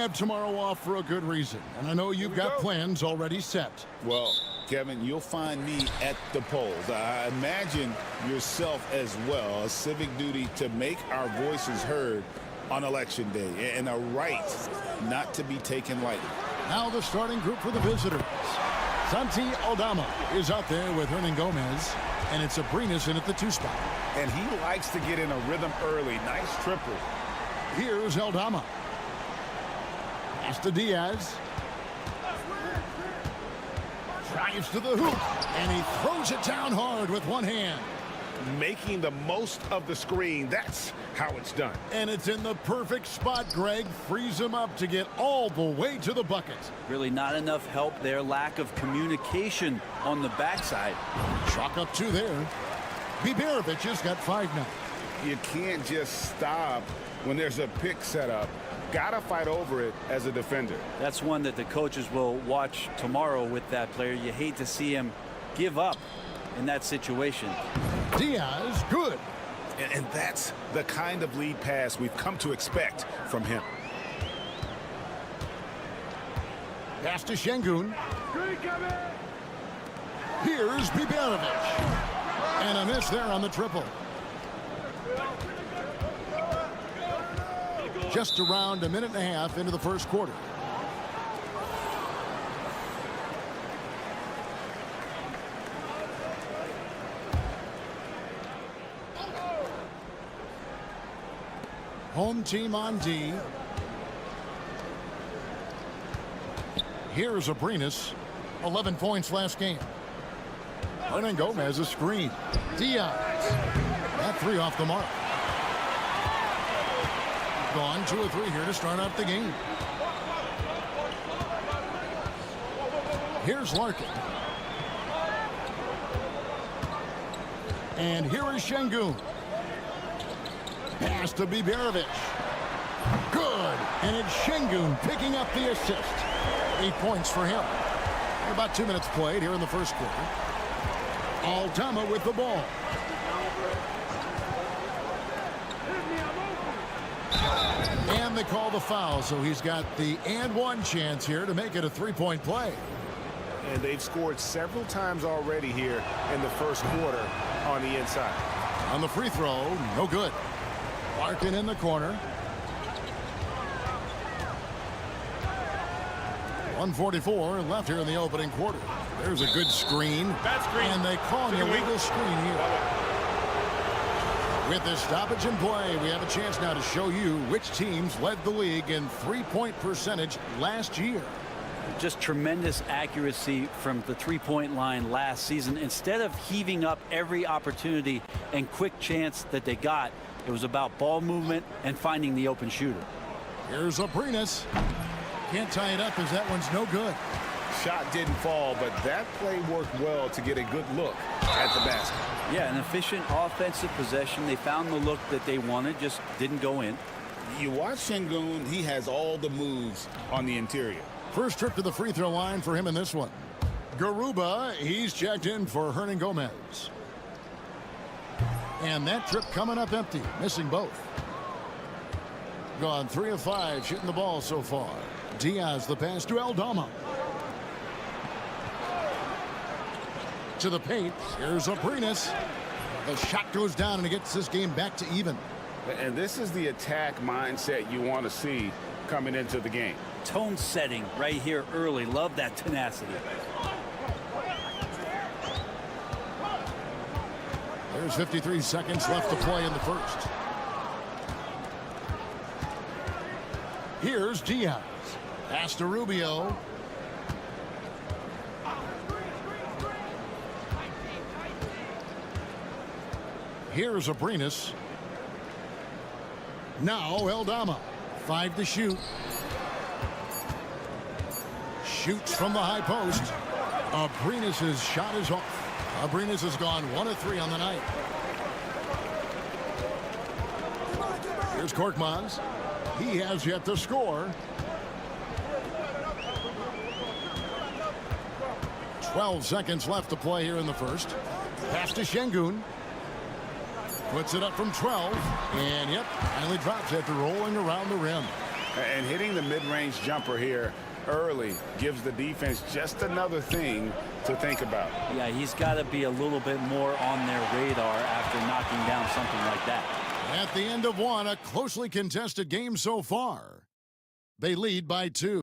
have tomorrow off for a good reason, and I know you've got plans already set. Well, Kevin, you'll find me at the polls. I imagine yourself as well. A civic duty to make our voices heard on Election Day, and a right not to be taken lightly. Now the starting group for the visitors. Santi Aldama is out there with Hernan Gomez, and it's Abrinas in at the 2 spot. And he likes to get in a rhythm early. Nice triple. Here's Aldama. Pass to Diaz. Drives to the hoop, and he throws it down hard with one hand. Making the most of the screen. That's how it's done. And it's in the perfect spot, Greg. Frees him up to get all the way to the bucket. Really not enough help there. Lack of communication on the backside. Chalk up 2 there. Biberovic has got 5 now. You can't just stop when there's a pick set up. Gotta fight over it as a defender. That's one that the coaches will watch tomorrow with that player. You hate to see him give up in that situation. Diaz, good. And that's the kind of lead pass we've come to expect from him. Pass to Şengün. Here's Biberovic. And a miss there on the triple. Just around a minute and a half into the first quarter. Home team on D. Here's Abrinas. 11 points last game. Hernan Gomez a screen. Diaz. That 3 off the mark. Gone 2 or 3 here to start out the game. Here's Larkin. And here is Şengün. Pass to Biberovic. Good. And it's Şengün picking up the assist. 8 points for him. About 2 minutes played here in the first quarter. Aldama with the ball. And they call the foul, so he's got the and-one chance here to make it a 3-point play. And they've scored several times already here in the first quarter on the inside. On the free throw, no good. Larkin in the corner. 1:44 left here in the opening quarter. There's a good screen. Bad screen. And they call an illegal screen here. With this stoppage in play, we have a chance now to show you which teams led the league in three-point percentage last year. Just tremendous accuracy from the three-point line last season. Instead of heaving up every opportunity and quick chance that they got, it was about ball movement and finding the open shooter. Here's Abrinas. Can't tie it up as that one's no good. Shot didn't fall, but that play worked well to get a good look at the basket. Yeah, an efficient offensive possession. They found the look that they wanted, just didn't go in. You watch Şengün, he has all the moves on the interior. First trip to the free throw line for him in this one. Garuba, he's checked in for Hernan Gomez. And that trip coming up empty, missing both. Gone 3 of 5 shooting the ball so far. Diaz the pass to Aldama. To the paint. Here's Abrinas. The shot goes down and it gets this game back to even. And this is the attack mindset you want to see coming into the game. Tone setting right here early. Love that tenacity. There's 53 seconds left to play in the first. Here's Diaz. Pass to Rubio. Here's Abrinas. Now Aldama. 5 to shoot. Shoots from the high post. Abrinas' shot is off. Abrinas has gone 1 of 3 on the night. Here's Korkmaz. He has yet to score. 12 seconds left to play here in the first. Pass to Şengün. Puts it up from 12. And yep, finally drops after rolling around the rim. And hitting the mid-range jumper here early gives the defense just another thing to think about. Yeah, he's got to be a little bit more on their radar after knocking down something like that. At the end of one, a closely contested game so far. They lead by 2.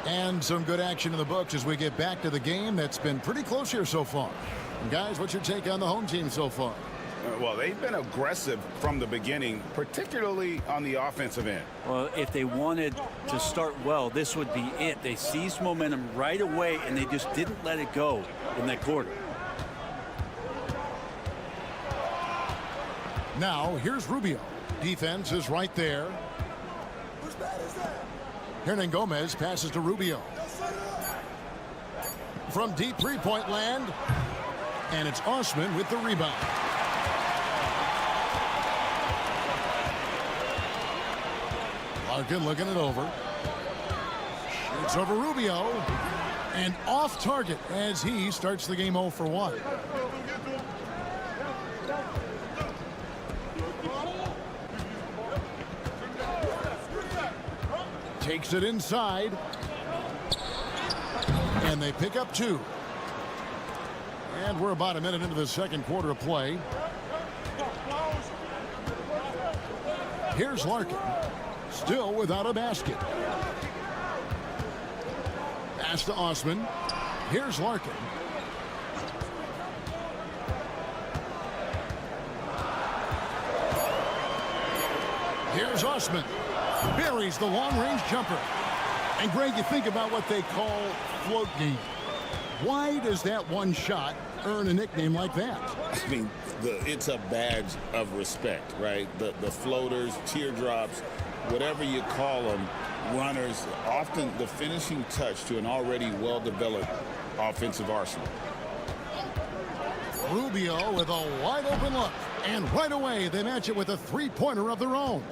And some good action in the books as we get back to the game that's been pretty close here so far. And guys, what's your take on the home team so far? Well, they've been aggressive from the beginning, particularly on the offensive end. Well, if they wanted to start well, this would be it. They seized momentum right away, and they just didn't let it go in that quarter. Now, here's Rubio. Defense is right there. Hernan Gomez passes to Rubio. From deep three-point land, and it's Osman with the rebound. Larkin looking it over. Shoots over Rubio. And off target as he starts the game 0 for 1. Takes it inside. And they pick up 2. And we're about a minute into the second quarter of play. Here's Larkin. Still without a basket. Pass to Osman. Here's Larkin. Here's Osman. Buries the long-range jumper. And Greg, you think about what they call float game. Why does that one shot earn a nickname like that? I mean, it's a badge of respect, right? The floaters, teardrops, whatever you call them, runners, often the finishing touch to an already well-developed offensive arsenal. Rubio with a wide-open look. And right away, they match it with a three-pointer of their own.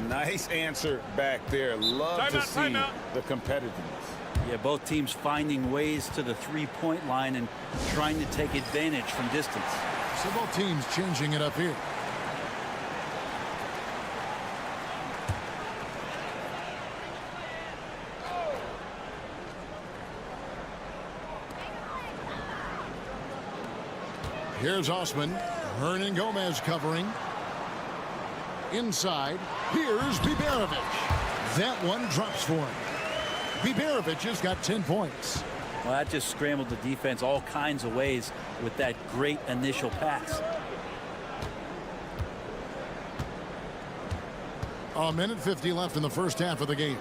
Nice answer back there. Love to see the competitiveness. Yeah, both teams finding ways to the three-point line and trying to take advantage from distance. So both teams changing it up here. Here's Osman. Hernan Gomez covering. Inside. Here's Biberovic. That one drops for him. Biberovic has got 10 points. Well, that just scrambled the defense all kinds of ways with that great initial pass. A minute 50 left in the first half of the game.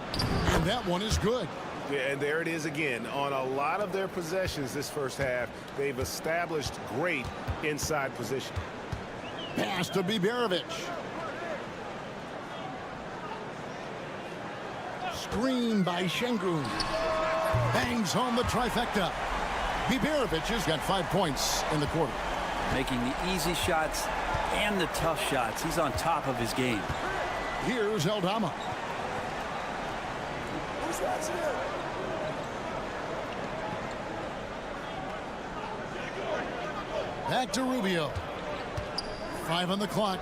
And that one is good. Yeah, and there it is again. On a lot of their possessions this first half, they've established great inside position. Pass to Biberovic. Screen by Şengün. Bangs home the trifecta. Biberovic has got 5 points in the quarter. Making the easy shots and the tough shots. He's on top of his game. Here's Aldama. Back to Rubio. 5 on the clock.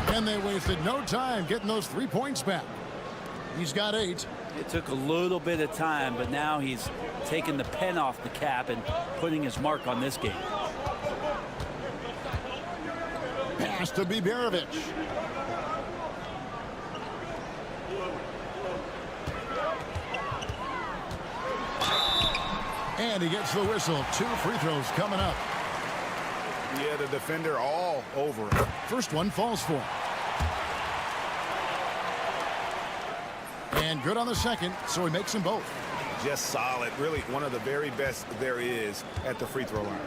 And they wasted no time getting those 3 points back. He's got 8. It took a little bit of time, but now he's taking the pen off the cap and putting his mark on this game. Pass to Biberovic. And he gets the whistle. 2 free throws coming up. Yeah, the defender all over it. First one falls for him. And good on the second, so he makes them both. Just solid. Really one of the very best there is at the free throw line.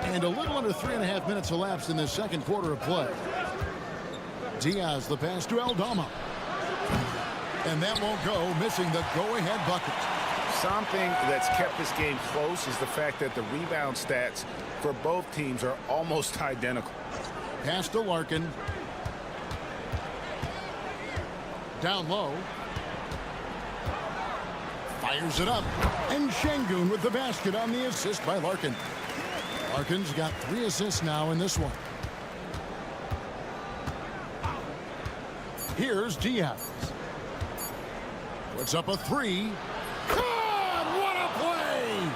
And a little under 3.5 minutes elapsed in this second quarter of play. Diaz the pass to Aldama. And that won't go, missing the go-ahead bucket. Something that's kept this game close is the fact that the rebound stats for both teams are almost identical. Pass to Larkin. Down low. Fires it up. And Şengün with the basket on the assist by Larkin. Larkin's got 3 assists now in this one. Here's Diaz. Puts up a 3. God, what a play!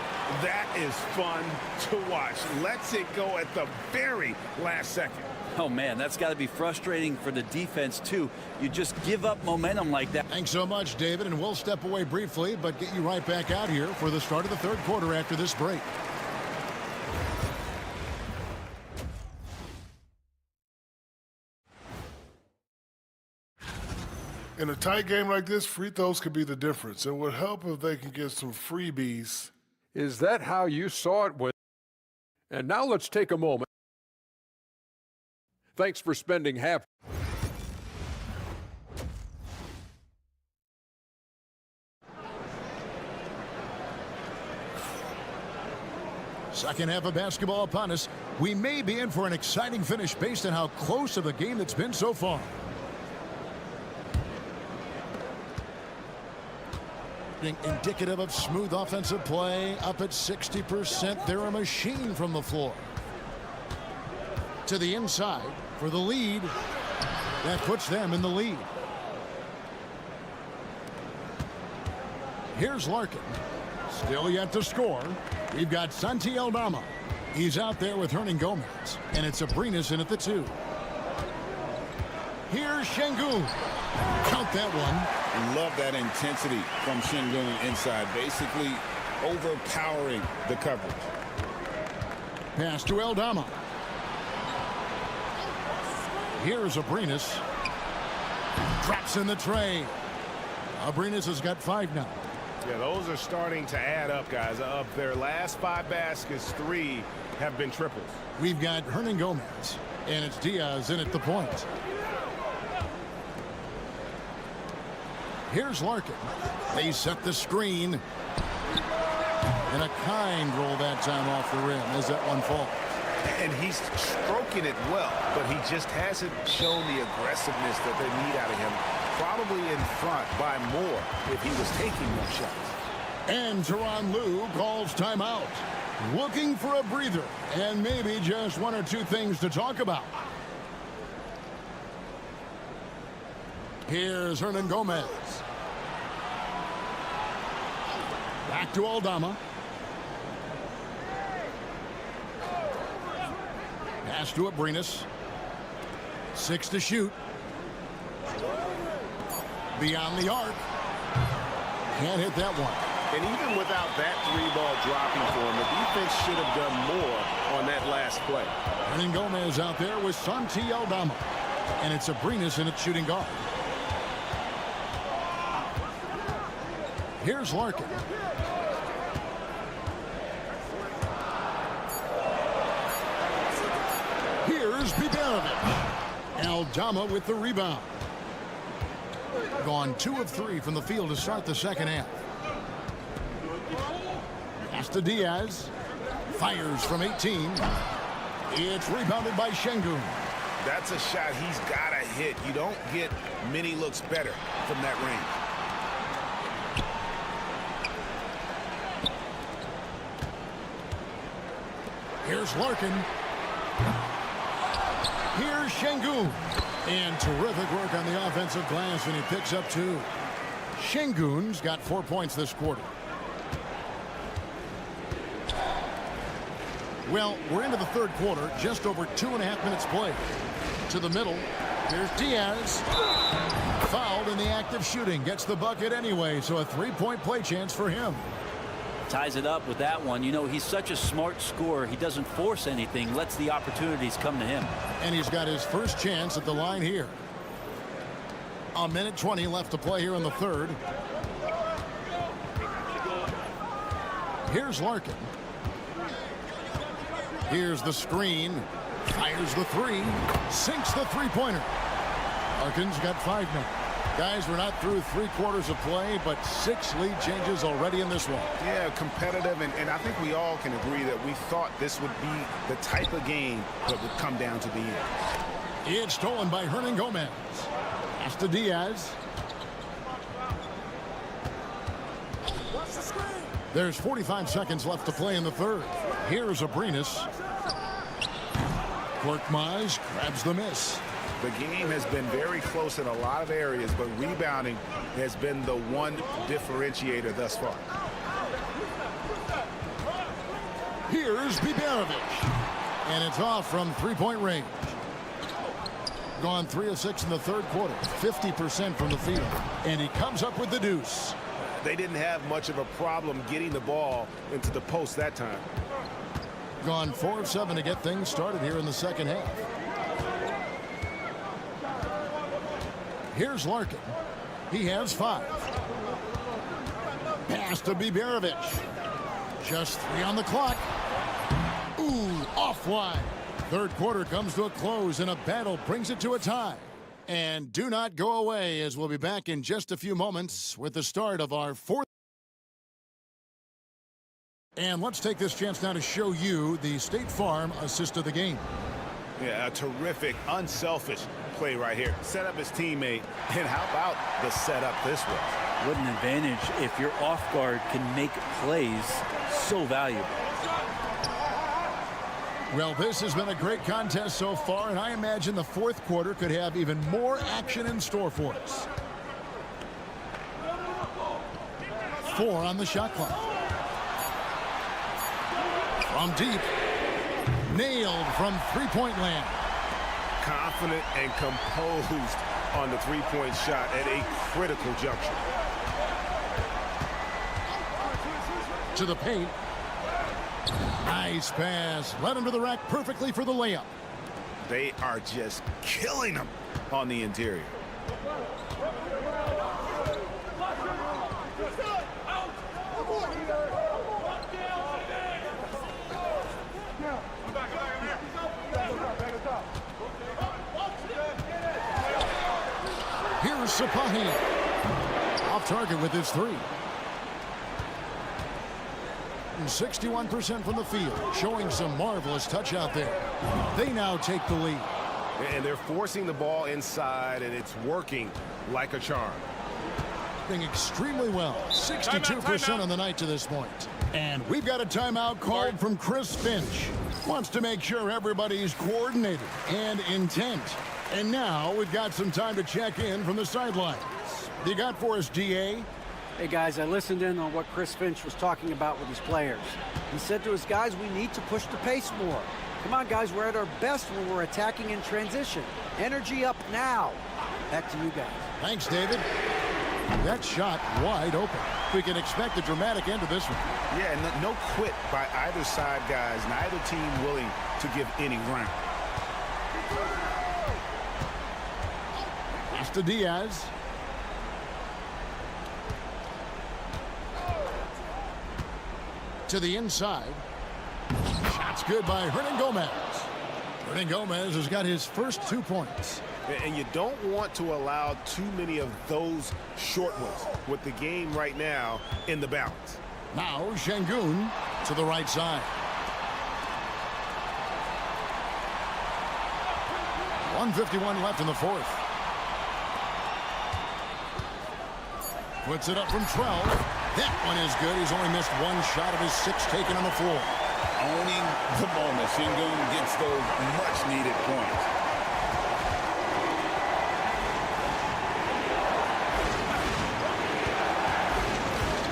That is fun to watch. Lets it go at the very last second. Oh, man, that's got to be frustrating for the defense, too. You just give up momentum like that. Thanks so much, David, and we'll step away briefly, but get you right back out here for the start of the third quarter after this break. In a tight game like this, free throws could be the difference. It would help if they can get some freebies. Is that how you saw it? And now let's take a moment. Thanks for spending half. Second half of basketball upon us. We may be in for an exciting finish based on how close of a game it's been so far. Indicative of smooth offensive play, up at 60%. They're a machine from the floor. To the inside for the lead. That puts them in the lead. Here's Larkin. Still yet to score. We've got Santi Aldama. He's out there with Hernan Gomez. And it's Abrinas in at the 2. Here's Şengün. Count that one. Love that intensity from Şengün inside, basically overpowering the coverage. Pass to Aldama. Here's Abrinas. Drops in the tray. Abrinas has got 5 now. Yeah, those are starting to add up, guys. Of their last 5 baskets, 3 have been triples. We've got Hernan Gomez, and it's Diaz in at the point. Here's Larkin. They set the screen. And a kind roll that time off the rim as that one falls. And he's stroking it well, but he just hasn't shown the aggressiveness that they need out of him. Probably in front by more if he was taking more shots. And Tyronn Lue calls timeout. Looking for a breather and maybe just 1 or 2 things to talk about. Here's Hernan Gomez. Back to Aldama. Pass to Abrinas. 6 to shoot. Beyond the arc. Can't hit that one. And even without that 3-ball dropping for him, the defense should have done more on that last play. Hernan Gomez out there with Santi Aldama. And it's Abrinas in its shooting guard. Here's Larkin. Here's Bogdanović. Aldama with the rebound. Gone 2 of 3 from the field to start the second half. Pass to Diaz. Fires from 18. It's rebounded by Şengün. That's a shot he's got to hit. You don't get many looks better from that range. Here's Larkin. Here's Şengün. And terrific work on the offensive glass, and he picks up 2. Şengün's got 4 points this quarter. Well, we're into the third quarter, just over 2.5 minutes played. To the middle, here's Diaz. Fouled in the act of shooting, gets the bucket anyway, so a 3-point play chance for him. Ties it up with that one. You know, he's such a smart scorer. He doesn't force anything, lets the opportunities come to him. And he's got his first chance at the line here. 1:20 left to play here in the third. Here's Larkin. Here's the screen. Fires the 3. Sinks the 3-pointer. Larkin's got 5 now. Guys, we're not through 3 quarters of play, but 6 lead changes already in this one. Yeah, competitive, and I think we all can agree that we thought this would be the type of game that would come down to the end. It's stolen by Hernan Gomez. Pass to Diaz. There's 45 seconds left to play in the third. Here's Abrinas. Korkmaz grabs the miss. The game has been very close in a lot of areas, but rebounding has been the one differentiator thus far. Here's Biberovic. And it's off from three-point range. Gone 3 of 6 in the third quarter. 50% from the field. And he comes up with the deuce. They didn't have much of a problem getting the ball into the post that time. Gone 4 of 7 to get things started here in the second half. Here's Larkin. He has 5. Pass to Biberovic. Just 3 on the clock. Ooh, offline. Third quarter comes to a close, and a battle brings it to a tie. And do not go away, as we'll be back in just a few moments with the start of our fourth. And let's take this chance now to show you the State Farm assist of the game. Yeah, a terrific, unselfish play right here. Set up his teammate, and how about the setup this was? What an advantage if your off guard can make plays so valuable. Well, this has been a great contest so far, and I imagine the fourth quarter could have even more action in store for us. 4 on the shot clock. From deep. Nailed from three-point land. Confident and composed on the three-point shot at a critical juncture. To the paint. Nice pass. Led him to the rack perfectly for the layup. They are just killing them on the interior. Here's Sapahi. Off target with his 3. 61% from the field, showing some marvelous touch out there. They now take the lead. And they're forcing the ball inside, and it's working like a charm. Doing extremely well. 62% on the night to this point. And we've got a timeout called from Chris Finch. Wants to make sure everybody's coordinated and intent. And now we've got some time to check in from the sidelines. What you got for us, DA? Hey guys, I listened in on what Chris Finch was talking about with his players. He said to his guys, we need to push the pace more. Come on guys, we're at our best when we're attacking in transition. Energy up now. Back to you guys. Thanks, David. That shot wide open. We can expect a dramatic end to this one. Yeah, and no quit by either side, guys. Neither team willing to give any ground. Pass to Diaz. To the inside. Shot's good by Hernan Gomez. Hernan Gomez has got his first 2 points. And you don't want to allow too many of those short ones with the game right now in the balance. Now Şengün to the right side. .151 left in the fourth. Puts it up from 12. That one is good. He's only missed 1 shot of his 6 taken on the floor. Owning the moment. Şengün gets those much-needed points.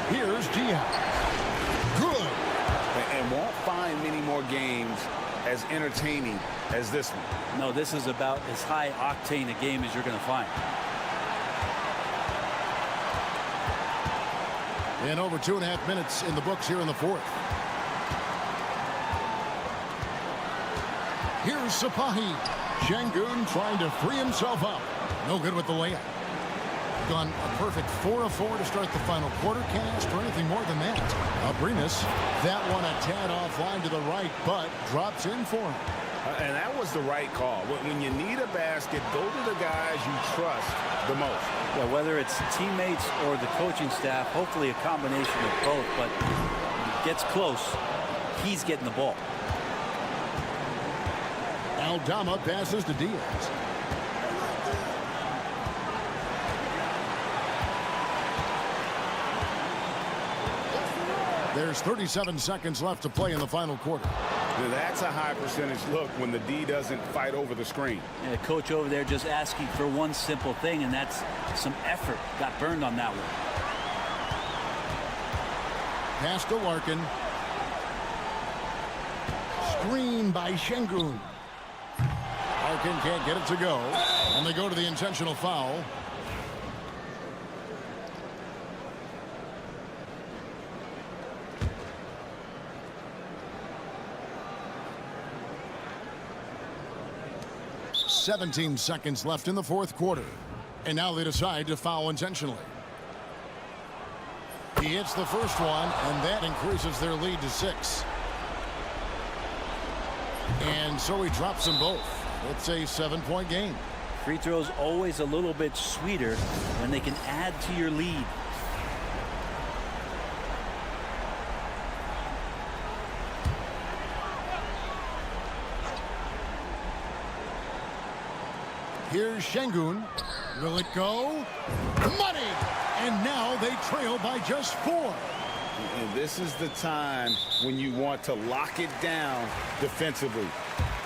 Here's Diaz. Good. And won't find many more games as entertaining as this one. No, this is about as high octane a game as you're going to find. And over 2.5 minutes in the books here in the fourth. Here's Sapahi. Şengün trying to free himself up. No good with the layup. Gone a perfect 4 of 4 to start the final quarter. Can't ask for anything more than that. Abrinas, that one a tad offline to the right, but drops in for him. And that was the right call. When you need a basket, go to the guys you trust the most. Yeah, whether it's teammates or the coaching staff, hopefully a combination of both, but when he gets close, he's getting the ball. Aldama passes to Diaz. There's 37 seconds left to play in the final quarter. Now, that's a high percentage look when the D doesn't fight over the screen. Yeah, coach over there just asking for one simple thing, and that's some effort. Got burned on that one. Pass to Larkin. Screen by Şengün. Larkin can't get it to go, and they go to the intentional foul. "17 seconds left in the fourth quarter. And now they decide to foul intentionally. He hits the first one, and that increases their lead to 6. And so he drops them both. It's a 7-point game. Free throws always a little bit sweeter when they can add to your lead. Here's Şengün. Will it go? Money! And now they trail by just 4. And this is the time when you want to lock it down defensively.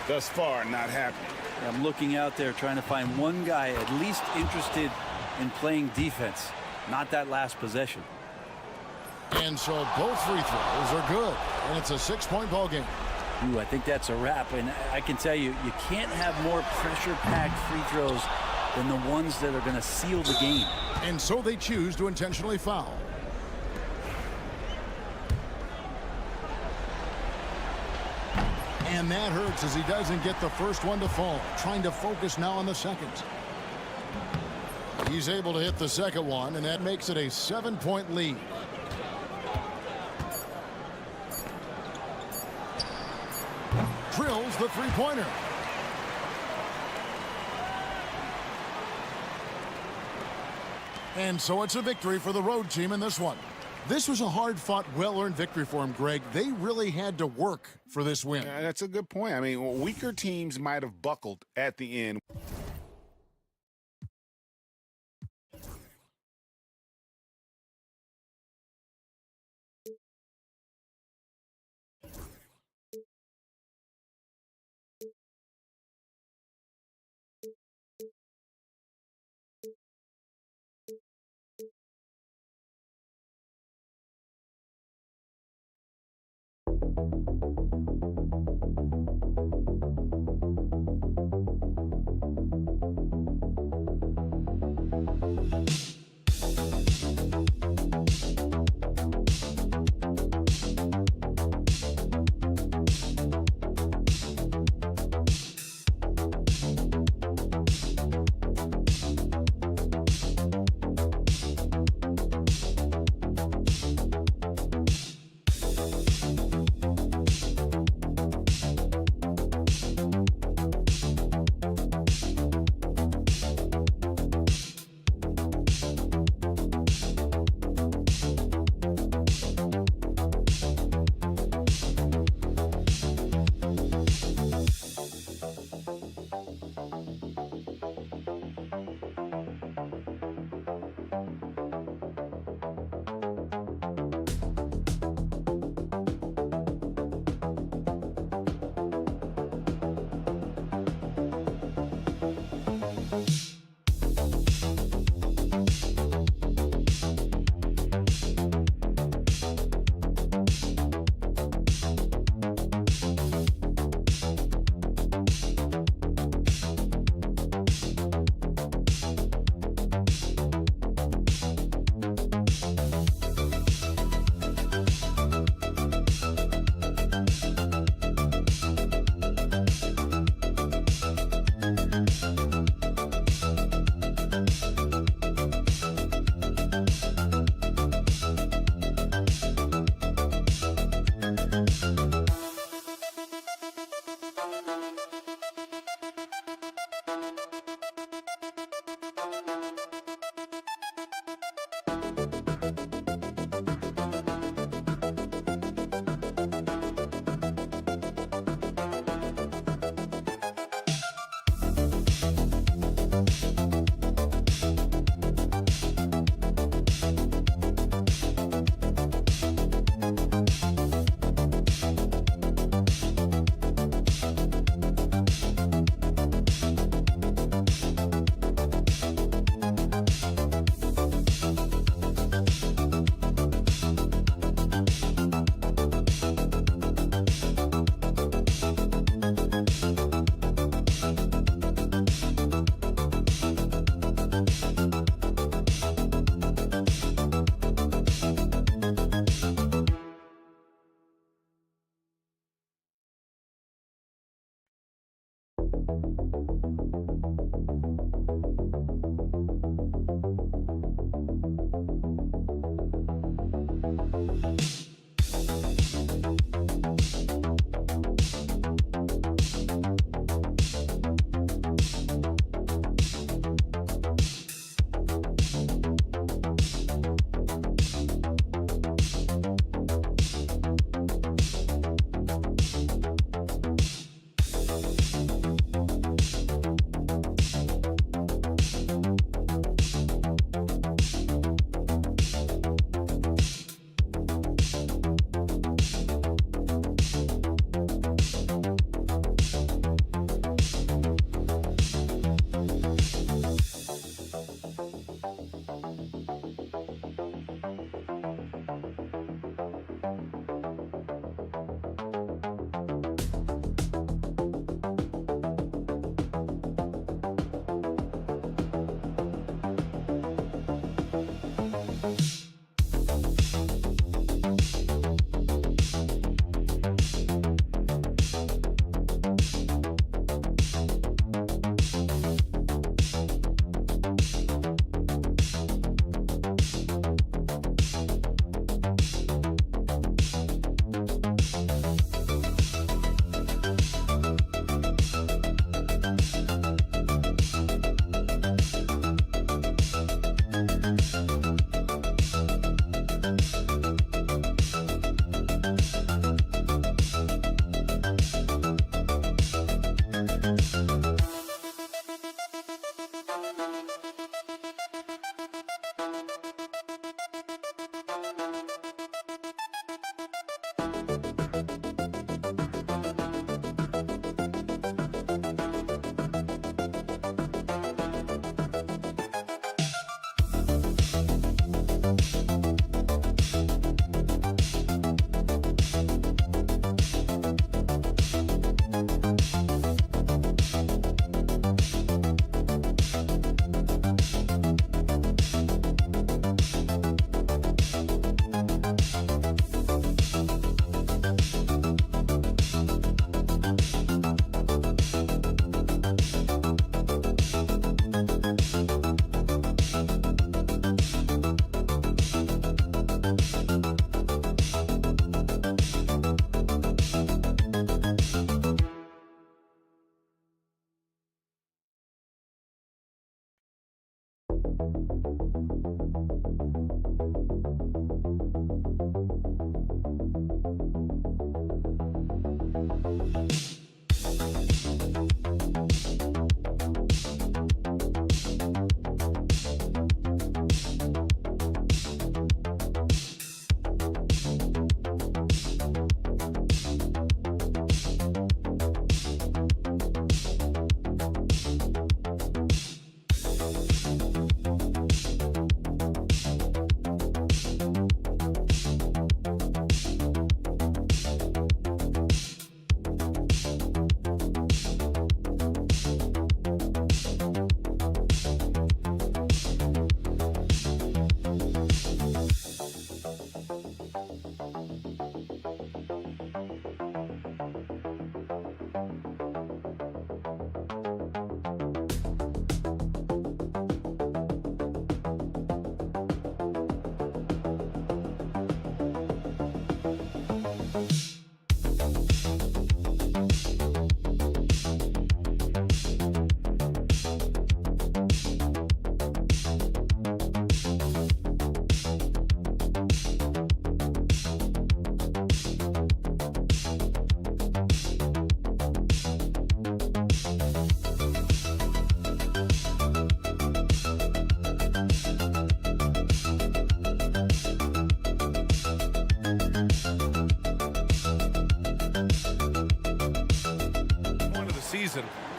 Thus far, not happening. I'm looking out there trying to find one guy at least interested in playing defense, not that last possession. And so both free throws are good. And it's a 6-point ball game. Ooh, I think that's a wrap. And I can tell you, you can't have more pressure-packed free throws than the ones that are going to seal the game. And so they choose to intentionally foul. And that hurts as he doesn't get the first one to fall. Trying to focus now on the second. He's able to hit the second one, and that makes it a 7-point lead. Drills the three-pointer. And so it's a victory for the road team in this one. This was a hard-fought, well-earned victory for him, Greg. They really had to work for this win. That's a good point. I mean, weaker teams might have buckled at the end.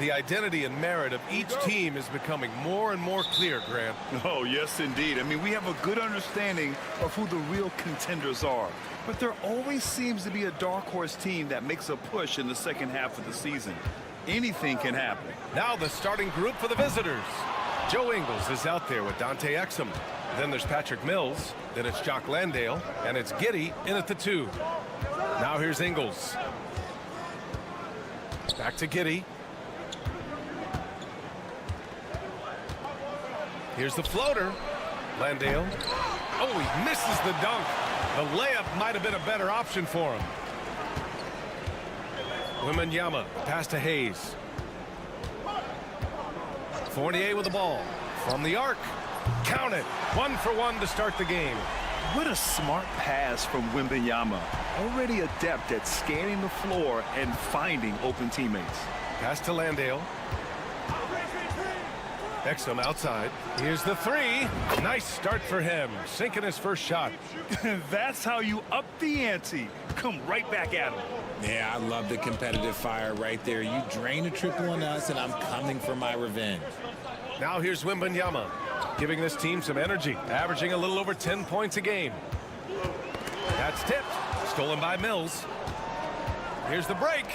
The identity and merit of each team is becoming more and more clear, Grant. Oh, yes, indeed. I mean, we have a good understanding of who the real contenders are. But there always seems to be a dark horse team that makes a push in the second half of the season. Anything can happen. Now the starting group for the visitors. Joe Ingles is out there with Dante Exum. Then there's Patrick Mills. Then it's Jock Landale. And it's Giddey in at the 2. Now here's Ingles. Back to Giddey. Here's the floater. Landale. Oh, he misses the dunk. The layup might have been a better option for him. Wembanyama, pass to Hayes. Fournier with the ball. From the arc. Count it. 1 for 1 to start the game. What a smart pass from Wembanyama. Already adept at scanning the floor and finding open teammates. Pass to Landale. Exum outside. Here's the three. Nice start for him. Sinking his first shot. That's how you up the ante. Come right back at him. Yeah, I love the competitive fire right there. You drain a triple on us, and I'm coming for my revenge. Now here's Wembanyama, giving this team some energy, averaging a little over 10 points a game. That's tipped. Stolen by Mills. Here's the break.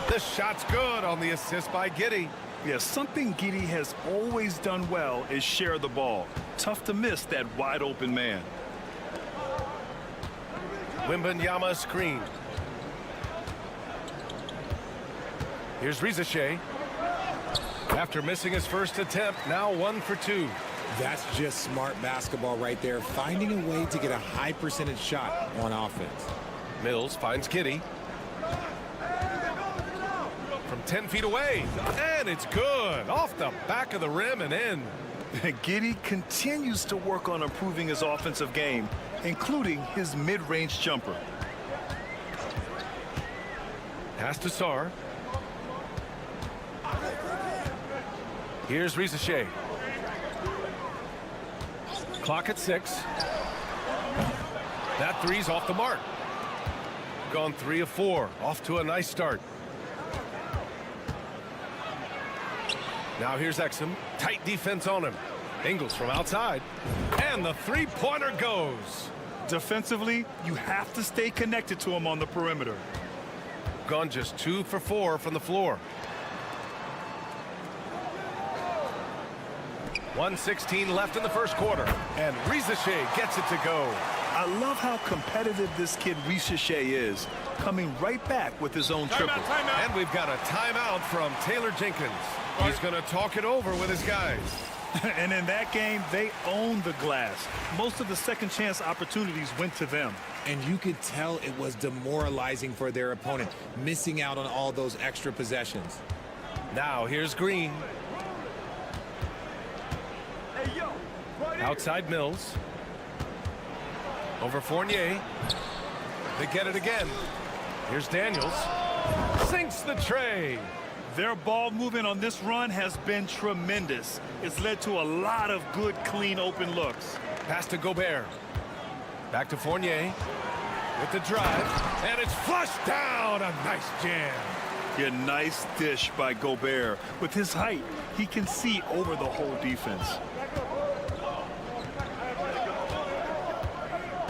This shot's good on the assist by Giddey. Yeah, something Giddey has always done well is share the ball. Tough to miss that wide open man. Wembanyama screen. Here's Rizachet. After missing his first attempt, now 1 for 2. That's just smart basketball right there, finding a way to get a high percentage shot on offense. Mills finds Giddey. From 10 feet away, and it's good. Off the back of the rim and in. Giddey continues to work on improving his offensive game, including his mid-range jumper. Pass to Sarr. Here's Rizachet. Clock at 6. That three's off the mark. Gone 3 of 4. Off to a nice start. Now here's Exum. Tight defense on him. Ingles from outside. And the three-pointer goes. Defensively, you have to stay connected to him on the perimeter. Gone just 2 for 4 from the floor. 1:16 left in the first quarter. And Rizachet gets it to go. I love how competitive this kid Rizachet is, coming right back with his own triple. And we've got a timeout from Taylor Jenkins. He's going to talk it over with his guys. And in that game, they owned the glass. Most of the second chance opportunities went to them. And you could tell it was demoralizing for their opponent, missing out on all those extra possessions. Now here's Green. Outside Mills. Over Fournier. They get it again. Here's Daniels. Sinks the tray. Their ball movement on this run has been tremendous. It's led to a lot of good, clean, open looks. Pass to Gobert. Back to Fournier. With the drive. And it's flushed down. A nice jam. Yeah, nice dish by Gobert. With his height, he can see over the whole defense.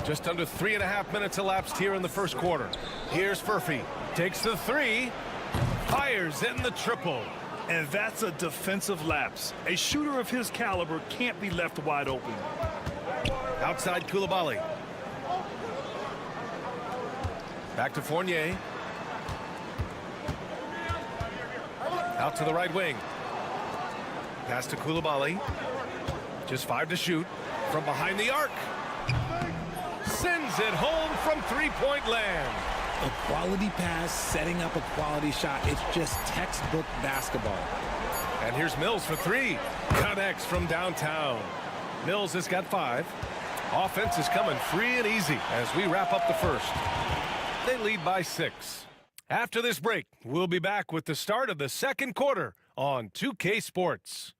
Just under 3.5 minutes elapsed here in the first quarter. Here's Furphy. Takes the three. Fires in the triple. And that's a defensive lapse. A shooter of his caliber can't be left wide open. Outside Coulibaly. Back to Fournier. Out to the right wing. Pass to Coulibaly. Just 5 to shoot. From behind the arc. Sends it home from three-point land. A quality pass, setting up a quality shot. It's just textbook basketball. And here's Mills for 3. Connects from downtown. Mills has got 5. Offense is coming free and easy as we wrap up the first. They lead by 6. After this break, we'll be back with the start of the second quarter on 2K Sports.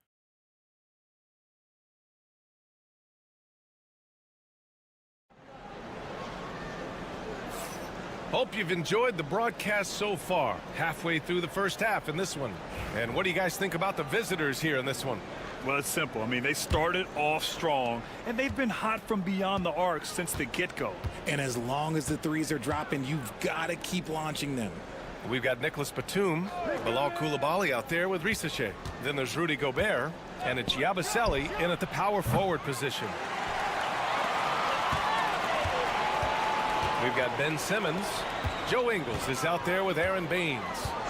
Hope you've enjoyed the broadcast so far. Halfway through the first half in this one. And what do you guys think about the visitors here in this one? Well, it's simple. I mean, they started off strong, and they've been hot from beyond the arc since the get-go. And as long as the threes are dropping, you've got to keep launching them. We've got Nicholas Batum, Bilal Coulibaly out there with Rizachet. Then there's Rudy Gobert, and it's Yabusele in at the power forward position. We've got Ben Simmons, Joe Ingles is out there with Aaron Baines.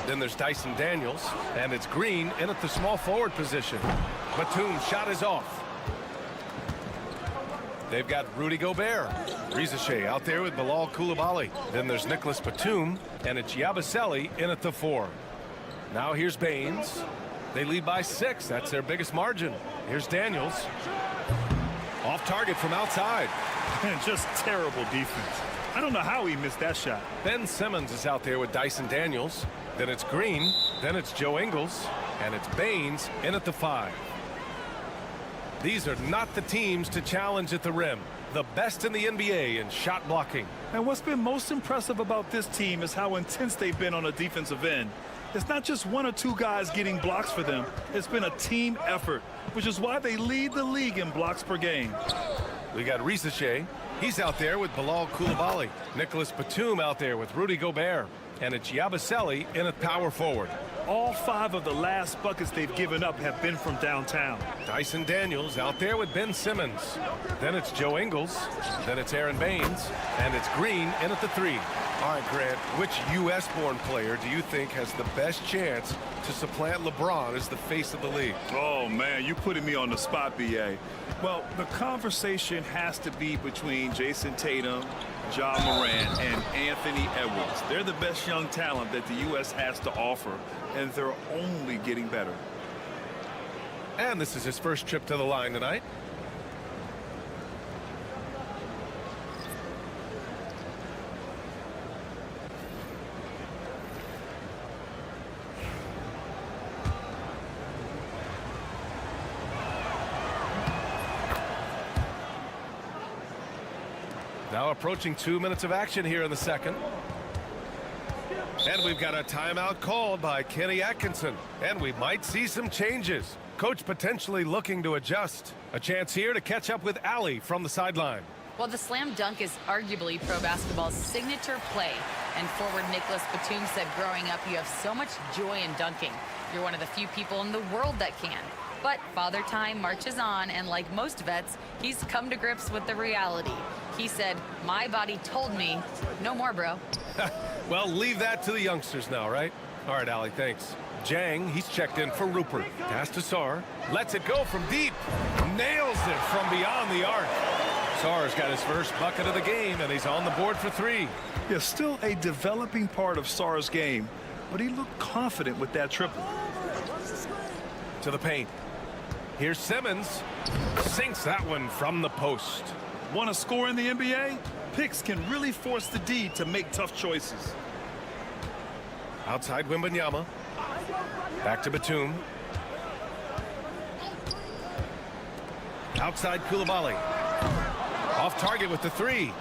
Then there's Dyson Daniels, and it's Green in at the small forward position. Batum's shot is off. They've got Rudy Gobert. Rizachet out there with Bilal Coulibaly. Then there's Nicholas Batum, and it's Yabusele in at the 4. Now here's Baines. They lead by 6. That's their biggest margin. Here's Daniels. Off target from outside. And just terrible defense. I don't know how he missed that shot. Ben Simmons is out there with Dyson Daniels. Then it's Green. Then it's Joe Ingles. And it's Baines in at the 5. These are not the teams to challenge at the rim. The best in the NBA in shot blocking. And what's been most impressive about this team is how intense they've been on the defensive end. It's not just 1 or 2 guys getting blocks for them. It's been a team effort, which is why they lead the league in blocks per game. We got Rizachet. He's out there with Bilal Coulibaly. Nicholas Batum out there with Rudy Gobert. And it's Yabusele in at power forward. All 5 of the last buckets they've given up have been from downtown. Dyson Daniels out there with Ben Simmons. Then it's Joe Ingles. Then it's Aaron Baines. And it's Green in at the 3. All right, Grant, which U.S.-born player do you think has the best chance to supplant LeBron as the face of the league? Oh, man, you putting me on the spot, B.A. Well, the conversation has to be between Jason Tatum, Ja Morant, and Anthony Edwards. They're the best young talent that the U.S. has to offer, and they're only getting better. And this is his first trip to the line tonight. Now approaching 2 minutes of action here in the second. And we've got a timeout called by Kenny Atkinson. And we might see some changes. Coach potentially looking to adjust. A chance here to catch up with Allie from the sideline. Well, the slam dunk is arguably pro basketball's signature play. And forward Nicholas Batum said growing up, you have so much joy in dunking. You're one of the few people in the world that can. But Father Time marches on, and like most vets, he's come to grips with the reality. He said, my body told me, no more, bro. Well, leave that to the youngsters now, right? All right, Allie, thanks. Jang, he's checked in for Rupert. Pass to Sarr. Lets it go from deep. Nails it from beyond the arc. Sarr's got his first bucket of the game, and he's on the board for 3. Yeah, still a developing part of Sarr's game, but he looked confident with that triple. To the paint. Here's Simmons. Sinks that one from the post. Want to score in the NBA? Picks can really force the D to make tough choices. Outside Wembanyama. Back to Batum. Outside Coulibaly. Off target with the 3.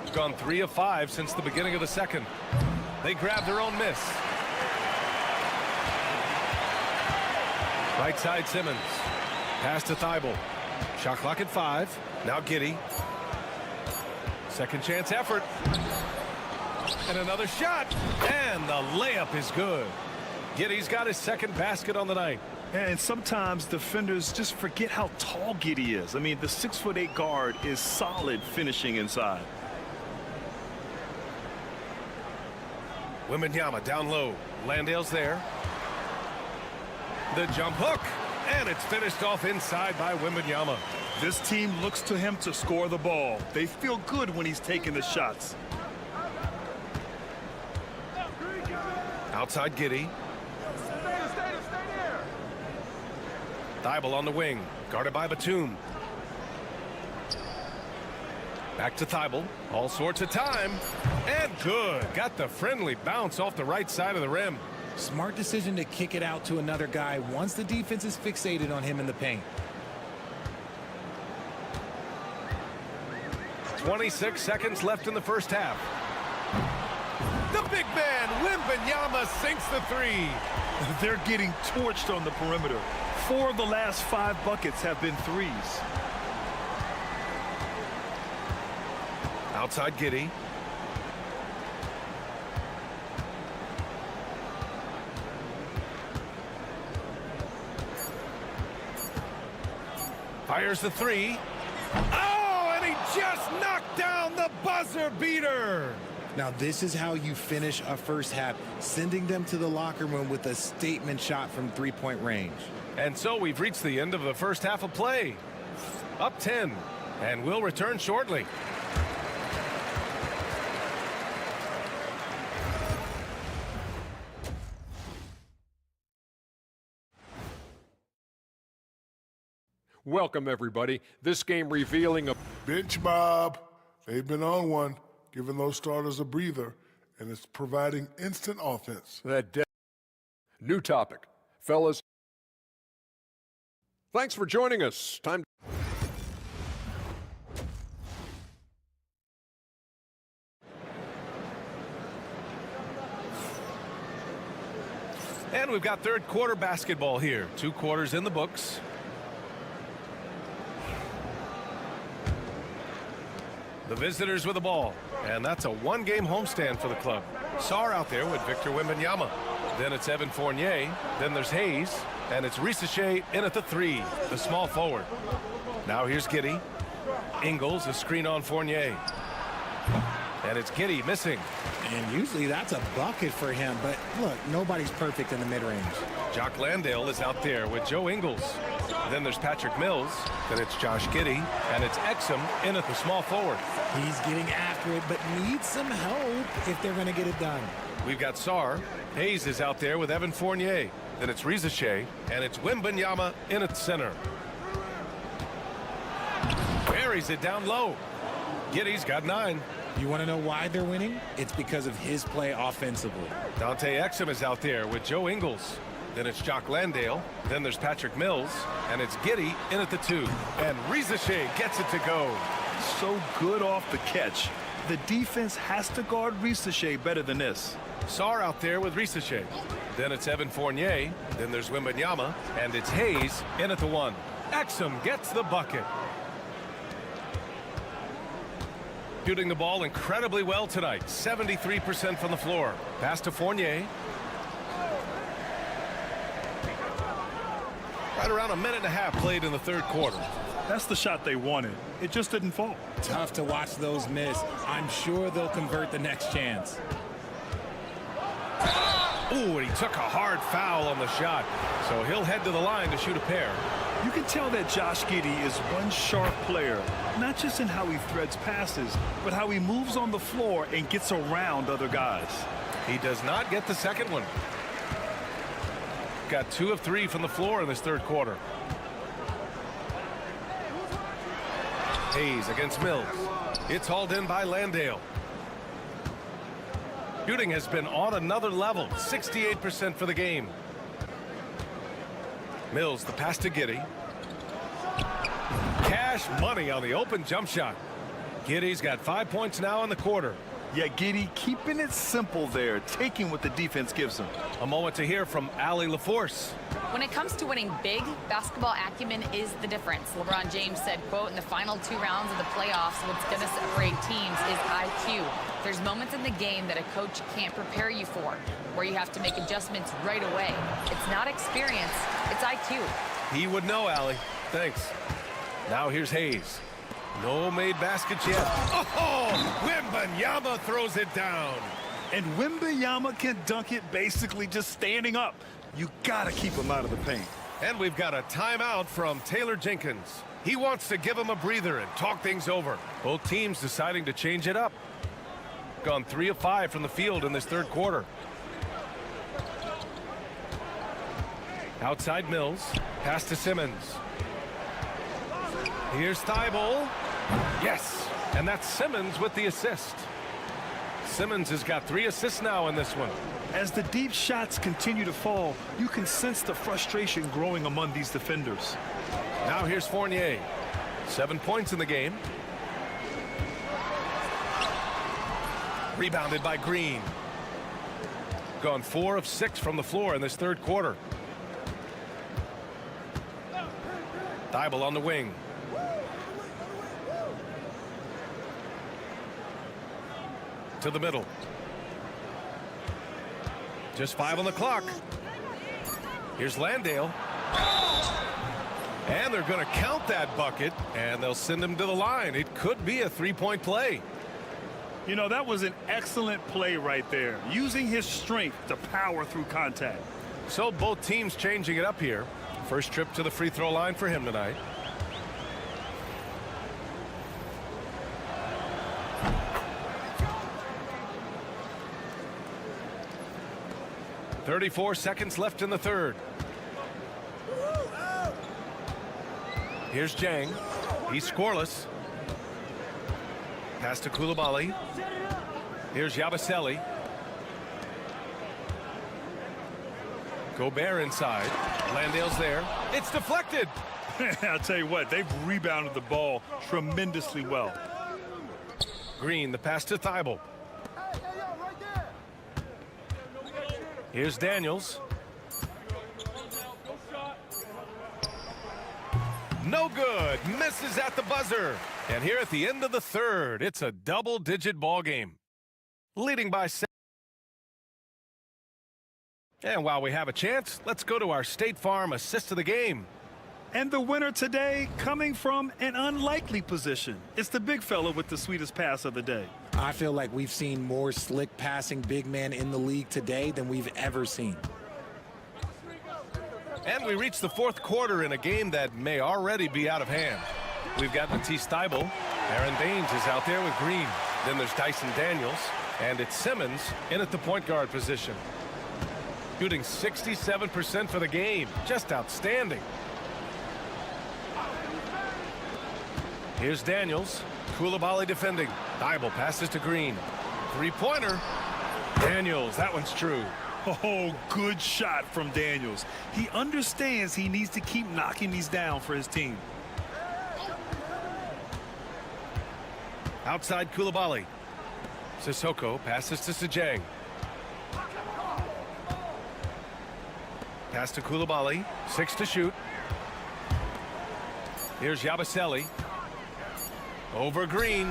He's gone 3 of 5 since the beginning of the second. They grab their own miss. Right side Simmons. Pass to Thibault. Shot clock at 5. Now Giddey. Second chance effort. And another shot. And the layup is good. Giddey's got his second basket on the night. And sometimes defenders just forget how tall Giddey is. I mean, the 6'8" guard is solid finishing inside. Wembanyama down low. Landale's there. The jump hook. And it's finished off inside by Wembanyama. This team looks to him to score the ball. They feel good when he's taking the shots. Outside Giddey. Thibault on the wing. Guarded by Batum. Back to Thibault. All sorts of time. And good. Got the friendly bounce off the right side of the rim. Smart decision to kick it out to another guy once the defense is fixated on him in the paint. 26 seconds left in the first half. The big man, Wembanyama, sinks the 3. They're getting torched on the perimeter. 4 of the last 5 buckets have been threes. Outside Giddey. Fires the 3. Oh, and he just knocked down the buzzer beater. Now, this is how you finish a first half, sending them to the locker room with a statement shot from three-point range. And so we've reached the end of the first half of play. Up 10, and we'll return shortly. Welcome, everybody. This game revealing a Bench mob. They've been on one, giving those starters a breather, and it's providing instant offense. new topic. Fellas, thanks for joining us. Time. And we've got third quarter basketball here. 2 quarters in the books. The visitors with the ball, and that's a 1-game homestand for the club. Sarr out there with Victor Wembanyama. Then it's Evan Fournier. Then there's Hayes, and it's Risacher in at the 3, the small forward. Now here's Giddey. Ingles, a screen on Fournier. And it's Giddey missing. And usually that's a bucket for him, but look, nobody's perfect in the mid-range. Jock Landale is out there with Joe Ingles. Then there's Patrick Mills. Then it's Josh Giddey, and it's Exum in at the small forward. He's getting after it, but needs some help if they're going to get it done. We've got Sarr. Hayes is out there with Evan Fournier. Then it's Risacher, and it's Wembanyama in at center. Buries it down low. Giddey's got 9. You want to know why they're winning? It's because of his play offensively. Dante Exum is out there with Joe Ingles. Then it's Jock Landale. Then there's Patrick Mills. And it's Giddey in at the 2. And Risacher gets it to go. So good off the catch. The defense has to guard Risacher better than this. Sarr out there with Risacher. Then it's Evan Fournier. Then there's Wembanyama. And it's Hayes in at the 1. Exum gets the bucket. Shooting the ball incredibly well tonight. 73% from the floor. Pass to Fournier. Right around a minute and a half played in the third quarter. That's the shot they wanted. It just didn't fall. Tough to watch those miss. I'm sure they'll convert the next chance. Ooh, and he took a hard foul on the shot. So he'll head to the line to shoot a pair. You can tell that Josh Giddey is one sharp player, not just in how he threads passes, but how he moves on the floor and gets around other guys. He does not get the second one. Got 2 of 3 from the floor in this third quarter. Hayes against Mills. It's hauled in by Landale. Shooting has been on another level. 68% for the game. Mills, the pass to Giddey. Cash money on the open jump shot. Giddey's got 5 points now in the quarter. Yeah, Giddey keeping it simple there, taking what the defense gives him. A moment to hear from Allie LaForce. When it comes to winning big, basketball acumen is the difference. LeBron James said, quote, in the final 2 rounds of the playoffs, what's going to separate teams is IQ. There's moments in the game that a coach can't prepare you for, where you have to make adjustments right away. It's not experience, it's IQ. He would know, Allie. Thanks. Now here's Hayes. No made baskets yet. Oh, Wembanyama throws it down. And Wembanyama can dunk it basically just standing up. You got to keep him out of the paint. And we've got a timeout from Taylor Jenkins. He wants to give him a breather and talk things over. Both teams deciding to change it up. Gone 3 of 5 from the field in this third quarter. Outside Mills. Pass to Simmons. Here's Thibault. Yes, and that's Simmons with the assist. Simmons has got 3 assists now in this one. As the deep shots continue to fall, you can sense the frustration growing among these defenders. Now here's Fournier. 7 points in the game. Rebounded by Green. Gone 4 of 6 from the floor in this third quarter. Thibault on the wing. To the middle. Just 5 on the clock. Here's Landale. And they're going to count that bucket, and they'll send him to the line. It could be a 3-point play. You know, that was an excellent play right there, using his strength to power through contact. So both teams changing it up here. First trip to the free throw line for him tonight. "34 seconds left in the third. Here's Jang. He's scoreless. Pass to Koulibaly. Here's Yabusele. Gobert inside. Landale's there. It's deflected. I'll tell you what, they've rebounded the ball tremendously well. Green, the pass to Thibault. Here's Daniels. No good. Misses at the buzzer. And here at the end of the third, it's a double-digit ball game. Leading by 7. And while we have a chance, let's go to our State Farm assist of the game. And the winner today coming from an unlikely position. It's the big fella with the sweetest pass of the day. I feel like we've seen more slick passing big men in the league today than we've ever seen. And we reach the fourth quarter in a game that may already be out of hand. We've got Matisse Thybulle. Aaron Baines is out there with Green. Then there's Dyson Daniels. And it's Simmons in at the point guard position. Shooting 67% for the game. Just outstanding. Here's Daniels. Koulibaly defending. Thybulle passes to Green. Three-pointer. Daniels, that one's true. Oh, good shot from Daniels. He understands he needs to keep knocking these down for his team. Outside Koulibaly. Sissoko passes to Sajang. Pass to Koulibaly. 6 to shoot. Here's Yabusele. Over Green.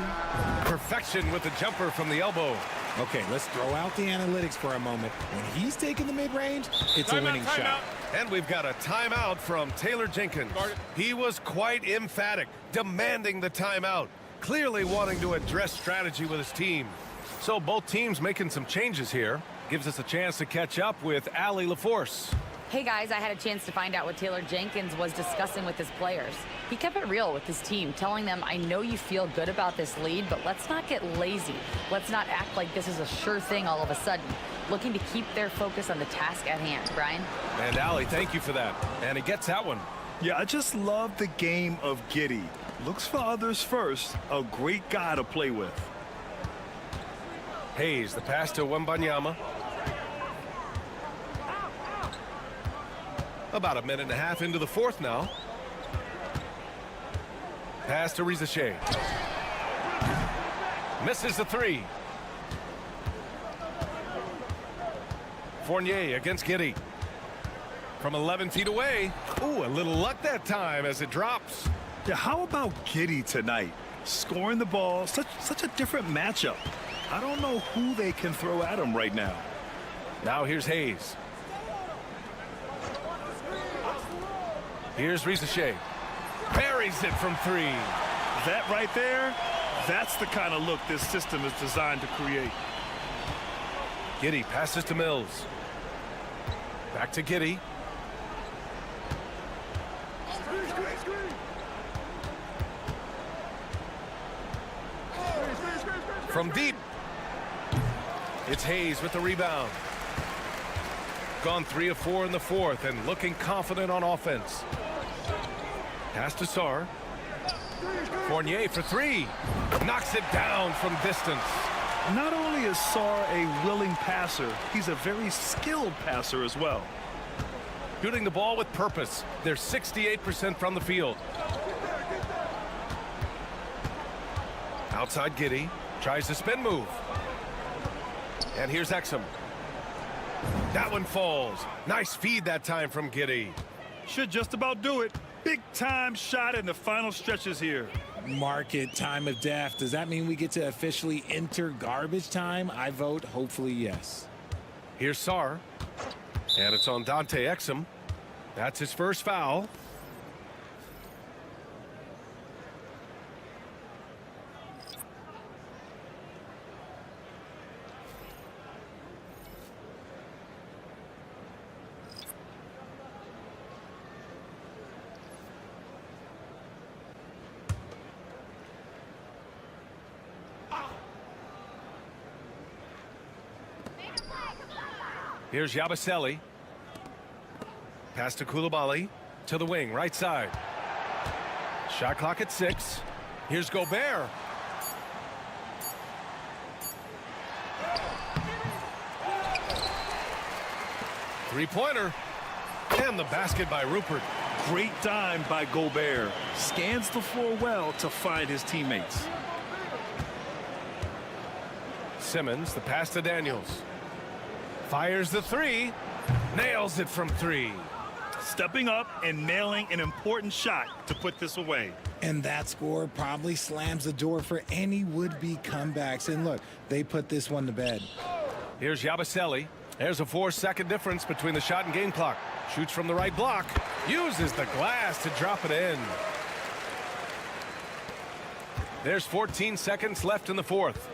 Perfection with the jumper from the elbow. Okay, let's throw out the analytics for a moment. When he's taking the mid-range, it's a winning shot. And we've got a timeout from Taylor Jenkins. He was quite emphatic, demanding the timeout, clearly wanting to address strategy with his team. So both teams making some changes here. Gives us a chance to catch up with Allie LaForce. Hey guys, I had a chance to find out what Taylor Jenkins was discussing with his players. He kept it real with his team, telling them, I know you feel good about this lead, but let's not get lazy. Let's not act like this is a sure thing all of a sudden. Looking to keep their focus on the task at hand. Brian? And Allie, thank you for that. And he gets that one. Yeah, I just love the game of Giddey. Looks for others first. A great guy to play with. Hayes, the pass to Wembanyama. About a minute and a half into the fourth now. Pass to Rizachet. Misses the three. Fournier against Giddey. From 11 feet away. Ooh, a little luck that time as it drops. Yeah, how about Giddey tonight? Scoring the ball, such a different matchup. I don't know who they can throw at him right now. Now here's Hayes. Here's Rizachet. Buries it from three. That right there, that's the kind of look this system is designed to create. Giddey passes to Mills. Back to Giddey. From deep. It's Hayes with the rebound. Gone 3 of 4 in the fourth and looking confident on offense. Pass to Sarr. Fournier for three. Knocks it down from distance. Not only is Sarr a willing passer, he's a very skilled passer as well. Shooting the ball with purpose. They're 68% from the field. Outside Giddey. Tries the spin move. And here's Exum. That one falls. Nice feed that time from Giddey. Should just about do it. Big time shot in the final stretches here. Market time of death. Does that mean we get to officially enter garbage time? I vote hopefully yes. Here's Sarr. And it's on Dante Exum. That's his first foul. Here's Yabusele. Pass to Koulibaly. To the wing, right side. Shot clock at 6. Here's Gobert. Three-pointer. And the basket by Rupert. Great dime by Gobert. Scans the floor well to find his teammates. Simmons, the pass to Daniels. Fires the 3. Nails it from 3. Stepping up and nailing an important shot to put this away. And that score probably slams the door for any would-be comebacks. And look, they put this one to bed. Here's Yabusele. There's a 4-second difference between the shot and game clock. Shoots from the right block. Uses the glass to drop it in. There's 14 seconds left in the fourth.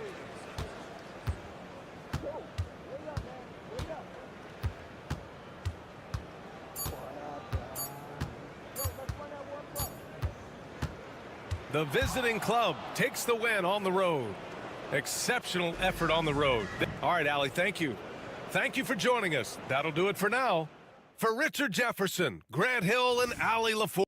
The visiting club takes the win on the road. Exceptional effort on the road. All right, Allie, thank you. Thank you for joining us. That'll do it for now. For Richard Jefferson, Grant Hill, and Allie LaFour.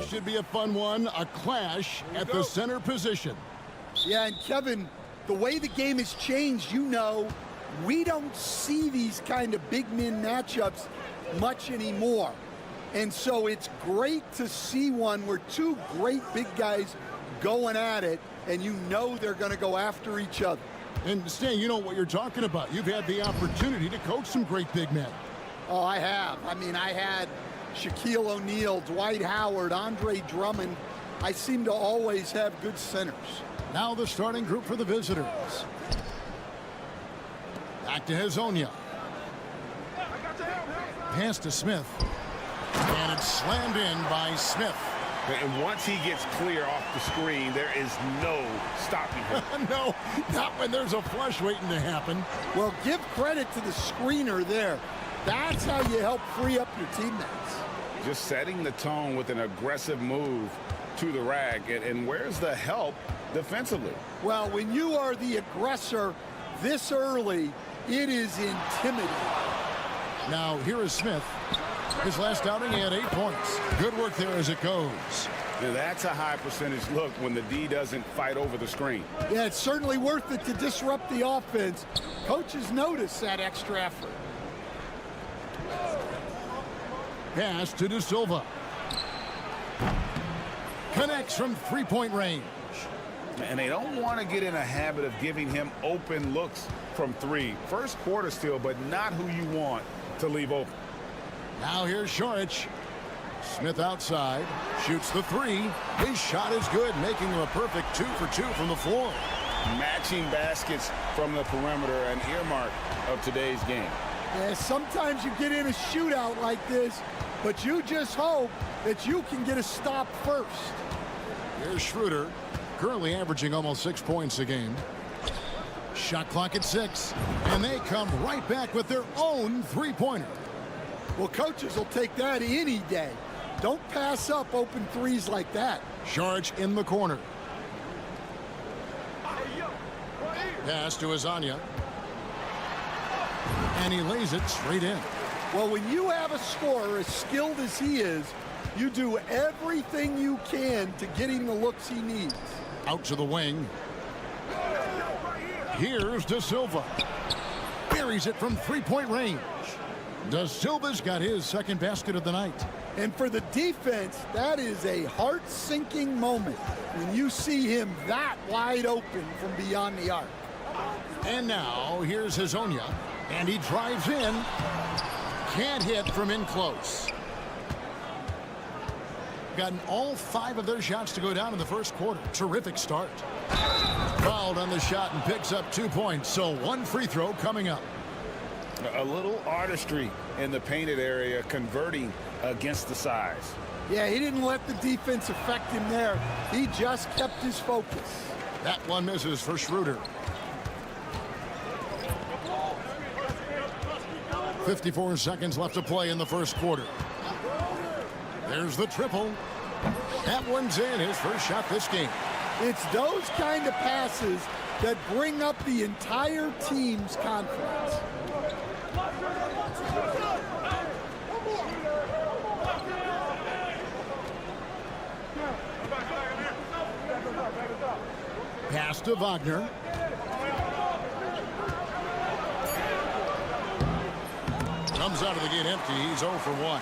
Should be a fun one, a clash at the center position. Yeah, and Kevin, the way the game has changed, you know, we don't see these kind of big men matchups much anymore. And so it's great to see one where two great big guys going at it, and you know they're going to go after each other. And Stan, you know what you're talking about. You've had the opportunity to coach some great big men. Oh, I have. I mean, I had Shaquille O'Neal, Dwight Howard, Andre Drummond. I seem to always have good centers. Now the starting group for the visitors. Back to Hazonia. Pass to Smith. And it's slammed in by Smith. And once he gets clear off the screen, there is no stopping him. No, not when there's a flush waiting to happen. Well, give credit to the screener there. That's how you help free up your teammates. Just setting the tone with an aggressive move to the rack. And where's the help defensively? Well, when you are the aggressor this early, it is intimidating. Now, here is Smith. His last outing, he had 8 points. Good work there as it goes. Now, that's a high percentage look when the D doesn't fight over the screen. Yeah, it's certainly worth it to disrupt the offense. Coaches notice that extra effort. Pass to De Silva. Connects from three-point range. And they don't want to get in a habit of giving him open looks from three. First quarter still, but not who you want to leave open. Now here's Šorić. Smith outside. Shoots the three. His shot is good, making him a perfect 2 for 2 from the floor. Matching baskets from the perimeter, an earmark of today's game. Yeah, sometimes you get in a shootout like this, but you just hope that you can get a stop first. Here's Schroeder, currently averaging almost 6 points a game. Shot clock at 6, and they come right back with their own three-pointer. Well, coaches will take that any day. Don't pass up open threes like that. Šorić in the corner. Pass to Hazonia. And he lays it straight in. Well, when you have a scorer as skilled as he is, you do everything you can to get him the looks he needs. Out to the wing. Here's De Silva. Buries it from three-point range. De Silva's got his second basket of the night. And for the defense, that is a heart-sinking moment when you see him that wide open from beyond the arc. And now, here's Hazonia. And he drives in. Can't hit from in close. Gotten all 5 of their shots to go down in the first quarter. Terrific start. Fouled on the shot and picks up 2 points. So 1 free throw coming up. A little artistry in the painted area, converting against the size. Yeah, he didn't let the defense affect him there. He just kept his focus. That one misses for Schroeder. 54 seconds left to play in the first quarter. There's the triple. That one's in, his first shot this game. It's those kind of passes that bring up the entire team's confidence. Pass to Wagner. Comes out of the gate empty. He's 0 for 1.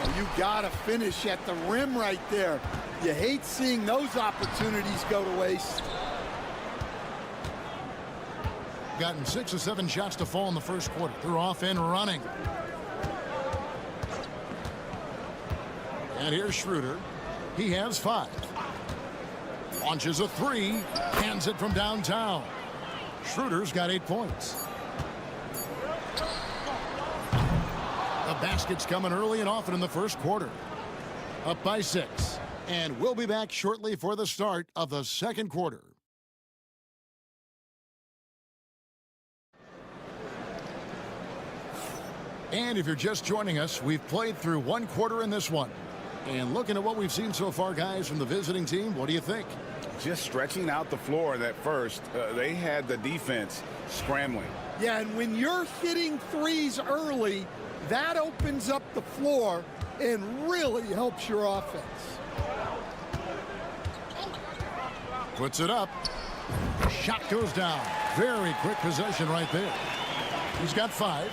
Oh, you got to finish at the rim right there. You hate seeing those opportunities go to waste. Gotten 6 or 7 shots to fall in the first quarter. They're off and running. And here's Schroeder. He has 5. Launches a 3. Hands it from downtown. Schroeder's got 8 points. The basket's coming early and often in the first quarter. Up by 6. And we'll be back shortly for the start of the second quarter. And if you're just joining us, we've played through 1 quarter in this one. And looking at what we've seen so far, guys, from the visiting team, what do you think? Just stretching out the floor in that first. They had the defense scrambling. Yeah, and when you're hitting threes early, that opens up the floor and really helps your offense. Puts it up. Shot goes down. Very quick possession right there. He's got 5.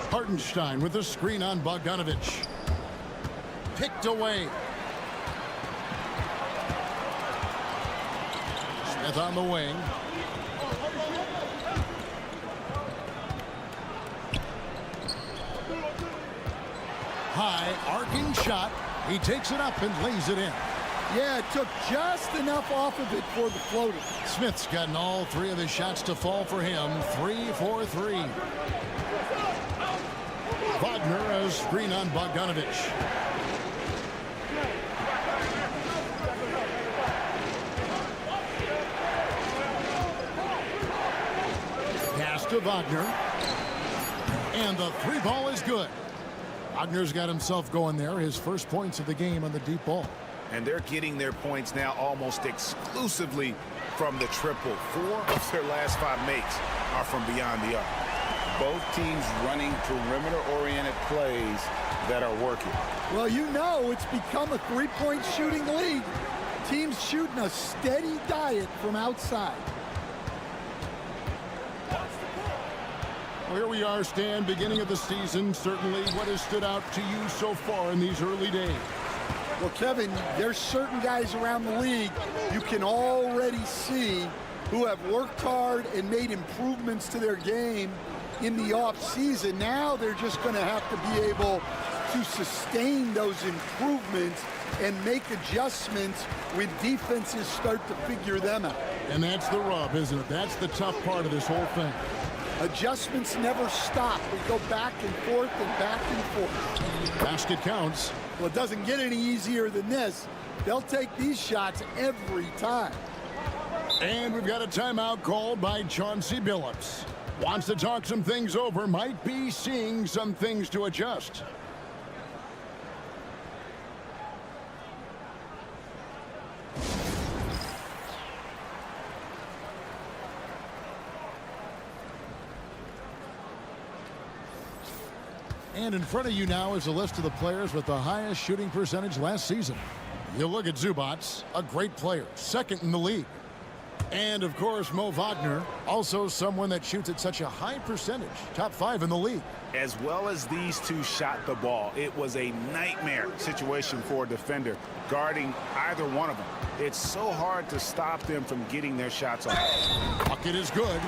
Hartenstein with the screen on Bogdanovich. Picked away. Smith on the wing. High arcing shot. He takes it up and lays it in. Yeah, it took just enough off of it for the floater. Smith's gotten all 3 of his shots to fall for him. 3 for 3. Wagner a screen on Bogdanovich. Pass to Wagner. And the 3 ball is good. Wagner's got himself going there. His first points of the game on the deep ball. And they're getting their points now almost exclusively from the triple. 4 of their last 5 makes are from beyond the arc. Both teams running perimeter-oriented plays that are working. Well, you know it's become a 3-point shooting league. Teams shooting a steady diet from outside. Well, here we are, Stan, beginning of the season. Certainly what has stood out to you so far in these early days? Well, Kevin, there's certain guys around the league you can already see who have worked hard and made improvements to their game in the offseason. Now they're just going to have to be able to sustain those improvements and make adjustments when defenses start to figure them out. And that's the rub, isn't it? That's the tough part of this whole thing. Adjustments never stop. We go back and forth and back and forth. Basket counts. Well, it doesn't get any easier than this. They'll take these shots every time. And we've got a timeout called by Chauncey Billups. Wants to talk some things over. Might be seeing some things to adjust. And in front of you now is a list of the players with the highest shooting percentage last season. You look at Zubats, a great player, 2nd in the league. And, of course, Mo Wagner, also someone that shoots at such a high percentage, top 5 in the league. As well as these two shot the ball, it was a nightmare situation for a defender guarding either one of them. It's so hard to stop them from getting their shots off. Bucket is good.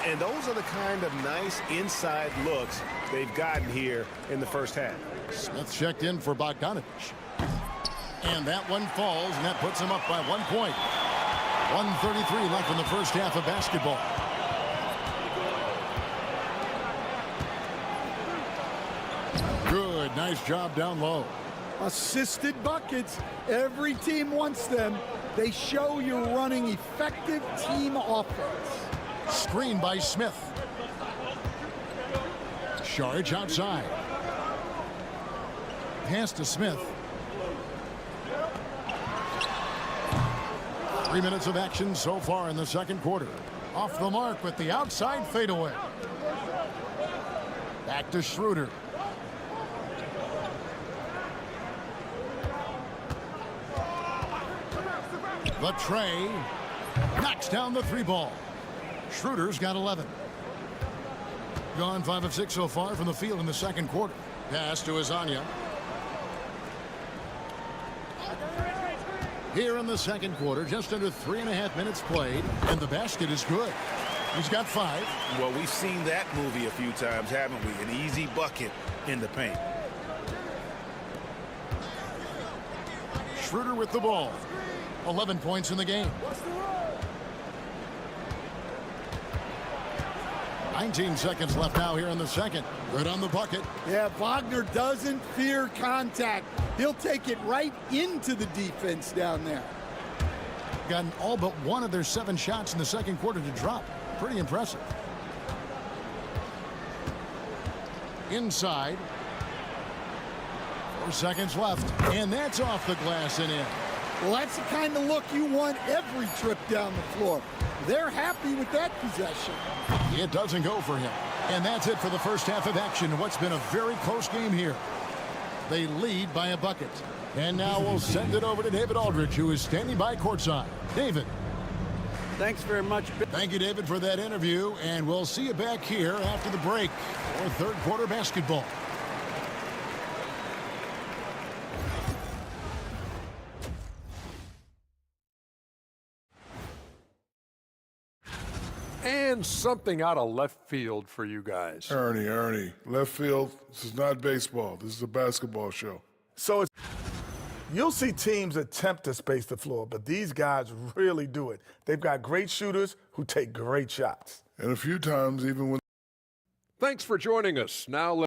And those are the kind of nice inside looks they've gotten here in the first half. Smith checked in for Bogdanovich. And that one falls, and that puts him up by 1 point. 1:33 left in the first half of basketball. Good, nice job down low. Assisted buckets. Every team wants them. They show you're running effective team offense. Screen by Smith. Saric outside. Pass to Smith. 3 minutes of action so far in the second quarter. Off the mark with the outside fadeaway. Back to Schroeder. The tray. Knocks down the 3 ball. Schroeder's got 11. Gone 5 of 6 so far from the field in the second quarter. Pass to Azania. Here in the second quarter, just under 3.5 minutes played, and the basket is good. He's got 5. Well, we've seen that movie a few times, haven't we? An easy bucket in the paint. Schroeder with the ball. 11 points in the game. 19 seconds left now here in the second. Good on the bucket. Yeah, Wagner doesn't fear contact. He'll take it right into the defense down there. Gotten all but one of their 7 shots in the second quarter to drop. Pretty impressive. Inside. 4 seconds left. And that's off the glass and in. Well, that's the kind of look you want every trip down the floor. They're happy with that possession. It doesn't go for him. And that's it for the first half of action. What's been a very close game here. They lead by a bucket. And now we'll send it over to David Aldridge, who is standing by courtside. David. Thanks very much. Thank you, David, for that interview. And we'll see you back here after the break for third quarter basketball. And something out of left field for you guys. Ernie, left field, this is not baseball. This is a basketball show. So you'll see teams attempt to space the floor, but these guys really do it. They've got great shooters who take great shots. And a few times, even when... Thanks for joining us. Now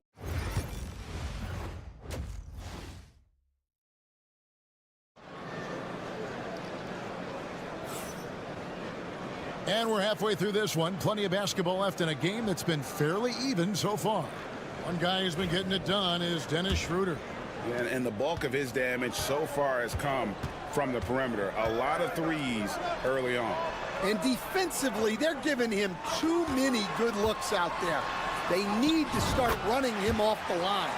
And we're halfway through this one. Plenty of basketball left in a game that's been fairly even so far. One guy who's been getting it done is Dennis Schroeder. Yeah, and the bulk of his damage so far has come from the perimeter. A lot of threes early on. And defensively, they're giving him too many good looks out there. They need to start running him off the line.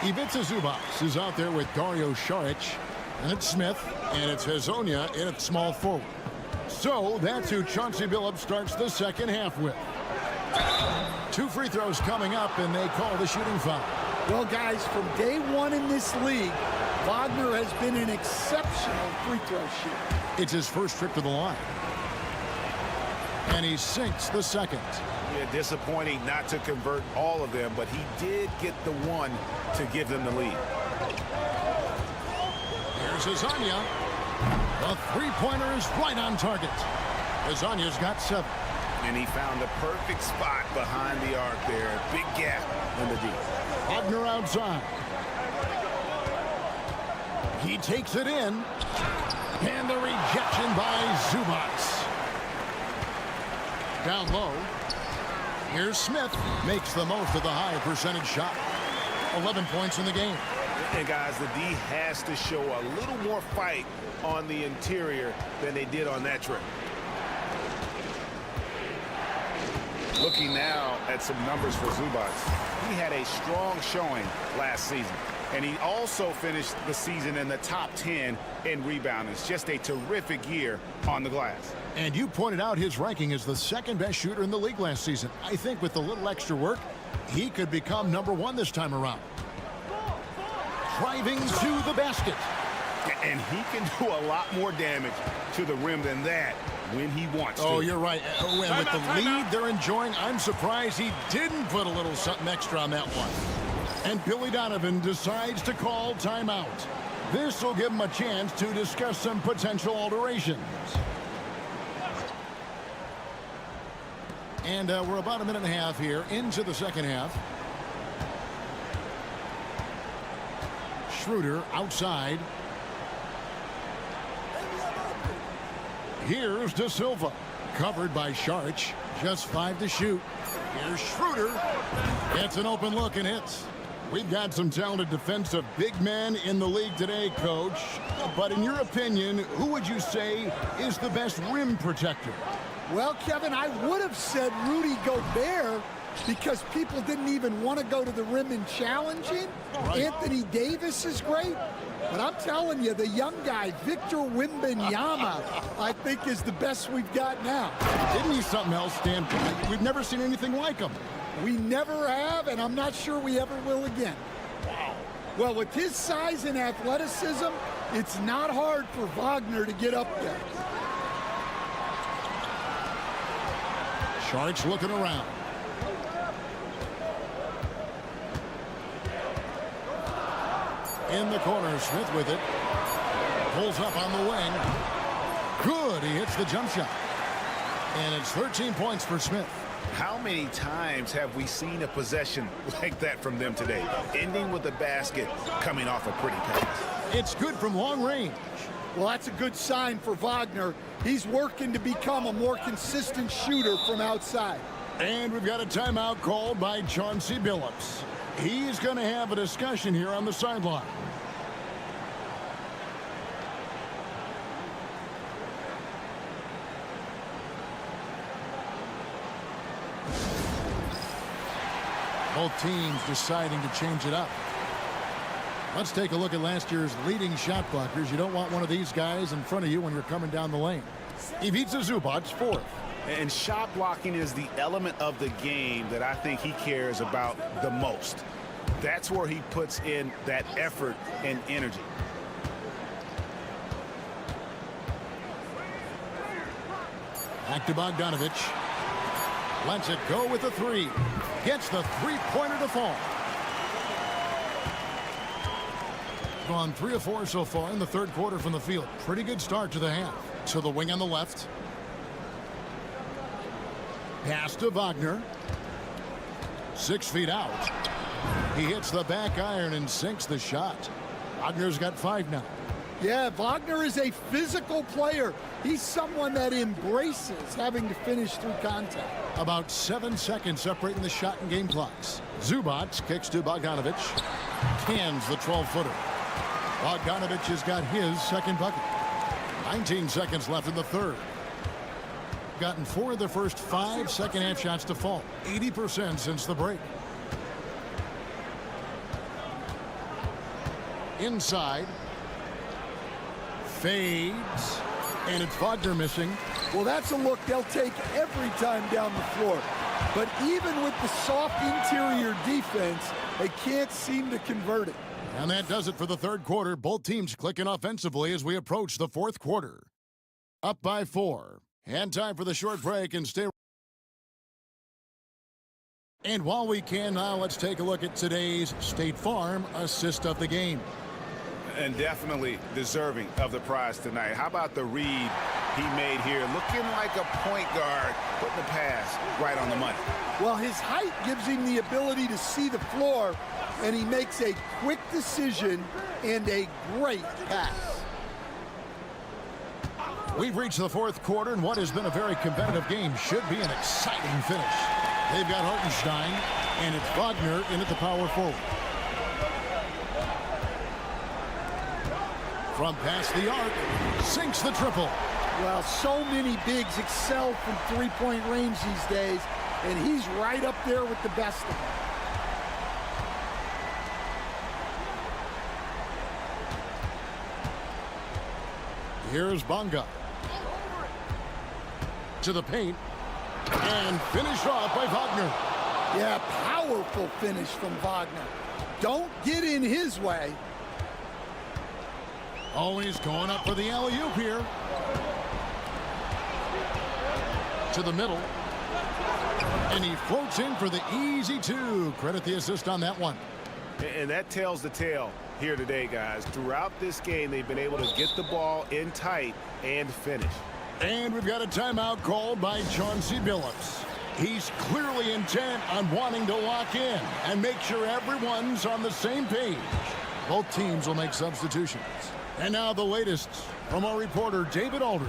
Ivica Zubac is out there with Dario Saric. And it's Smith. And it's Hazonia in at small forward. So that's who Chauncey Billups starts the second half with. 2 free throws coming up, and they call the shooting foul. Well, guys, from day one in this league, Wagner has been an exceptional free throw shooter. It's his first trip to the line. And he sinks the second. Yeah, disappointing not to convert all of them, but he did get the one to give them the lead. Here's Hazonia. The three-pointer is right on target. Hazonia's got 7. And he found the perfect spot behind the arc there. Big gap in the deep. Wagner outside. He takes it in. And the rejection by Zubac. Down low. Here's Smith. Makes the most of the high percentage shot. 11 points in the game. And guys, the D has to show a little more fight on the interior than they did on that trip. Looking now at some numbers for Zubac. He had a strong showing last season. And he also finished the season in the top 10 in rebounding. It's just a terrific year on the glass. And you pointed out his ranking as the second best shooter in the league last season. I think with a little extra work, he could become #1 this time around. Driving to the basket. And he can do a lot more damage to the rim than that when he wants to. Oh, you're right. And with the lead they're enjoying, I'm surprised he didn't put a little something extra on that one. And Billy Donovan decides to call timeout. This will give him a chance to discuss some potential alterations. And we're about a minute and a half here into the second half. Schroeder outside. Here's De Silva. Covered by Sharch. Just 5 to shoot. Here's Schroeder. Gets an open look and hits. We've got some talented defensive big men in the league today, Coach. But in your opinion, who would you say is the best rim protector? Well, Kevin, I would have said Rudy Gobert because people didn't even want to go to the rim and challenge him. Right. Anthony Davis is great. But I'm telling you, the young guy, Victor Wembanyama, I think is the best we've got now. Isn't he something else, Stan? We've never seen anything like him. We never have, and I'm not sure we ever will again. Wow. Well, with his size and athleticism, it's not hard for Wagner to get up there. Sharch looking around. In the corner, Smith with it. Pulls up on the wing. Good, he hits the jump shot. And it's 13 points for Smith. How many times have we seen a possession like that from them today? Ending with the basket, coming off a pretty pass. It's good from long range. Well, that's a good sign for Wagner. He's working to become a more consistent shooter from outside. And we've got a timeout called by Chauncey Billups. He's going to have a discussion here on the sideline. Both teams deciding to change it up. Let's take a look at last year's leading shot blockers. You don't want one of these guys in front of you when you're coming down the lane. Ivica Zubac, 4th. And shot blocking is the element of the game that I think he cares about the most. That's where he puts in that effort and energy. Back to Bogdanovich. Lets it go with the 3. Gets the three-pointer to fall. Gone 3 of 4 so far in the third quarter from the field. Pretty good start to the half. To the wing on the left. Pass to Wagner. 6 feet out. He hits the back iron and sinks the shot. Wagner's got 5 now. Yeah, Wagner is a physical player. He's someone that embraces having to finish through contact. About 7 seconds separating the shot and game clocks. Zubac kicks to Bogdanovich. Cans the 12-footer. Bogdanovich has got his second bucket. 19 seconds left in the third. Gotten 4 of the first 5 second-half shots to fall. 80% since the break. Inside. Fades. And it's Wagner missing. Well, that's a look they'll take every time down the floor. But even with the soft interior defense, they can't seem to convert it. And that does it for the third quarter. Both teams clicking offensively as we approach the fourth quarter. Up by 4. And time for the short break and stay. And while we can now, let's take a look at today's State Farm assist of the game. And definitely deserving of the prize tonight. How about the read he made here? Looking like a point guard, putting the pass right on the money. Well, his height gives him the ability to see the floor, and he makes a quick decision and a great pass. We've reached the fourth quarter, and what has been a very competitive game should be an exciting finish. They've got Hartenstein, and it's Wagner in at the power forward. From past the arc, sinks the triple. Well, so many bigs excel from three-point range these days, and he's right up there with the best of them. Here's Bonga. To the paint. And finished off by Wagner. Yeah, powerful finish from Wagner. Don't get in his way. Always going up for the alley-oop here. To the middle. And he floats in for the easy two. Credit the assist on that one. And that tells the tale here today, guys. Throughout this game, they've been able to get the ball in tight and finish. And we've got a timeout called by Chauncey Billups. He's clearly intent on wanting to lock in and make sure everyone's on the same page. Both teams will make substitutions. And now the latest from our reporter, David Aldridge.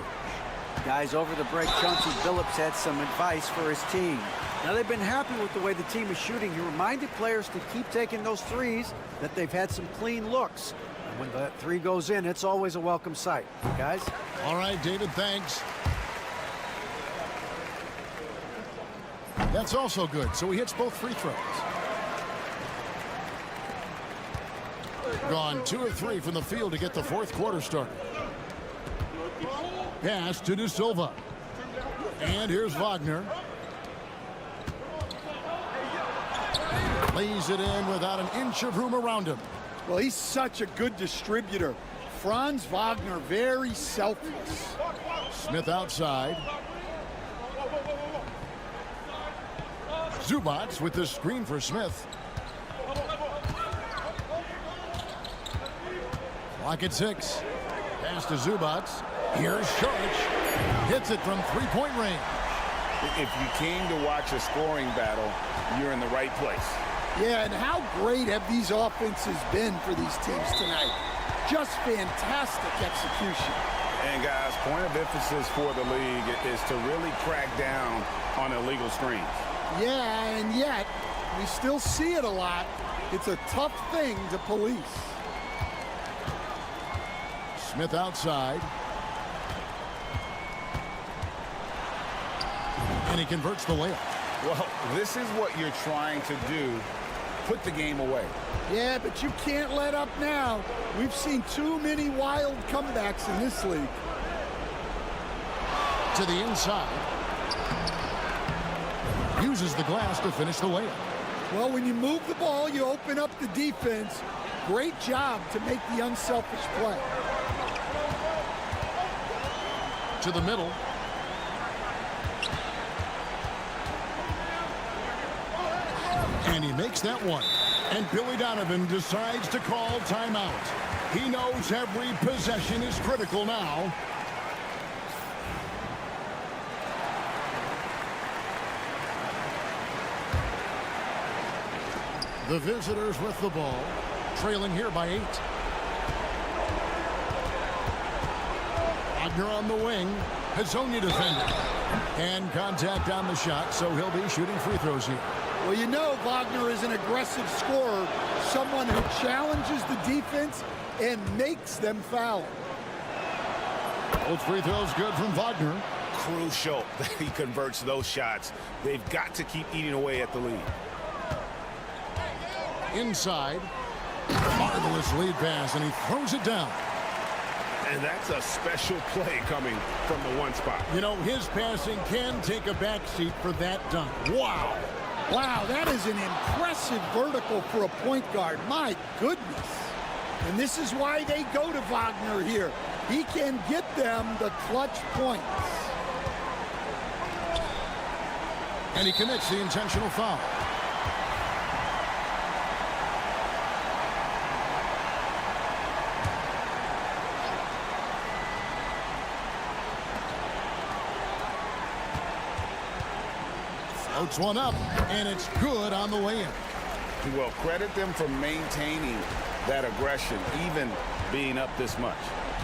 Guys, over the break, Chauncey Billups had some advice for his team. Now, they've been happy with the way the team is shooting. He reminded players to keep taking those threes, that they've had some clean looks. And when that three goes in, it's always a welcome sight. Guys? All right, David, thanks. That's also good, so he hits both free throws. Gone 2 of 3 from the field to get the fourth quarter started. Pass to De Silva. And here's Wagner. Lays it in without an inch of room around him. Well, he's such a good distributor. Franz Wagner, very selfless. Smith outside. Zubats with the screen for Smith. Clock at 6. Pass to Zubats. Here's Sharch. Hits it from three-point range. If you came to watch a scoring battle, you're in the right place. Yeah, and how great have these offenses been for these teams tonight? Just fantastic execution. And guys, point of emphasis for the league is to really crack down on illegal screens. Yeah, and yet we still see it a lot. It's a tough thing to police. Smith outside. And he converts the layup. Well, this is what you're trying to do. Put the game away. Yeah, but you can't let up now. We've seen too many wild comebacks in this league. To the inside. Uses the glass to finish the layup. Well, when you move the ball, you open up the defense. Great job to make the unselfish play. To the middle. And he makes that one. And Billy Donovan decides to call timeout. He knows every possession is critical now. The visitors with the ball, trailing here by 8. Wagner on the wing, Hazonia defending. And contact on the shot, so he'll be shooting free throws here. Well, you know Wagner is an aggressive scorer, someone who challenges the defense and makes them foul. Both free throws good from Wagner. Crucial that he converts those shots. They've got to keep eating away at the lead. Inside. Marvelous lead pass, and he throws it down. And that's a special play coming from the one spot. You know, his passing can take a backseat for that dunk. Wow. Wow, that is an impressive vertical for a point guard. My goodness. And this is why they go to Wagner here. He can get them the clutch points. And he commits the intentional foul. Floats one up, and it's good on the way in. Well, credit them for maintaining that aggression, even being up this much.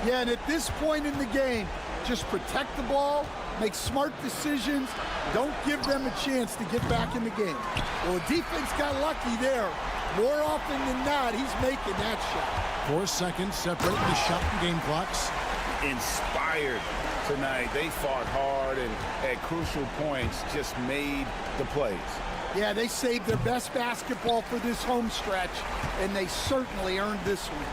Yeah, and at this point in the game, just protect the ball, make smart decisions, don't give them a chance to get back in the game. Well, the defense got lucky there. More often than not, he's making that shot. 4 seconds separate the shot and game clocks. Inspired tonight. They fought hard and at crucial points just made the plays. Yeah, they saved their best basketball for this home stretch, and they certainly earned this one.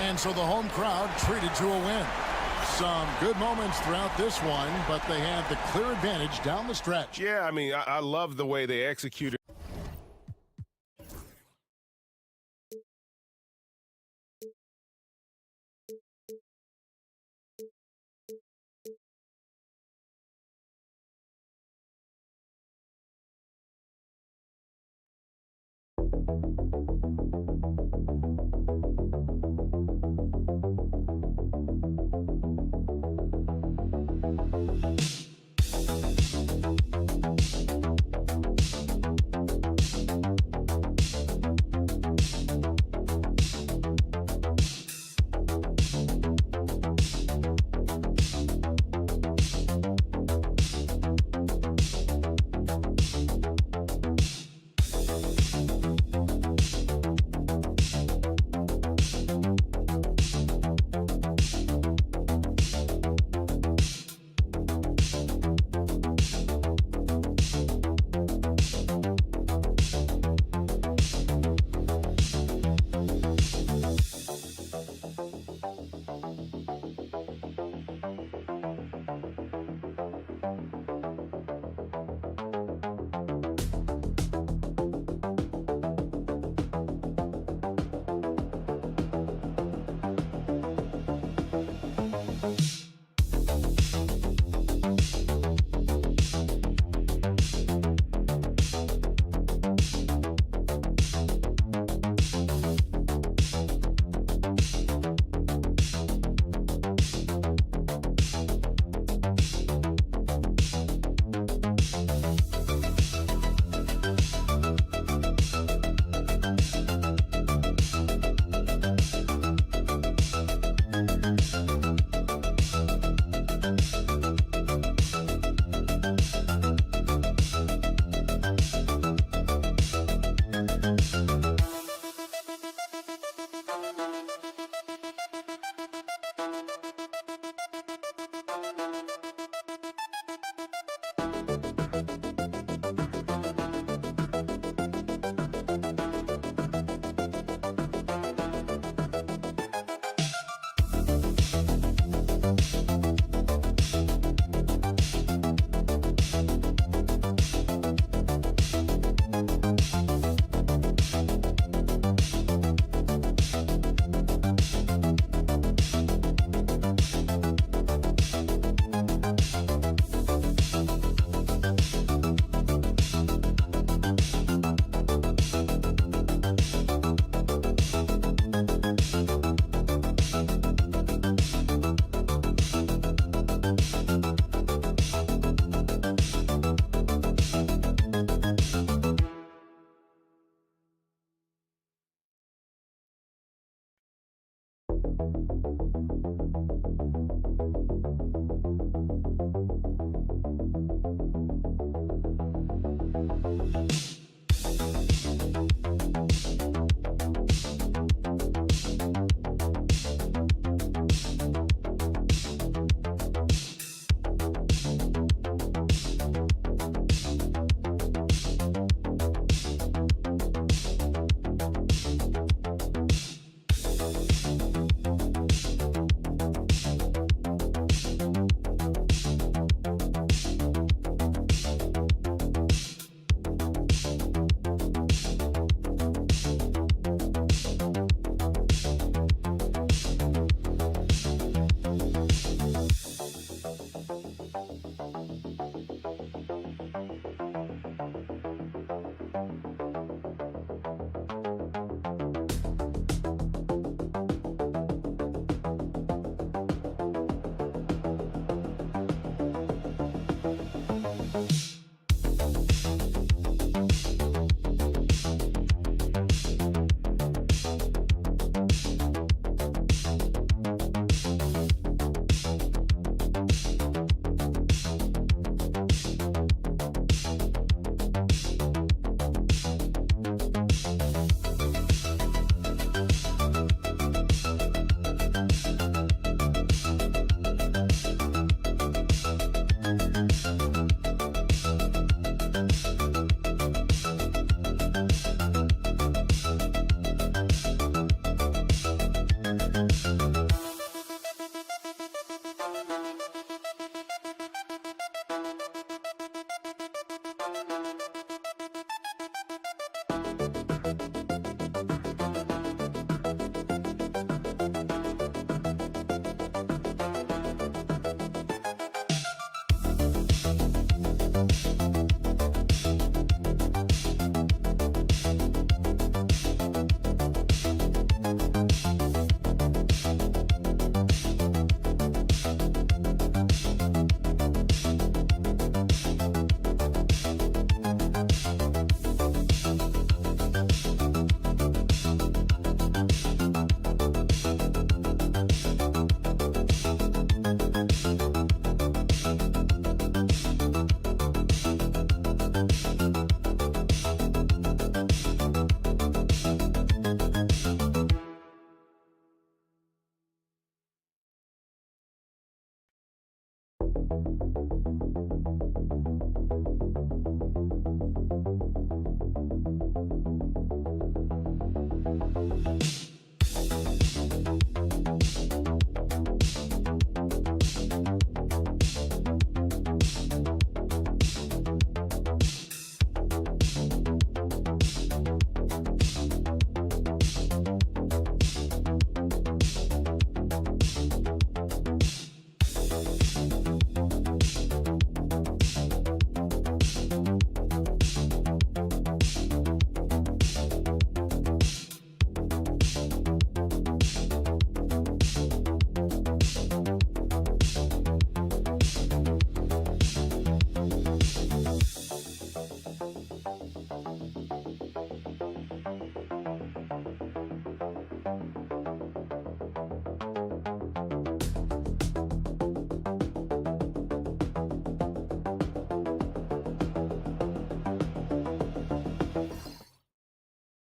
And so the home crowd treated to a win. Some good moments throughout this one, but they had the clear advantage down the stretch. Yeah, I mean, I love the way they executed.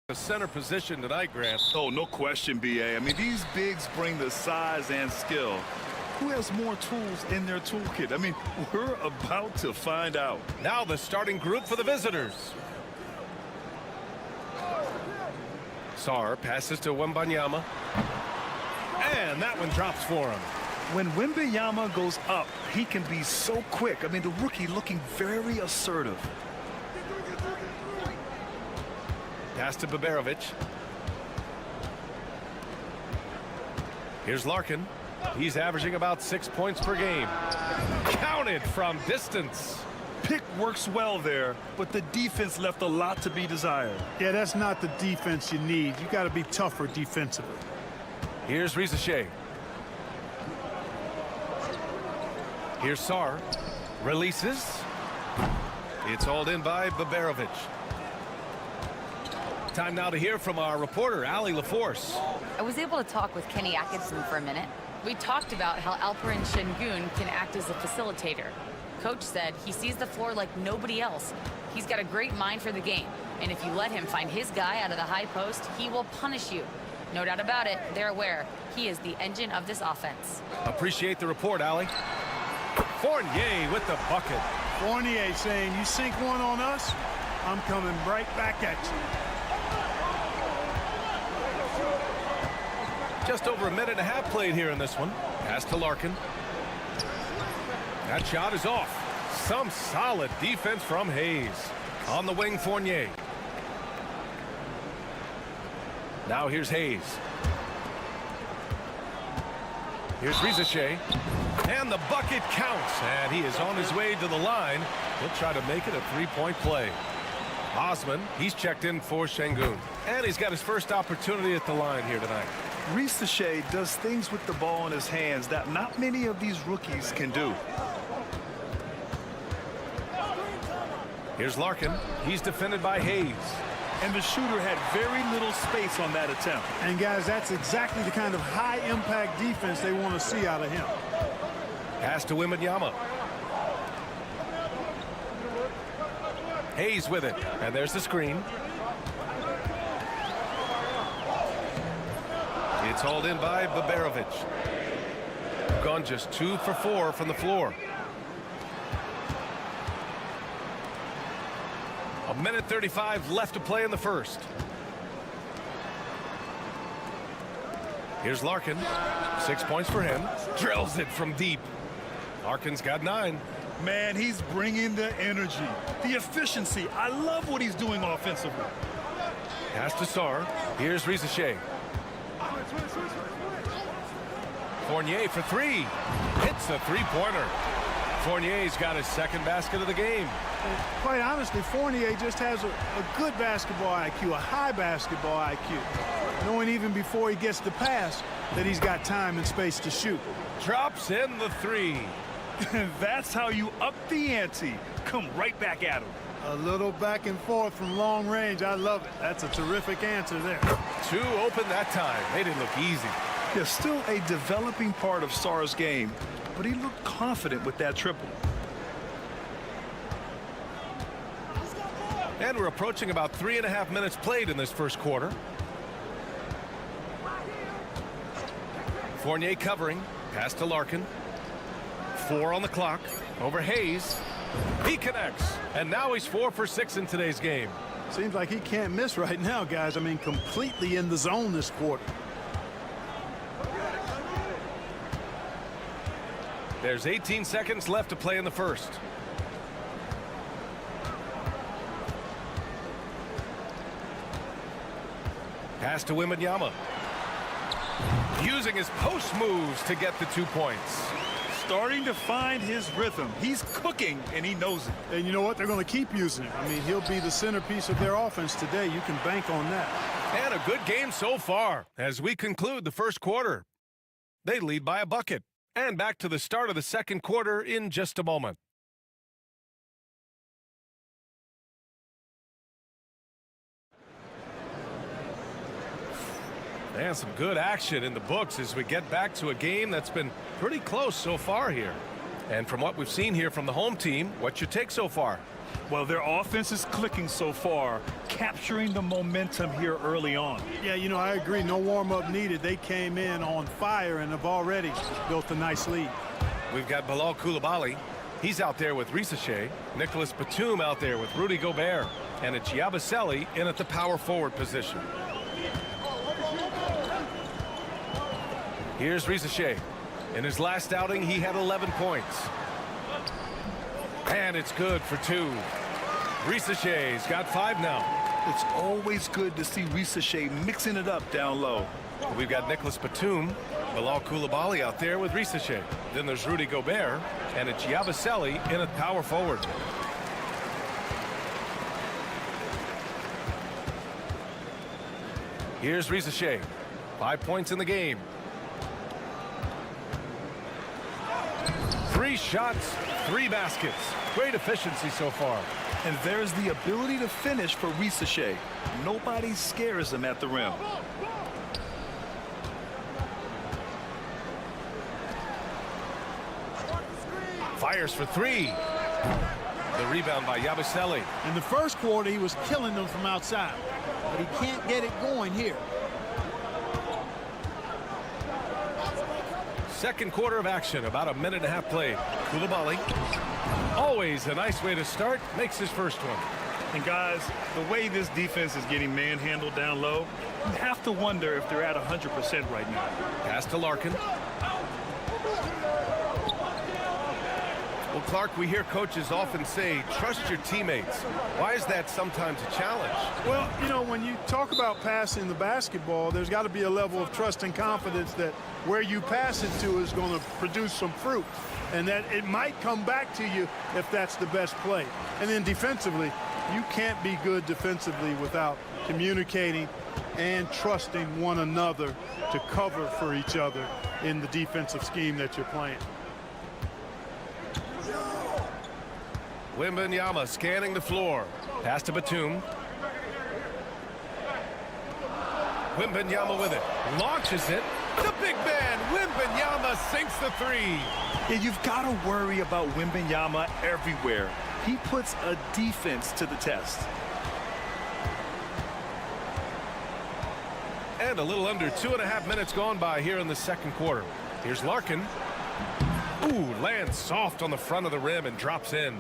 The center position tonight, Grant. Oh, no question, B.A. I mean, these bigs bring the size and skill. Who has more tools in their toolkit? I mean, we're about to find out. Now the starting group for the visitors. Sarr passes to Wembanyama. And that one drops for him. When Wembanyama goes up, he can be so quick. I mean, the rookie looking very assertive. Pass to Baberovic. Here's Larkin. He's averaging about 6 points per game. Counted from distance. Pick works well there, but the defense left a lot to be desired. Yeah, that's not the defense you need. You got to be tougher defensively. Here's Rizachet. Here's Sarr. Releases. It's hauled in by Baberovic. Time now to hear from our reporter, Allie LaForce. I was able to talk with Kenny Atkinson for a minute. We talked about how Alperen Şengün can act as a facilitator. Coach said he sees the floor like nobody else. He's got a great mind for the game, and if you let him find his guy out of the high post, he will punish you. No doubt about it, they're aware he is the engine of this offense. Appreciate the report, Allie. Fournier with the bucket. Fournier saying, you sink one on us, I'm coming right back at you. Just over a minute and a half played here in this one. Pass to Larkin. That shot is off. Some solid defense from Hayes. On the wing, Fournier. Now here's Hayes. Here's Rizachet. And the bucket counts. And he is on his way to the line. He'll try to make it a three-point play. Osman, he's checked in for Şengün. And he's got his first opportunity at the line here tonight. Rizachet does things with the ball in his hands that not many of these rookies can do. Here's Larkin. He's defended by Hayes. And the shooter had very little space on that attempt. And guys, that's exactly the kind of high-impact defense they want to see out of him. Pass to Wembanyama. Hayes with it. And there's the screen. It's hauled in by Baberovic. Gone just 2 for 4 from the floor. A minute 35 left to play in the first. Here's Larkin. 6 points for him. Drills it from deep. Larkin's got 9. Man, he's bringing the energy, the efficiency. I love what he's doing offensively. Pass to Sarr. Here's Rizachet. Fournier for three. Hits a three-pointer. Fournier's got his second basket of the game. And quite honestly, Fournier just has a good basketball IQ, a high basketball IQ. Knowing even before he gets the pass that he's got time and space to shoot. Drops in the three. That's how you up the ante. Come right back at him. A little back and forth from long range. I love it. That's a terrific answer there. Two open that time. Made it look easy. Yeah, still a developing part of Sarr's game, but he looked confident with that triple. And we're approaching about 3.5 minutes played in this first quarter. Fournier covering. Pass to Larkin. 4 on the clock. Over Hayes. He connects. And now he's 4 for 6 in today's game. Seems like he can't miss right now, guys. I mean, completely in the zone this quarter. There's 18 seconds left to play in the first. Pass to Wembanyama. Using his post moves to get the 2 points. Starting to find his rhythm. He's cooking, and he knows it. And you know what? They're going to keep using him. I mean, he'll be the centerpiece of their offense today. You can bank on that. And a good game so far as we conclude the first quarter. They lead by a bucket. And back to the start of the second quarter in just a moment. And some good action in the books as we get back to a game that's been pretty close so far here. And from what we've seen here from the home team, what's your take so far? Well, their offense is clicking so far, capturing the momentum here early on. Yeah, you know, I agree. No warm-up needed. They came in on fire and have already built a nice lead. We've got Bilal Coulibaly. He's out there with Rizachet. Nicholas Batum out there with Rudy Gobert. And it's Yabusele in at the power forward position. Here's Rizachet. In his last outing, he had 11 points. And it's good for 2. Rizachet's got 5 now. It's always good to see Rizachet mixing it up down low. We've got Nicholas Batum, Bilal Coulibaly out there with Rizachet. Then there's Rudy Gobert, and it's Yabusele in at power forward. Here's Rizachet. 5 points in the game. 3 shots, 3 baskets. Great efficiency so far. And there's the ability to finish for Rizachet. Nobody scares him at the rim. Fires for 3. The rebound by Yabusele. In the first quarter, he was killing them from outside. But he can't get it going here. Second quarter of action, about 1.5 minutes played. Coulibaly, always a nice way to start, makes his first one. And guys, the way this defense is getting manhandled down low, you have to wonder if they're at 100% right now. Pass to Larkin. Well, Clark, we hear coaches often say, trust your teammates. Why is that sometimes a challenge? Well, you know, when you talk about passing the basketball, there's got to be a level of trust and confidence that where you pass it to is going to produce some fruit, and that it might come back to you if that's the best play. And then defensively, you can't be good defensively without communicating and trusting one another to cover for each other in the defensive scheme that you're playing. Wembanyama scanning the floor. Pass to Batum. Wembanyama with it. Launches it. The big man, Wembanyama, sinks the 3. Yeah, you've got to worry about Wembanyama everywhere. He puts a defense to the test. And a little under 2.5 minutes gone by here in the second quarter. Here's Larkin. Ooh, lands soft on the front of the rim and drops in.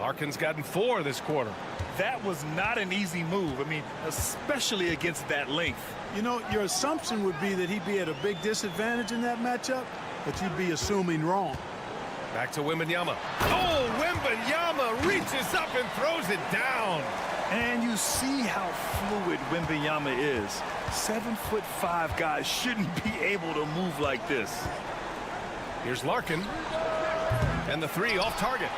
Larkin's gotten 4 this quarter. That was not an easy move. I mean, especially against that length. You know, your assumption would be that he'd be at a big disadvantage in that matchup, but you'd be assuming wrong. Back to Wembanyama. Oh, Wembanyama reaches up and throws it down. And you see how fluid Wembanyama is. 7'5" guys shouldn't be able to move like this. Here's Larkin. And the three off target.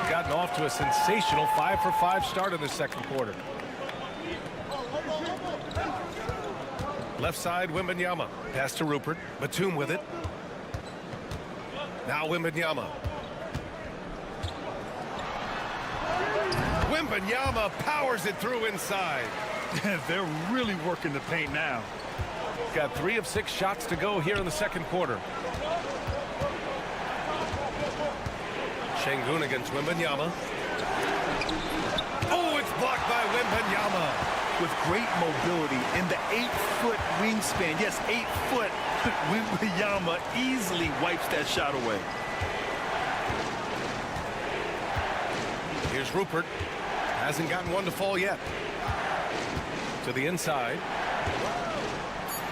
Gotten off to a sensational 5-for-5 start in the second quarter. Left side, Wembanyama. Pass to Rupert. Batum with it. Now Wembanyama. Wembanyama powers it through inside. They're really working the paint now. Got 3 of 6 shots to go here in the second quarter. Şengün against Wembanyama. Oh, it's blocked by Wembanyama. With great mobility and the 8-foot wingspan. Yes, 8 foot. Wembanyama easily wipes that shot away. Here's Rupert. Hasn't gotten one to fall yet. To the inside.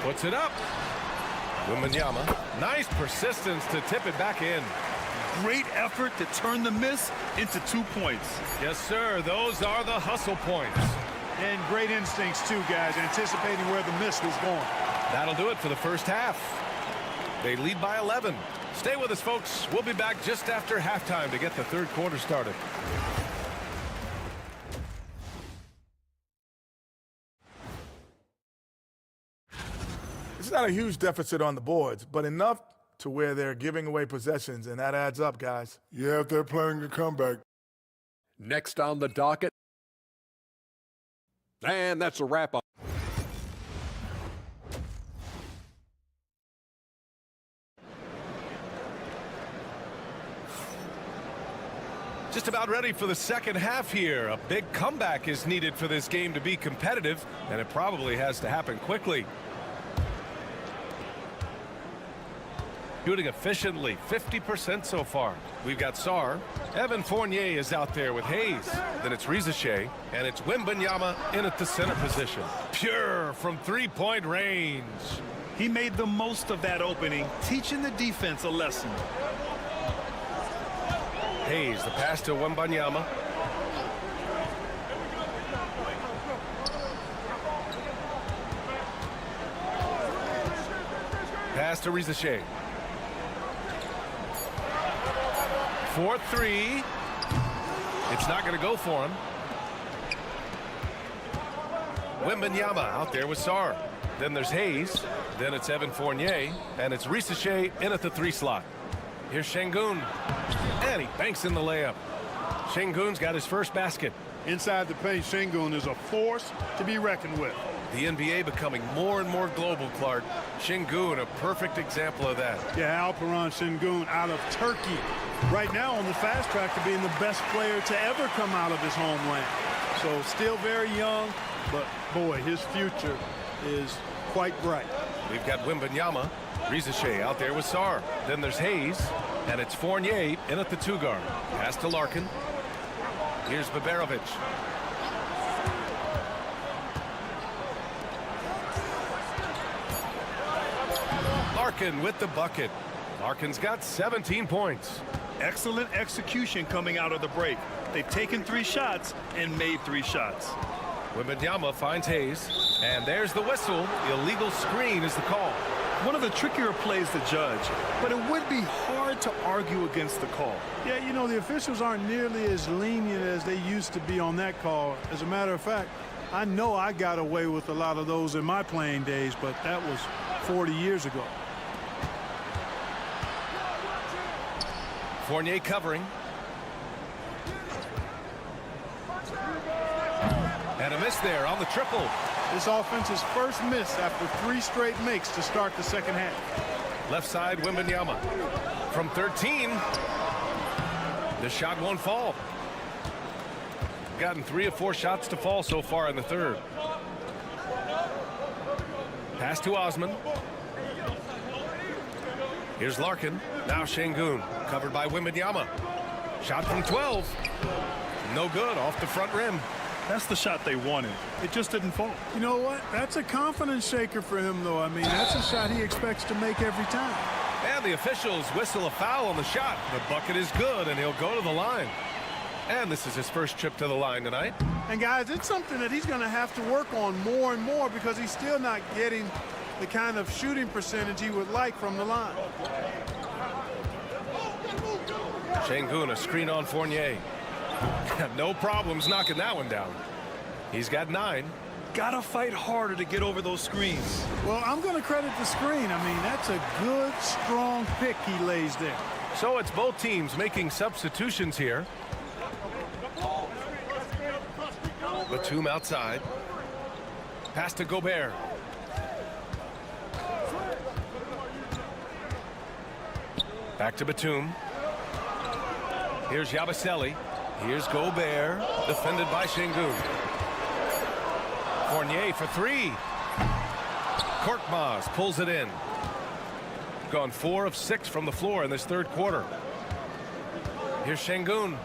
Puts it up. Wembanyama. Nice persistence to tip it back in. Great effort to turn the miss into 2 points. Yes, sir. Those are the hustle points. And great instincts, too, guys, anticipating where the miss was going. That'll do it for the first half. They lead by 11. Stay with us, folks. We'll be back just after halftime to get the third quarter started. It's not a huge deficit on the boards, but enough to where they're giving away possessions, and that adds up, guys. Yeah, if they're playing a comeback. Next on the docket. And that's a wrap up. Just about ready for the second half here. A big comeback is needed for this game to be competitive, and it probably has to happen quickly. Shooting efficiently, 50% so far. We've got Sarr. Evan Fournier is out there with Hayes. Then it's Rizachet, and it's Wembanyama in at the center position. Pure from three-point range. He made the most of that opening, teaching the defense a lesson. Hayes, the pass to Wembanyama. Pass to Rizachet. 4-3. It's not going to go for him. Wembanyama out there with Sarr. Then there's Hayes. Then it's Evan Fournier. And it's Rizachet in at the 3 slot. Here's Şengün. And he banks in the layup. Şengün's got his first basket. Inside the paint, Şengün is a force to be reckoned with. The NBA becoming more and more global, Clark. Şengün, a perfect example of that. Yeah, Alperen Şengün out of Turkey. Right now on the fast track to being the best player to ever come out of his homeland. So still very young, but boy, his future is quite bright. We've got Wembanyama, Rizachet out there with Sarr. Then there's Hayes, and it's Fournier in at the 2 guard. Pass to Larkin. Here's Baberovic. Larkin with the bucket. Larkin's got 17 points. Excellent execution coming out of the break. They've taken 3 shots and made 3 shots. Wembanyama finds Hayes, and there's the whistle. Illegal screen is the call. One of the trickier plays to judge, but it would be hard to argue against the call. Yeah, you know, the officials aren't nearly as lenient as they used to be on that call. As a matter of fact, I know I got away with a lot of those in my playing days, but that was 40 years ago. Fournier covering. And a miss there on the triple. This offense's first miss after 3 straight makes to start the second half. Left side, Wembanyama. From 13. The shot won't fall. Gotten 3 of 4 shots to fall so far in the third. Pass to Osman. Here's Larkin. Now Şengün. Covered by Wembanyama. Shot from 12. No good, off the front rim. That's the shot they wanted. It just didn't fall. You know what? That's a confidence shaker for him, though. I mean, that's a shot he expects to make every time. And the officials whistle a foul on the shot. The bucket is good, and he'll go to the line. And this is his first trip to the line tonight. And guys, it's something that he's going to have to work on more and more because he's still not getting the kind of shooting percentage he would like from the line. Şengün, a screen on Fournier. No problems knocking that one down. He's got 9. Gotta fight harder to get over those screens. Well, I'm going to credit the screen. I mean, that's a good, strong pick he lays there. So it's both teams making substitutions here. Batum outside. Pass to Gobert. Back to Batum. Here's Yabusele. Here's Gobert. Defended by Şengün. Fournier for 3. Korkmaz pulls it in. Gone 4 of 6 from the floor in this third quarter. Here's Şengün.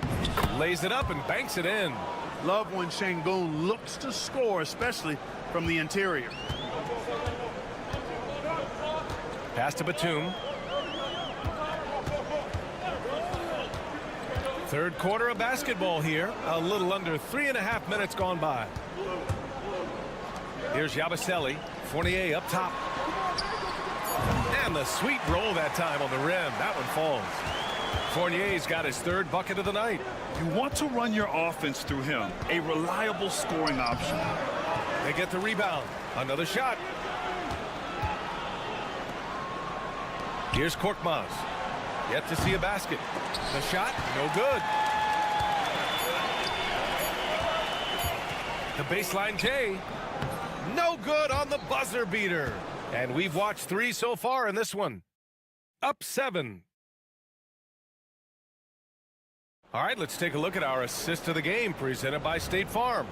Lays it up and banks it in. Love when Şengün looks to score, especially from the interior. Pass to Batum. Third quarter of basketball here. A little under 3.5 minutes gone by. Here's Yabusele. Fournier up top. And the sweet roll that time on the rim. That one falls. Fournier's got his 3rd bucket of the night. You want to run your offense through him. A reliable scoring option. They get the rebound. Another shot. Here's Korkmaz. Yet to see a basket. The shot, no good. The baseline J. No good on the buzzer beater. And we've watched 3 so far in this one. Up 7. All right, let's take a look at our assist of the game presented by State Farm.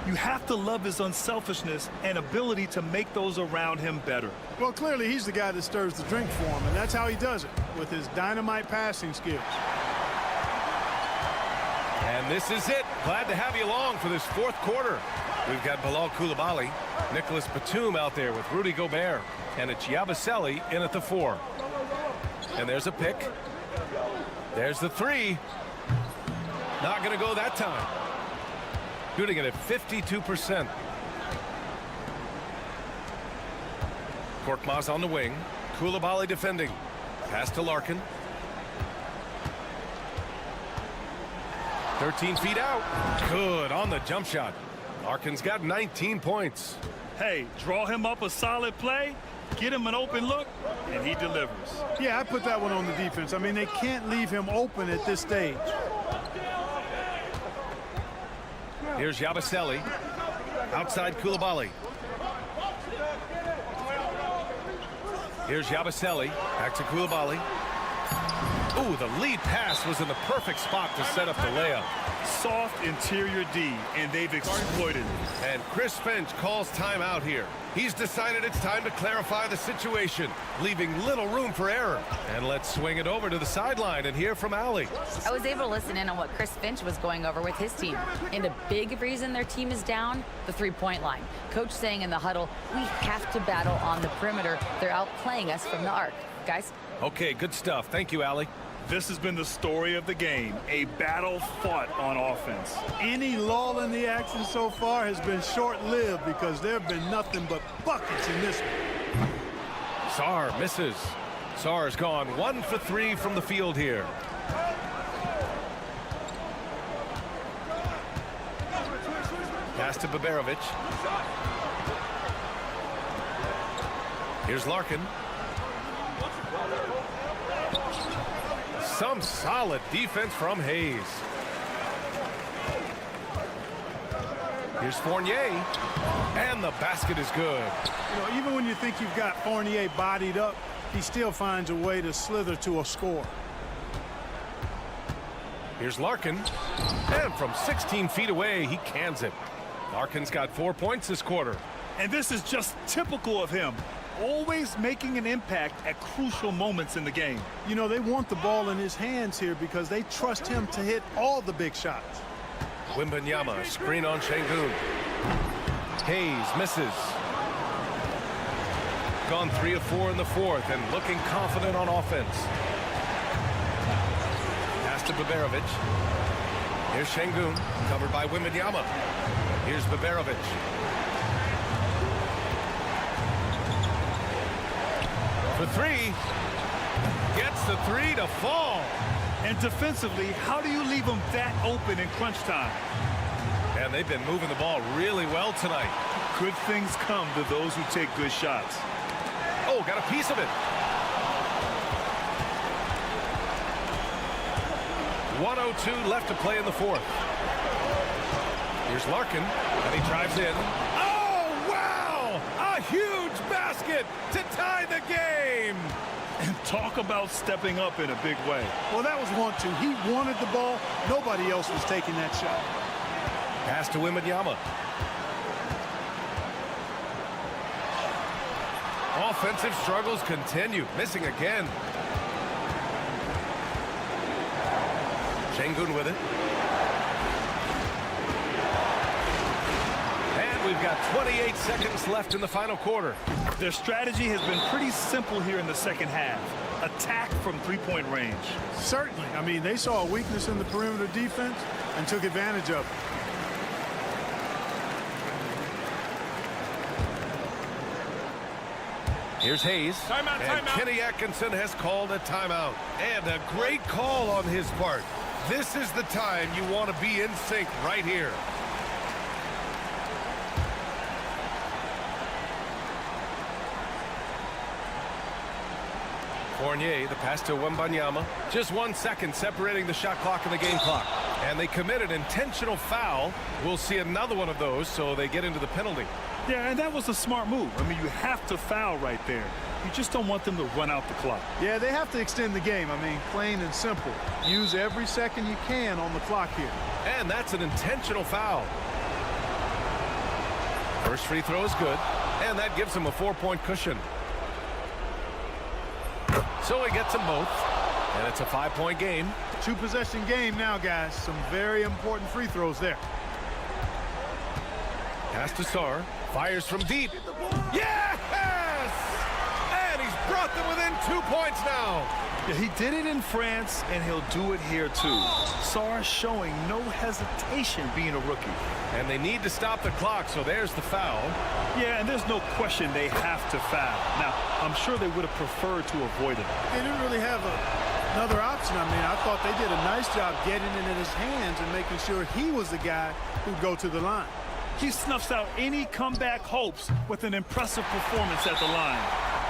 You have to love his unselfishness and ability to make those around him better. Well, clearly he's the guy that stirs the drink for him, and that's how he does it, with his dynamite passing skills. And this is it. Glad to have you along for this 4th quarter. We've got Bilal Coulibaly, Nicholas Batum out there with Rudy Gobert, and it's Yabusele in at the 4. And there's a pick. There's the 3. Not going to go that time. Shooting it at 52%. Korkmaz on the wing. Coulibaly defending. Pass to Larkin. 13 feet out. Good on the jump shot. Larkin's got 19 points. Hey, draw him up a solid play, get him an open look, and he delivers. Yeah, I put that one on the defense. I mean, they can't leave him open at this stage. Here's Yabusele. Outside Coulibaly. Here's Yabusele. Back to Coulibaly. Ooh, the lead pass was in the perfect spot to set up the layup. Soft interior D, and they've exploited it. And Chris Finch calls timeout here. He's decided it's time to clarify the situation, leaving little room for error. And let's swing it over to the sideline and hear from Allie. I was able to listen in on what Chris Finch was going over with his team. And a big reason their team is down, the 3-point line. Coach saying in the huddle, we have to battle on the perimeter. They're outplaying us from the arc. Guys? Okay, good stuff. Thank you, Allie. This has been the story of the game, a battle fought on offense. Any lull in the action so far has been short-lived because there have been nothing but buckets in this one. Sarr misses. Sarr's gone 1 for 3 from the field here. Pass to Baberovic. Here's Larkin. Some solid defense from Hayes. Here's Fournier. And the basket is good. You know, even when you think you've got Fournier bodied up, he still finds a way to slither to a score. Here's Larkin. And from 16 feet away, he cans it. Larkin's got 4 points this quarter. And this is just typical of him. Always making an impact at crucial moments in the game. You know, they want the ball in his hands here because they trust him to hit all the big shots. Wembanyama, screen on Şengün. Hayes misses. Gone 3 of 4 in the 4th and looking confident on offense. Pass to Baberovic. Here's Şengün, covered by Wembanyama. Here's Baberovic. For three. Gets the three to fall. And defensively, how do you leave them that open in crunch time? And they've been moving the ball really well tonight. Good things come to those who take good shots. Oh, got a piece of it. 1:02 left to play in the fourth. Here's Larkin, and he drives in. Oh, wow! A huge basket to tie the game! And talk about stepping up in a big way. Well, that was 1-2. He wanted the ball. Nobody else was taking that shot. Pass to Wembanyama. Offensive struggles continue. Missing again. Şengün with it. And we've got 28 seconds left in the final quarter. Their strategy has been pretty simple here in the second half. Attack from three-point range. Certainly. I mean, they saw a weakness in the perimeter defense and took advantage of it. Here's Hayes. Timeout, and timeout. Kenny Atkinson has called a timeout. And a great call on his part. This is the time you want to be in sync right here. Fournier, the pass to Wembanyama. Just 1 second separating the shot clock and the game clock. And they commit an intentional foul. We'll see another one of those, so they get into the penalty. Yeah, and that was a smart move. I mean, you have to foul right there. You just don't want them to run out the clock. Yeah, they have to extend the game. I mean, plain and simple. Use every second you can on the clock here. And that's an intentional foul. First free throw is good, and that gives him a 4-point cushion. So he gets them both, and it's a 5-point game. 2-possession game now, guys. Some very important free throws there. Pass to Sarr, fires from deep. Yes! And he's brought them within 2 points now. Yeah, he did it in France, and he'll do it here too. Sarr showing no hesitation being a rookie. And they need to stop the clock, so there's the foul. Yeah, and there's no question they have to foul. Now, I'm sure they would have preferred to avoid it. They didn't really have another option. I mean, I thought they did a nice job getting it in his hands and making sure he was the guy who'd go to the line. He snuffs out any comeback hopes with an impressive performance at the line.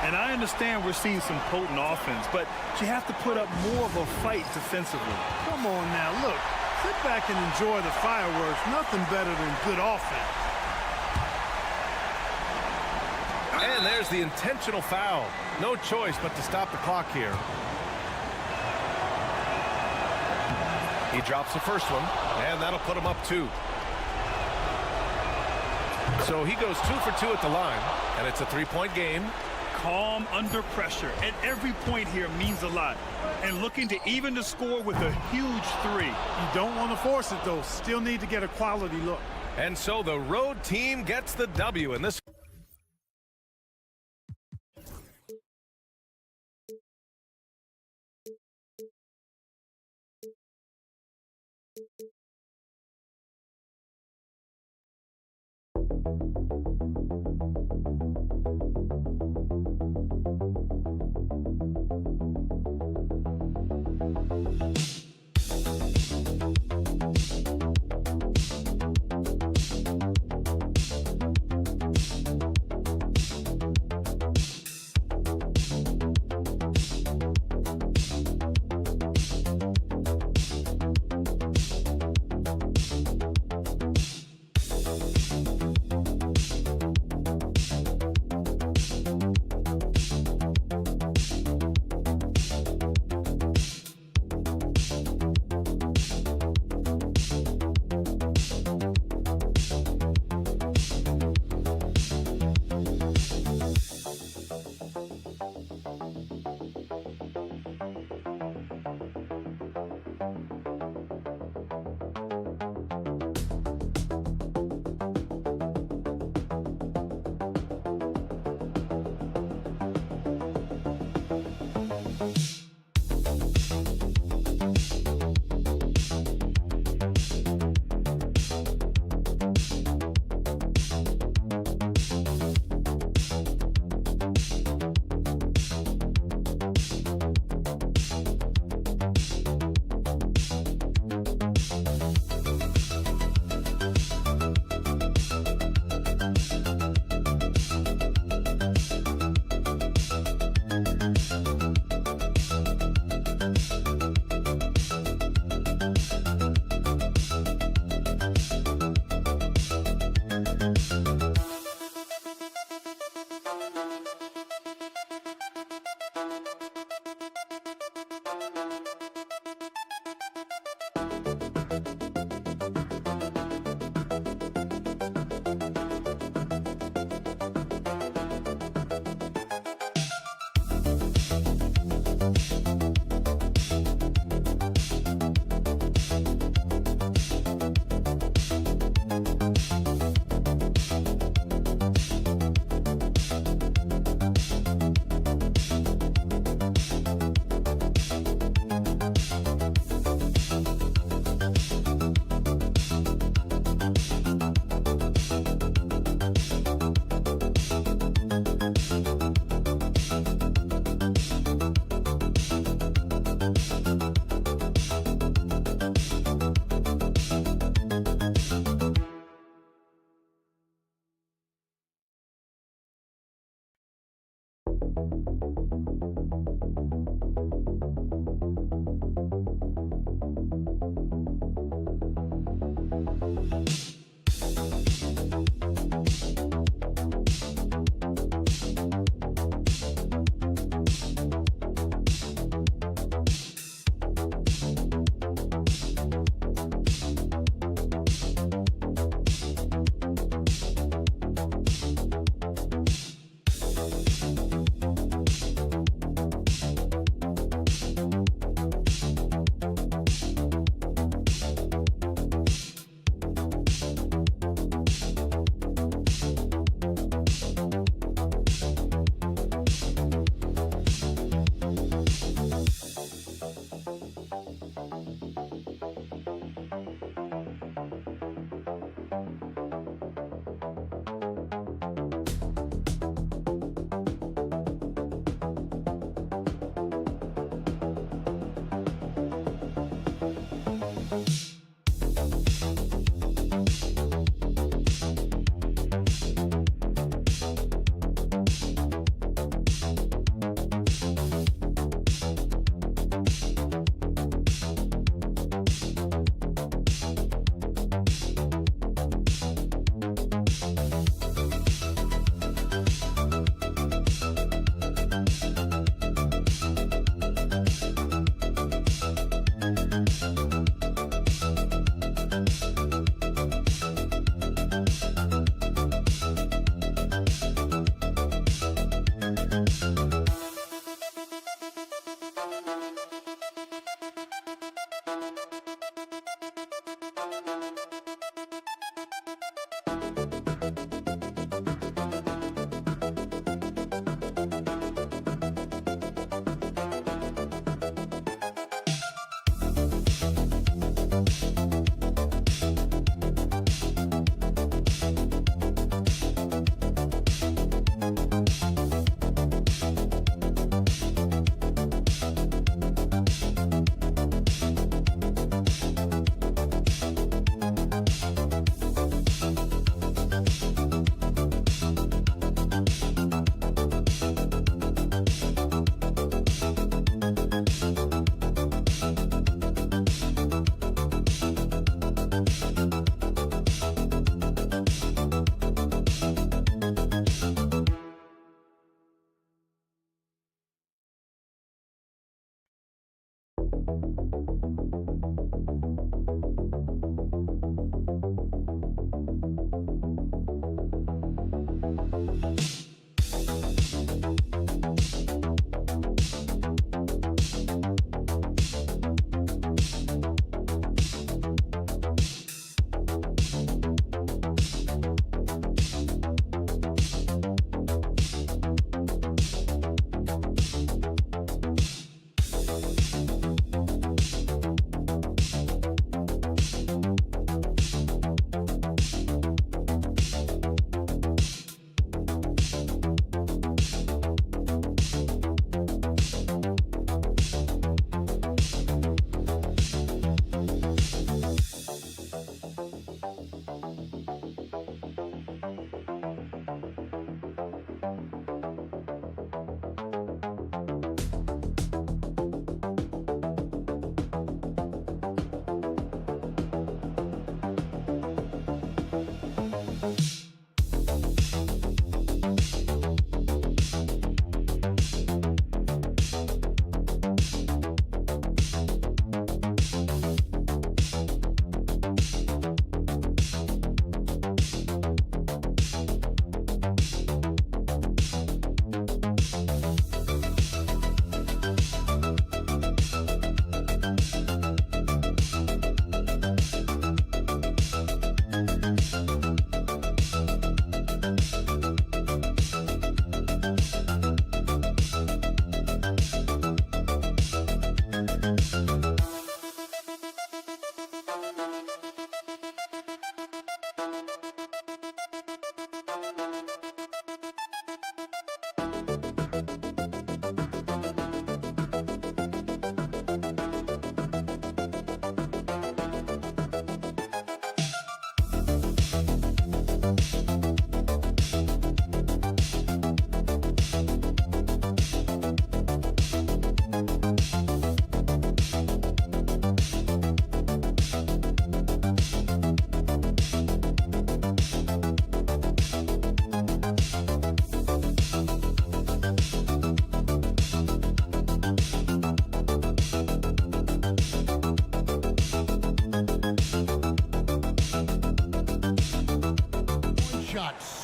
And I understand we're seeing some potent offense, but you have to put up more of a fight defensively. Come on now, look. Sit back and enjoy the fireworks. Nothing better than good offense. And there's the intentional foul. No choice but to stop the clock here. He drops the first one, and that'll put him up 2. So he goes 2 for 2 at the line, and it's a 3-point game. Calm under pressure, and every point here means a lot. And looking to even the score with a huge 3. You don't want to force it, though. Still need to get a quality look. And so the road team gets the W in this.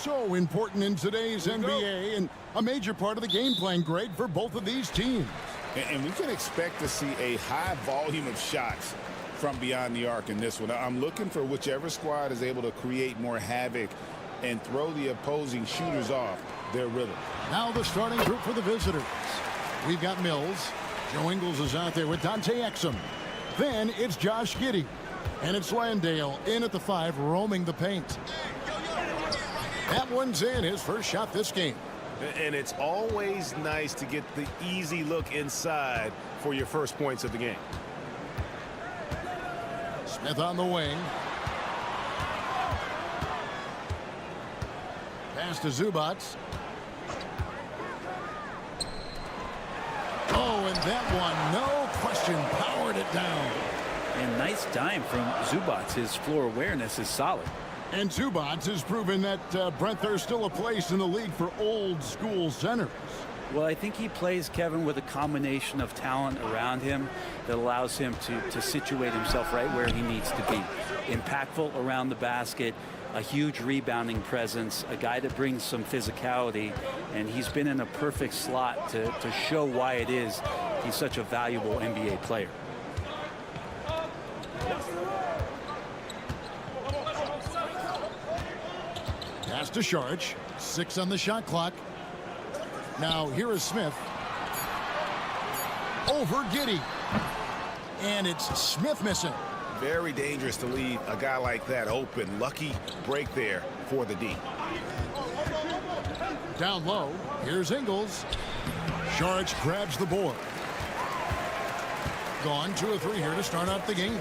So important in today's NBA and a major part of the game plan, Greg, for both of these teams. And we can expect to see a high volume of shots from beyond the arc in this one. I'm looking for whichever squad is able to create more havoc and throw the opposing shooters off their rhythm. Now the starting group for the visitors. We've got Mills. Joe Ingles is out there with Dante Exum. Then it's Josh Giddey. And it's Landale in at the 5, roaming the paint. That one's in, his first shot this game. And it's always nice to get the easy look inside for your first points of the game. Smith on the wing. Pass to Zubac. Oh, and that one, no question, powered it down. And nice dime from Zubac. His floor awareness is solid. And Zubac has proven that, Brent, there's still a place in the league for old school centers. Well, I think he plays, Kevin, with a combination of talent around him that allows him to situate himself right where he needs to be. Impactful around the basket, a huge rebounding presence, a guy that brings some physicality, and he's been in a perfect slot to show why it is he's such a valuable NBA player. Pass to Saric. 6 on the shot clock. Now here is Smith. Over Giddey. And it's Smith missing. Very dangerous to leave a guy like that open. Lucky break there for the D. Down low. Here's Ingles. Saric grabs the board. Gone 2 of 3 here to start out the game.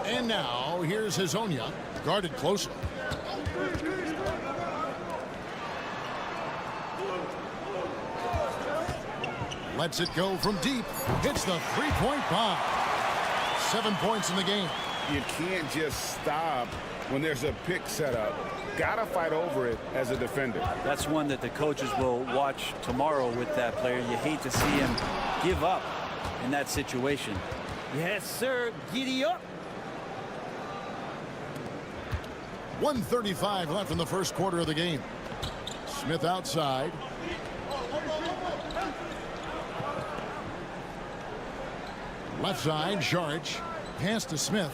And now here's Hezonja, guarded closely. Lets it go from deep. Hits the three-point bomb. 7 points in the game. You can't just stop when there's a pick set up. Gotta fight over it as a defender. That's one that the coaches will watch tomorrow with that player. You hate to see him give up in that situation. Yes, sir. Giddy up. 1:35 left in the first quarter of the game. Smith outside. Left side, Saric. Pass to Smith.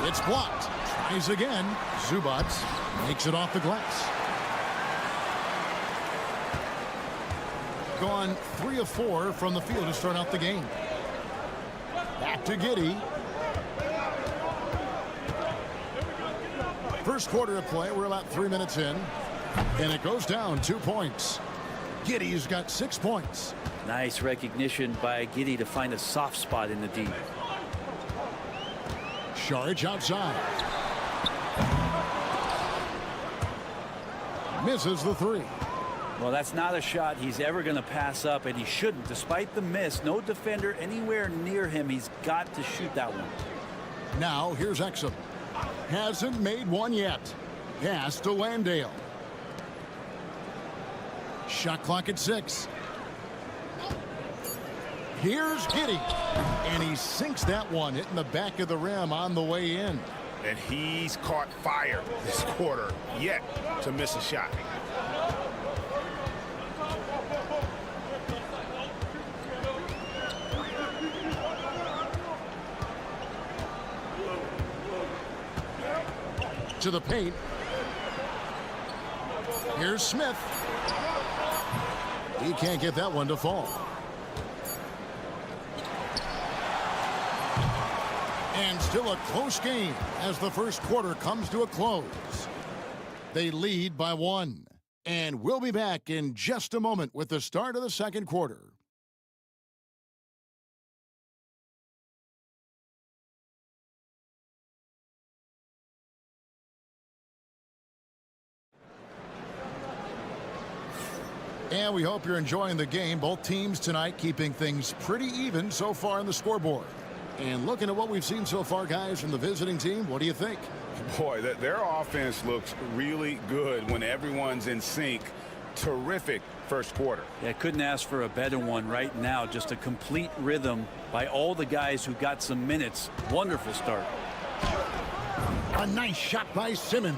It's blocked. Tries again. Zubac makes it off the glass. Gone 3 of 4 from the field to start out the game. Back to Giddey. First quarter of play, we're about 3 minutes in. And it goes down 2 points. Giddey's got 6 points. Nice recognition by Giddey to find a soft spot in the D. Saric outside. Misses the 3. Well, that's not a shot he's ever going to pass up, and he shouldn't. Despite the miss, no defender anywhere near him. He's got to shoot that one. Now here's Exum. Hasn't made one yet. Pass to Landale. Shot clock at 6. Here's Giddey. And he sinks that one, hitting the back of the rim on the way in. And he's caught fire this quarter, yet to miss a shot. To the paint. Here's Smith. He can't get that one to fall. And still a close game as the first quarter comes to a close. They lead by 1. And we'll be back in just a moment with the start of the second quarter. And we hope you're enjoying the game. Both teams tonight keeping things pretty even so far on the scoreboard. And looking at what we've seen so far, guys, from the visiting team, what do you think? Boy, their offense looks really good when everyone's in sync. Terrific first quarter. Yeah, couldn't ask for a better one right now. Just a complete rhythm by all the guys who got some minutes. Wonderful start. A nice shot by Simmons.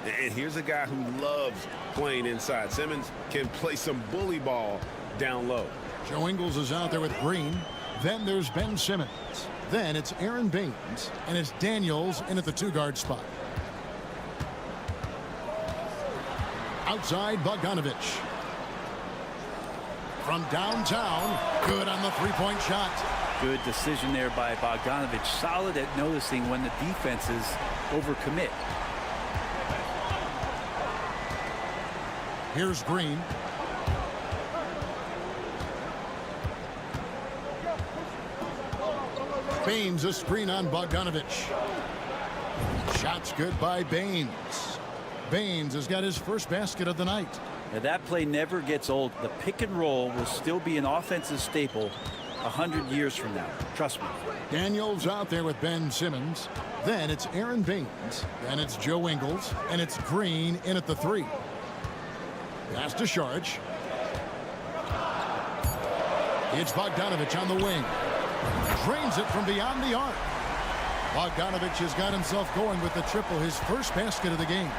And here's a guy who loves playing inside. Simmons can play some bully ball down low. Joe Ingles is out there with Green. Then there's Ben Simmons. Then it's Aaron Baines. And it's Daniels in at the 2-guard spot. Outside, Bogdanovich. From downtown, good on the 3-point shot. Good decision there by Bogdanovich. Solid at noticing when the defenses overcommit. Here's Green. Baines a screen on Bogdanovich. Shot's good by Baines. Baines has got his first basket of the night. Now that play never gets old. The pick and roll will still be an offensive staple 100 years from now. Trust me. Daniels out there with Ben Simmons. Then it's Aaron Baines. Then it's Joe Ingles. And it's Green in at the 3. Pass to Sharge. It's Bogdanovich on the wing. Drains it from beyond the arc. Bogdanovich has got himself going with the triple, his first basket of the game.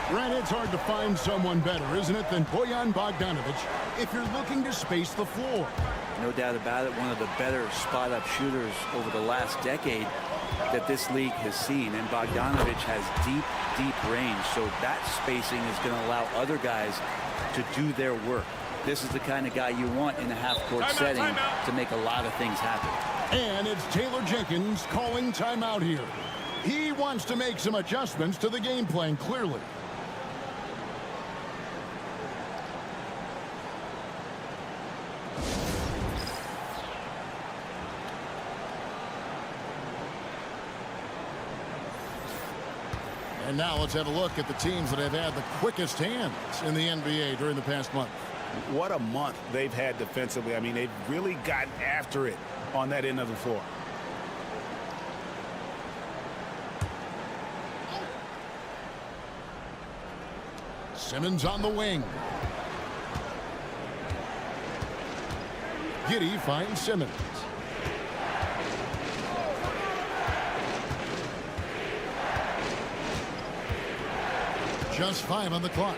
Grant, it's hard to find someone better, isn't it, than Bojan Bogdanovich if you're looking to space the floor. No doubt about it, one of the better spot-up shooters over the last decade that this league has seen. And Bogdanovich has deep range, so that spacing is going to allow other guys to do their work. This is the kind of guy you want in a half-court setting to make a lot of things happen. And it's Taylor Jenkins calling timeout here. He wants to make some adjustments to the game plan, clearly. And now let's have a look at the teams that have had the quickest hands in the NBA during the past month. What a month they've had defensively. I mean, they've really gotten after it on that end of the floor. Simmons on the wing. Giddey finds Simmons. Just 5 on the clock.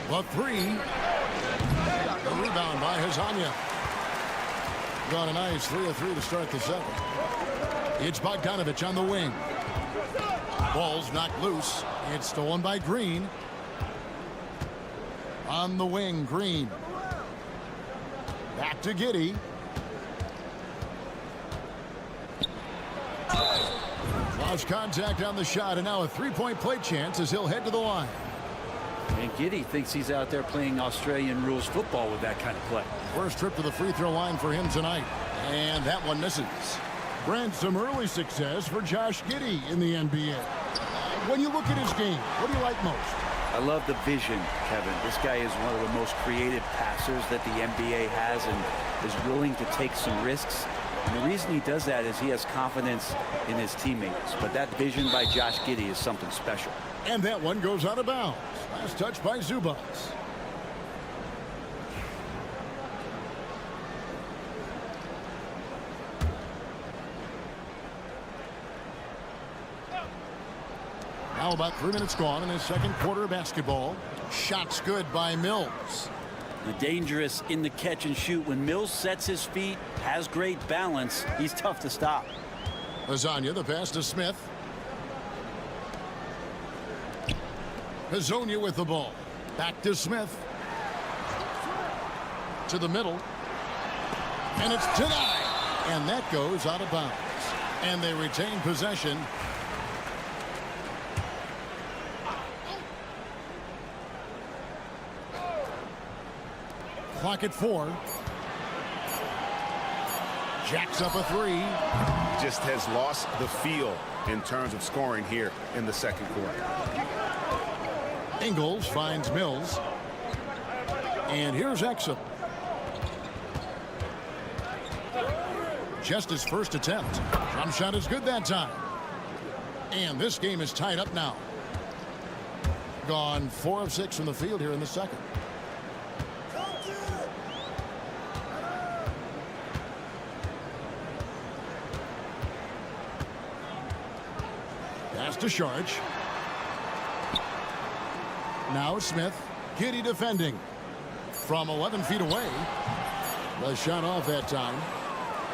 The 3. The rebound by Hazanya. Got a nice 3 of 3 to start the second. It's Bogdanovich on the wing. Ball's knocked loose. It's stolen by Green. On the wing, Green. Back to Giddey. Lost contact on the shot, and now a three-point play chance as he'll head to the line. And Giddey thinks he's out there playing Australian rules football with that kind of play. First trip to the free throw line for him tonight. And that one misses. Brent, some early success for Josh Giddey in the NBA. When you look at his game, what do you like most? I love the vision, Kevin. This guy is one of the most creative passers that the NBA has and is willing to take some risks. And the reason he does that is he has confidence in his teammates. But that vision by Josh Giddey is something special. And that one goes out of bounds. Last touch by Zubas. Now about 3 minutes gone in his second quarter of basketball. Shots good by Mills. The dangerous in the catch and shoot. When Mills sets his feet, has great balance, he's tough to stop. Lasagna, the pass to Smith. Hazonia with the ball. Back to Smith. To the middle. And it's denied. And that goes out of bounds. And they retain possession. Clock at 4. Jacks up a 3. Just has lost the feel in terms of scoring here in the second quarter. Ingles finds Mills. And here's Exum. Just his first attempt. Jump shot is good that time. And this game is tied up now. Gone 4 of 6 from the field here in the second. Pass to Sharge. Now Smith. Giddey defending. From 11 feet away. The shot off that time.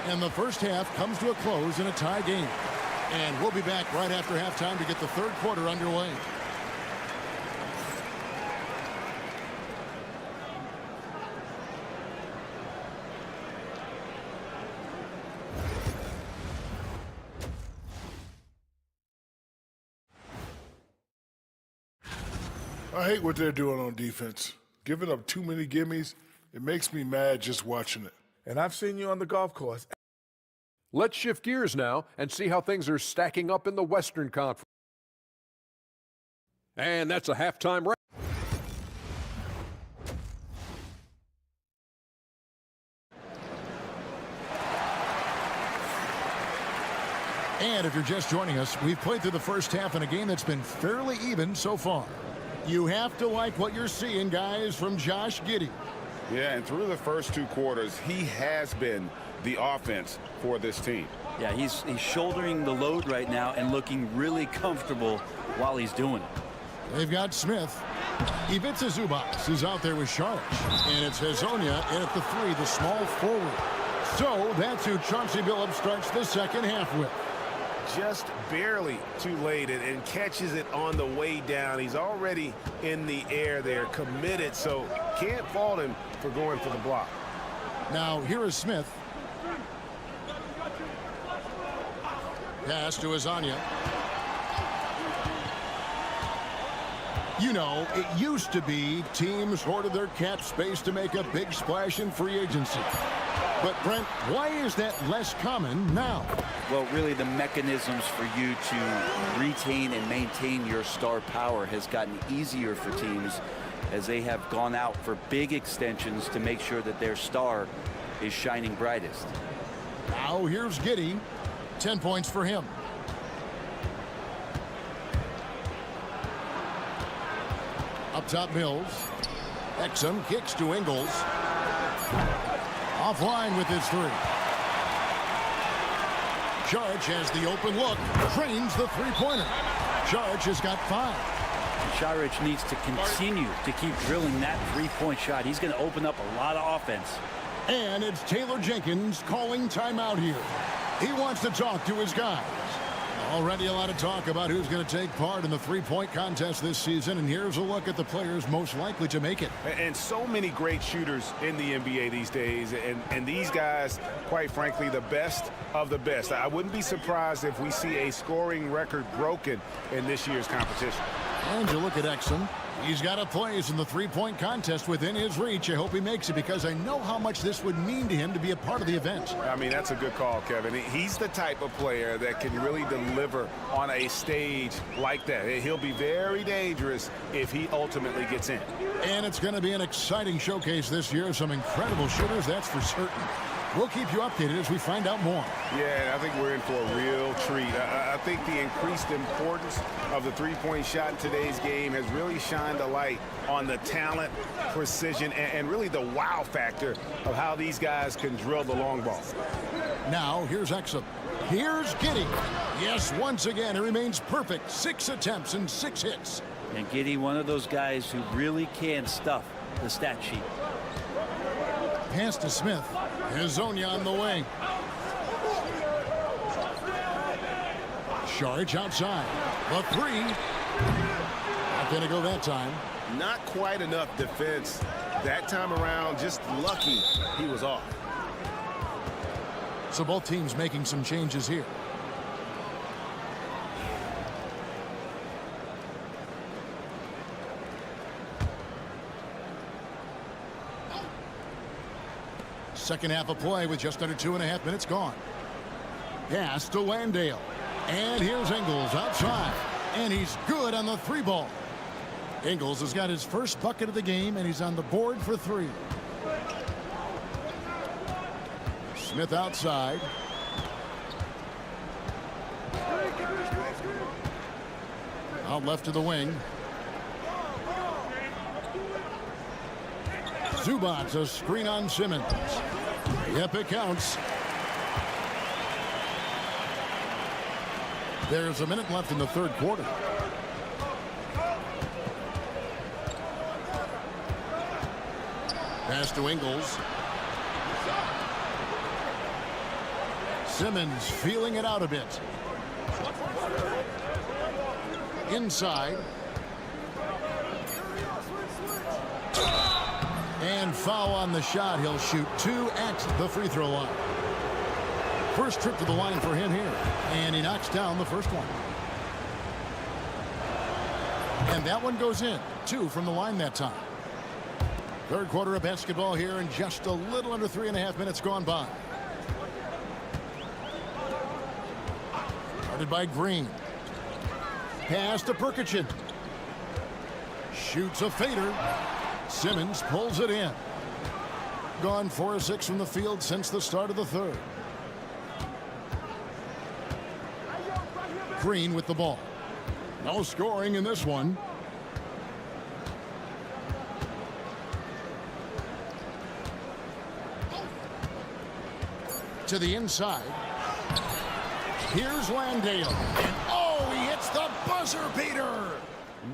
And the first half comes to a close in a tie game. And we'll be back right after halftime to get the third quarter underway. I hate what they're doing on defense. Giving up too many gimmies, it makes me mad just watching it. And I've seen you on the golf course. Let's shift gears now and see how things are stacking up in the Western Conference. And that's a halftime wrap. And if you're just joining us, we've played through the first half in a game that's been fairly even so far. You have to like what you're seeing, guys, from Josh Giddey. Yeah, and through the first 2 quarters, he has been the offense for this team. Yeah, he's shouldering the load right now and looking really comfortable while he's doing it. They've got Smith. Ivica Zubac is out there with Sharp. And it's Hezonja in at the 3, the small forward. So that's who Chauncey Billups starts the second half with. Just barely too late and catches it on the way down. He's already in the air there, committed, so can't fault him for going for the block. Now here is Smith. Pass to Hezonja. You know, it used to be teams hoarded their cap space to make a big splash in free agency. But, Brent, why is that less common now? Well, really, the mechanisms for you to retain and maintain your star power has gotten easier for teams as they have gone out for big extensions to make sure that their star is shining brightest. Now here's Giddey. 10 points for him. Up top, Mills. Exum kicks to Ingles. Offline with his 3. Charge has the open look. Trains the 3-pointer. Charge has got 5. Sharich needs to continue to keep drilling that 3-point shot. He's going to open up a lot of offense. And it's Taylor Jenkins calling timeout here. He wants to talk to his guys. Already a lot of talk about who's going to take part in the 3-point contest this season, and here's a look at the players most likely to make it. And so many great shooters in the NBA these days, and these guys, quite frankly, the best of the best. I wouldn't be surprised if we see a scoring record broken in this year's competition. And you look at Exum. He's got a place in the 3-point contest within his reach. I hope he makes it because I know how much this would mean to him to be a part of the event. I mean, that's a good call, Kevin. He's the type of player that can really deliver on a stage like that. He'll be very dangerous if he ultimately gets in. And it's going to be an exciting showcase this year. Some incredible shooters, that's for certain. We'll keep you updated as we find out more. Yeah, I think we're in for a real treat. I think the increased importance of the 3-point shot in today's game has really shined a light on the talent, precision, and really the wow factor of how these guys can drill the long ball. Now, here's Exum. Here's Giddey. Yes, once again, he remains perfect. 6 attempts and 6 hits. And Giddey, one of those guys who really can stuff the stat sheet. Pass to Smith. Hezonja on the wing. Sharich outside. The 3. Not going to go that time. Not quite enough defense that time around. Just lucky he was off. So both teams making some changes here. Second half of play with just under 2.5 minutes gone. Pass to Landale. And here's Ingles outside. And he's good on the 3 ball. Ingles has got his first bucket of the game, and he's on the board for 3. Smith outside. Out left to the wing. Zubac, a screen on Simmons. Yep, it counts. There's a minute left in the 3rd quarter. Pass to Ingles. Simmons feeling it out a bit. Inside. And foul on the shot. He'll shoot 2 at the free throw line. First trip to the line for him here. And he knocks down the first one. And that one goes in. 2 from the line that time. Third quarter of basketball here, and just a little under 3.5 minutes gone by. Guarded by Green. Pass to Perkichin. Shoots a fader. Simmons pulls it in. Gone 4 of 6 from the field since the start of the third. Green with the ball. No scoring in this one. To the inside. Here's Landale. And oh, he hits the buzzer beater.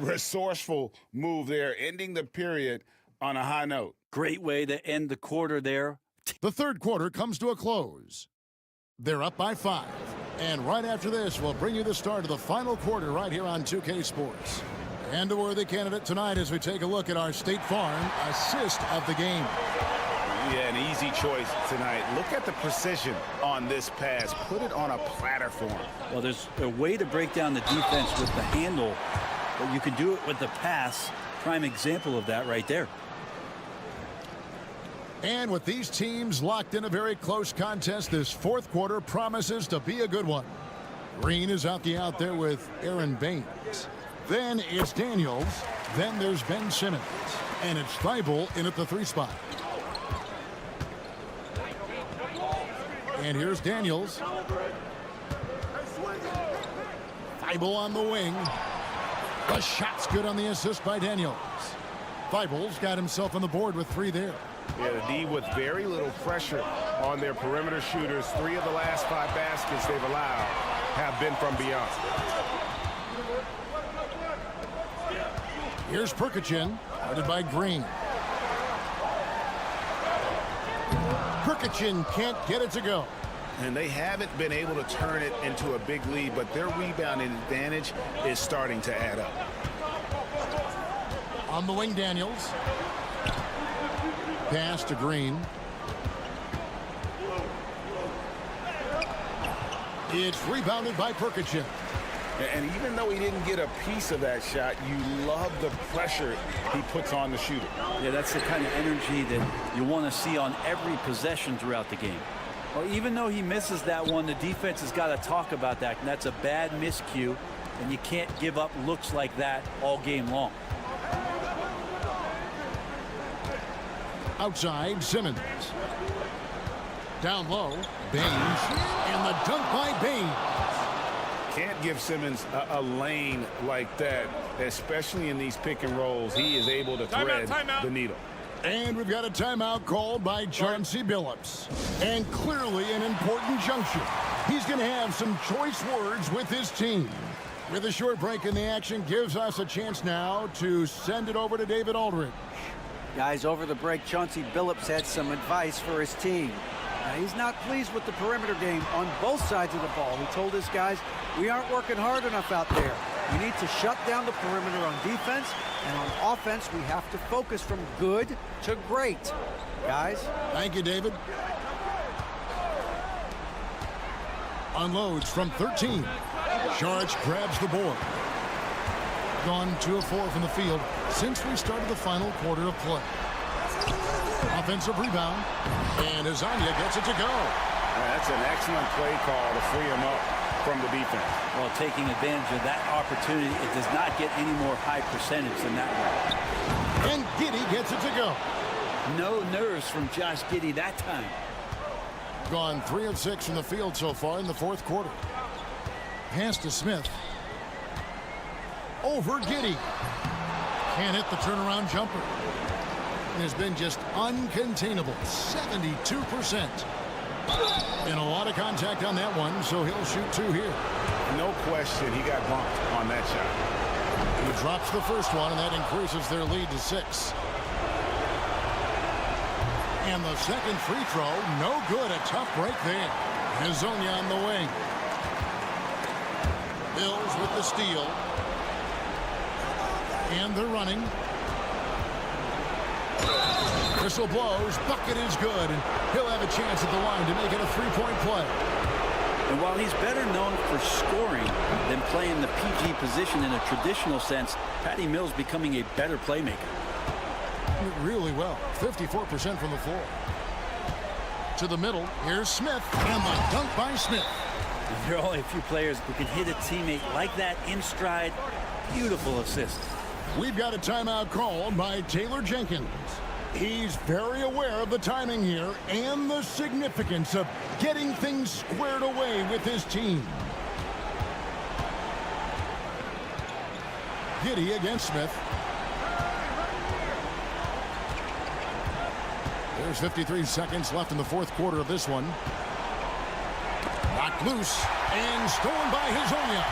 Resourceful move there, ending the period on a high note. Great way to end the quarter there. The third quarter comes to a close. They're up by 5. And right after this, we'll bring you the start of the final quarter right here on 2K Sports. And a worthy candidate tonight as we take a look at our State Farm assist of the game. Yeah, an easy choice tonight. Look at the precision on this pass. Put it on a platter for him. Well, there's a way to break down the defense with the handle, but you can do it with the pass. Prime example of that right there. And with these teams locked in a very close contest, this fourth quarter promises to be a good one. Green is out there with Aaron Baines. Then it's Daniels. Then there's Ben Simmons. And it's Thibault in at the 3 spot. And here's Daniels. Thibault on the wing. The shot's good on the assist by Daniels. Thibault's got himself on the board with 3 there. Yeah, the D with very little pressure on their perimeter shooters. 3 of the last 5 baskets they've allowed have been from beyond. Here's Perkichin, guarded by Green. Perkichin can't get it to go. And they haven't been able to turn it into a big lead, but their rebounding advantage is starting to add up. On the wing, Daniels. Pass to Green. It's rebounded by Perkichin. And even though he didn't get a piece of that shot, you love the pressure he puts on the shooter. Yeah, that's the kind of energy that you want to see on every possession throughout the game. Well, even though he misses that one, the defense has got to talk about that. And that's a bad miscue, and you can't give up looks like that all game long. Outside, Simmons. Down low, Baines. And the dunk by Baines. Can't give Simmons a lane like that, especially in these pick and rolls. He is able to thread the needle. And we've got a timeout called by Chauncey Billups. And clearly an important juncture. He's going to have some choice words with his team. With a short break in the action, gives us a chance now to send it over to David Aldridge. Guys, over the break, Chauncey Billups had some advice for his team. Now, he's not pleased with the perimeter game on both sides of the ball. He told his guys, we aren't working hard enough out there. We need to shut down the perimeter on defense, and on offense, we have to focus from good to great. Guys? Thank you, David. Unloads from 13. Sharch grabs the board. Gone 2 of 4 from the field since we started the final quarter of play. Offensive rebound, and Azania gets it to go. That's an excellent play call to free him up from the defense. Well, taking advantage of that opportunity, it does not get any more high percentage than that one. And Giddey gets it to go. No nerves from Josh Giddey that time. Gone 3 of 6 from the field so far in the fourth quarter. Pass to Smith. Over Giddey. Can't hit the turnaround jumper. It has been just uncontainable. 72%. And a lot of contact on that one, so he'll shoot 2 here. No question, he got bumped on that shot. He drops the first one, and that increases their lead to 6. And the second free throw, no good. A tough break there. Hazonia on the wing. Mills with the steal. And they're running. Whistle blows. Bucket is good. And he'll have a chance at the line to make it a 3-point play. And while he's better known for scoring than playing the PG position in a traditional sense, Patty Mills becoming a better playmaker. shooting it really well. 54% from the floor. To the middle. Here's Smith. And the dunk by Smith. There are only a few players who can hit a teammate like that in stride. Beautiful assist. We've got a timeout called by Taylor Jenkins. He's very aware of the timing here and the significance of getting things squared away with his team. Giddey against Smith. There's 53 seconds left in the fourth quarter of this one. Knocked loose and stolen by Hazonia.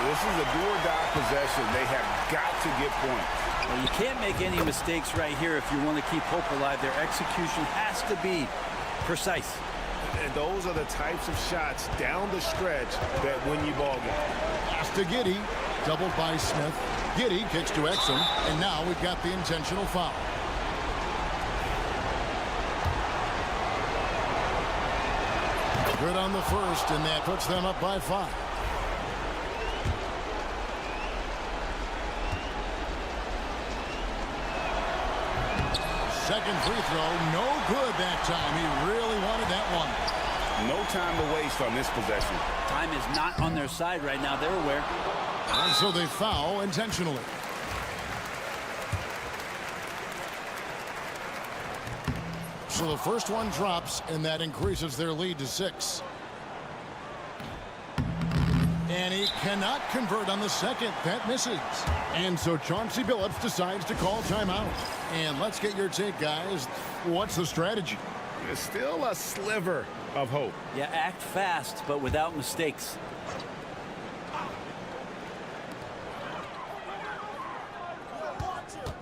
This is a do-or-die possession. They have got to get points. Well, you can't make any mistakes right here if you want to keep hope alive. Their execution has to be precise. And those are the types of shots down the stretch that win you ball game. Pass to Giddey. Doubled by Smith. Giddey kicks to Exum. And now we've got the intentional foul. Good on the first, and that puts them up by 5. Second free throw, no good that time. He really wanted that one. No time to waste on this possession. Time is not on their side right now. They're aware. And so they foul intentionally. So the first one drops, and that increases their lead to 6. And he cannot convert on the second. That misses. And so Chauncey Billups decides to call timeout. And let's get your take, guys. What's the strategy? There's still a sliver of hope. Yeah, act fast, but without mistakes.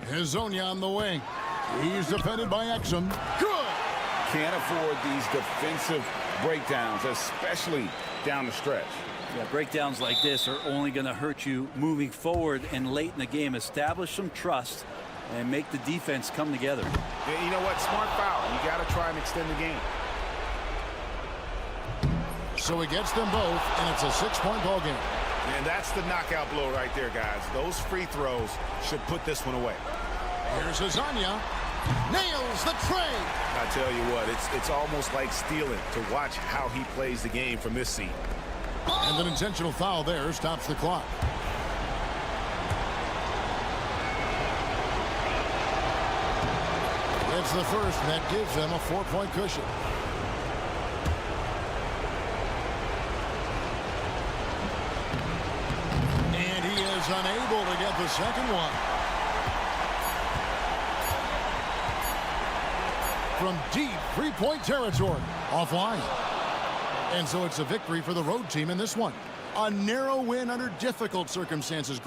Hazonia on the wing. He's defended by Exum. Good! Can't afford these defensive breakdowns, especially down the stretch. Yeah, breakdowns like this are only going to hurt you moving forward and late in the game. Establish some trust and make the defense come together. Yeah, you know what? Smart foul. You got to try and extend the game. So he gets them both, and it's a 6-point ball game. And that's the knockout blow right there, guys. Those free throws should put this one away. Here's Hazonia. Nails the tray. I tell you what, it's almost like stealing to watch how he plays the game from this seat. And an intentional foul there stops the clock. It's the first, and that gives them a 4-point cushion. And he is unable to get the second one. From deep 3-point territory, offline. And so it's a victory for the road team in this one. A narrow win under difficult circumstances.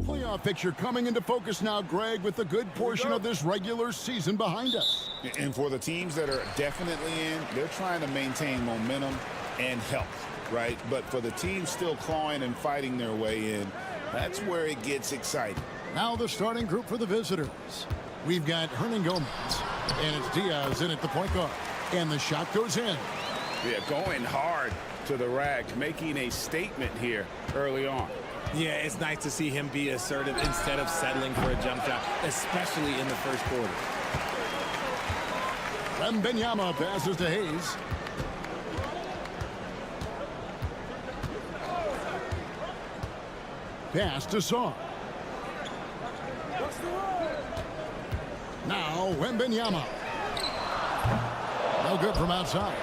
Playoff picture coming into focus now, Greg, with a good portion of this regular season behind us. And for the teams that are definitely in, they're trying to maintain momentum and health, right? But for the teams still clawing and fighting their way in, that's where it gets exciting. Now the starting group for the visitors. We've got Hernan Gomez, and it's Diaz in at the point guard. And the shot goes in. Yeah, going hard to the rack, making a statement here early on. Yeah, it's nice to see him be assertive instead of settling for a jump shot, especially in the first quarter. Wembanyama passes to Hayes. Pass to Saar. Now Wembanyama. No good from outside.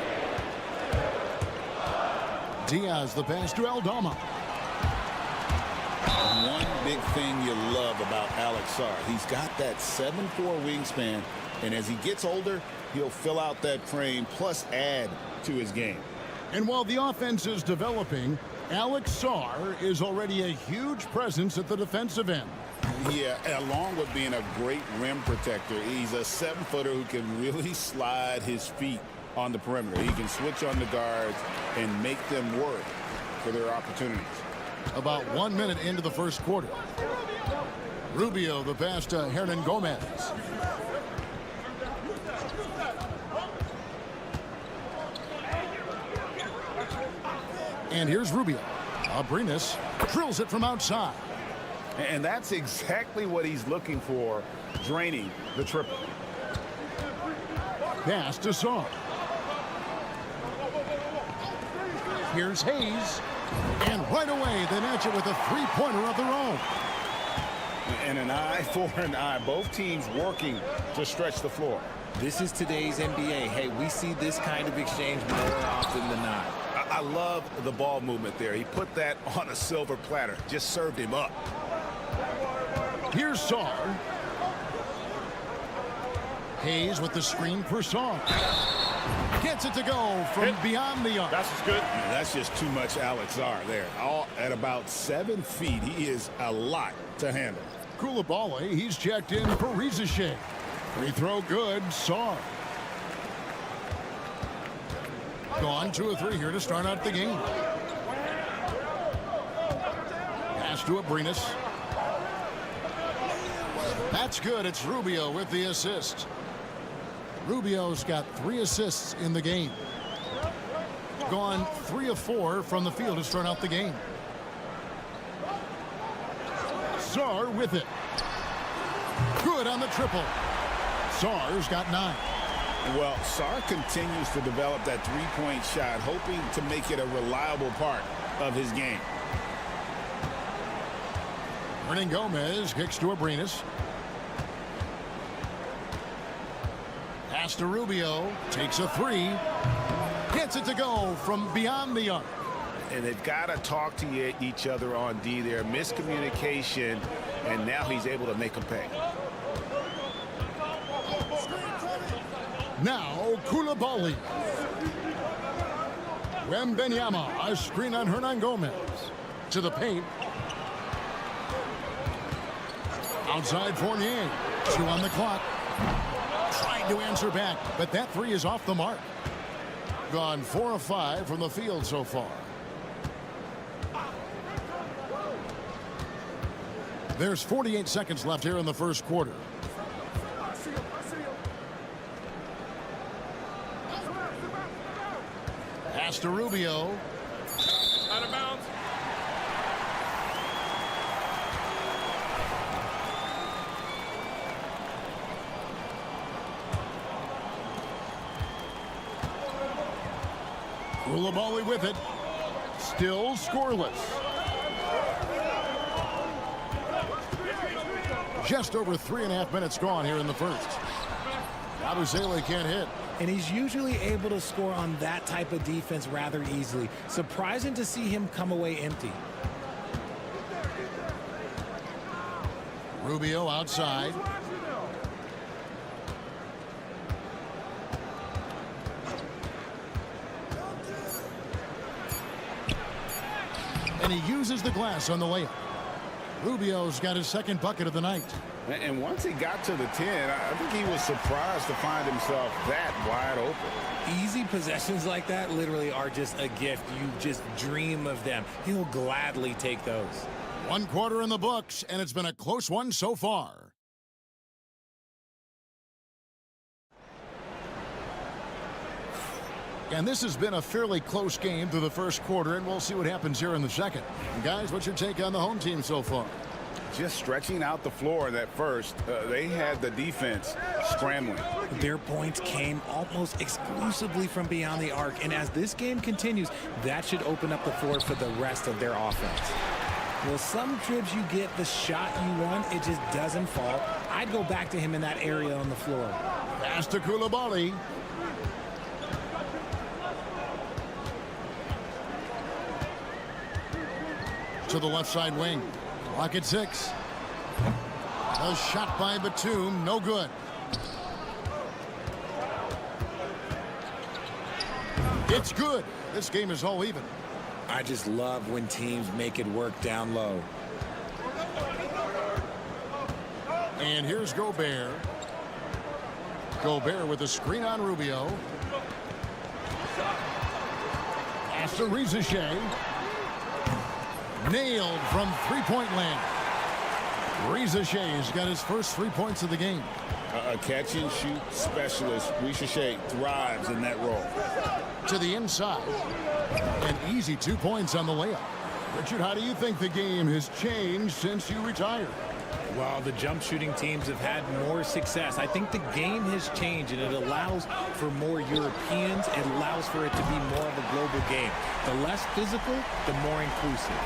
Diaz the pass to Aldama. One big thing you love about Alex Saar, he's got that 7'4" wingspan, and as he gets older, he'll fill out that frame plus add to his game. And while the offense is developing, Alex Saar is already a huge presence at the defensive end. Yeah, along with being a great rim protector, he's a 7-footer who can really slide his feet on the perimeter. He can switch on the guards and make them work for their opportunities. About 1 minute into the first quarter. Rubio the pass to Hernan Gomez. And here's Rubio. Abrinas drills it from outside. And that's exactly what he's looking for, draining the triple. Pass to Saar. Here's Hayes. And right away, they match it with a three-pointer of their own. And an eye for an eye. Both teams working to stretch the floor. This is today's NBA. Hey, we see this kind of exchange more often than not. I love the ball movement there. He put that on a silver platter. Just served him up. Here's Saar. Hayes with the screen for Saar. Gets it to go from beyond the arc. That's just good. Yeah, that's just too much Alex Saar there. All at about 7 feet. He is a lot to handle. Koulibaly, he's checked in for Rizachet. Free throw good, Saar. Gone 2 of 3 here to start out the game. Pass to Abrinas. That's good. It's Rubio with the assist. Rubio's got 3 assists in the game. Gone 3 of 4 from the field to start out the game. Saar with it. Good on the triple. Saar's got 9. Well, Saar continues to develop that three-point shot, hoping to make it a reliable part of his game. Hernan Gomez kicks to Abrinas. Pass to Rubio. Takes a 3. Gets it to go from beyond the arc. And they've got to talk to each other on D there. Miscommunication, and now he's able to make them pay. Now Koulibaly. Wembanyama, a screen on Hernan Gomez. To the paint. Outside Fournier. 2 on the clock. Trying to answer back, but that 3 is off the mark. Gone 4 of 5 from the field so far. There's 48 seconds left here in the first quarter. Pass to Rubio. Out of bounds. Koulibaly with it. Still scoreless. Just over 3.5 minutes gone here in the first. Abuzele can't hit. And he's usually able to score on that type of defense rather easily. Surprising to see him come away empty. Rubio outside. And he uses the glass on the layup. Rubio's got his second bucket of the night. And once he got to the 10, I think he was surprised to find himself that wide open. Easy possessions like that literally are just a gift. You just dream of them. He'll gladly take those. 1 quarter in the books, and it's been a close one so far. And this has been a fairly close game through the first quarter, and we'll see what happens here in the second. And guys, what's your take on the home team so far? Just stretching out the floor that first. They had the defense scrambling. Their points came almost exclusively from beyond the arc, and as this game continues, that should open up the floor for the rest of their offense. Well, some trips you get the shot you want, it just doesn't fall. I'd go back to him in that area on the floor. Pass to Coulibaly. To the left side wing. Clock at 6. A shot by Batum, no good. It's good. This game is all even. I just love when teams make it work down low. And here's Gobert. Gobert with a screen on Rubio. Pass to Rizachet. Nailed from three-point land. Rizachet's got his first 3 points of the game. A catch-and-shoot specialist. Rizachet thrives in that role. To the inside. An easy 2 points on the layup. Richard, how do you think the game has changed since you retired? Well, the jump shooting teams have had more success. I think the game has changed, and it allows for more Europeans. It allows for it to be more of a global game. The less physical, the more inclusive.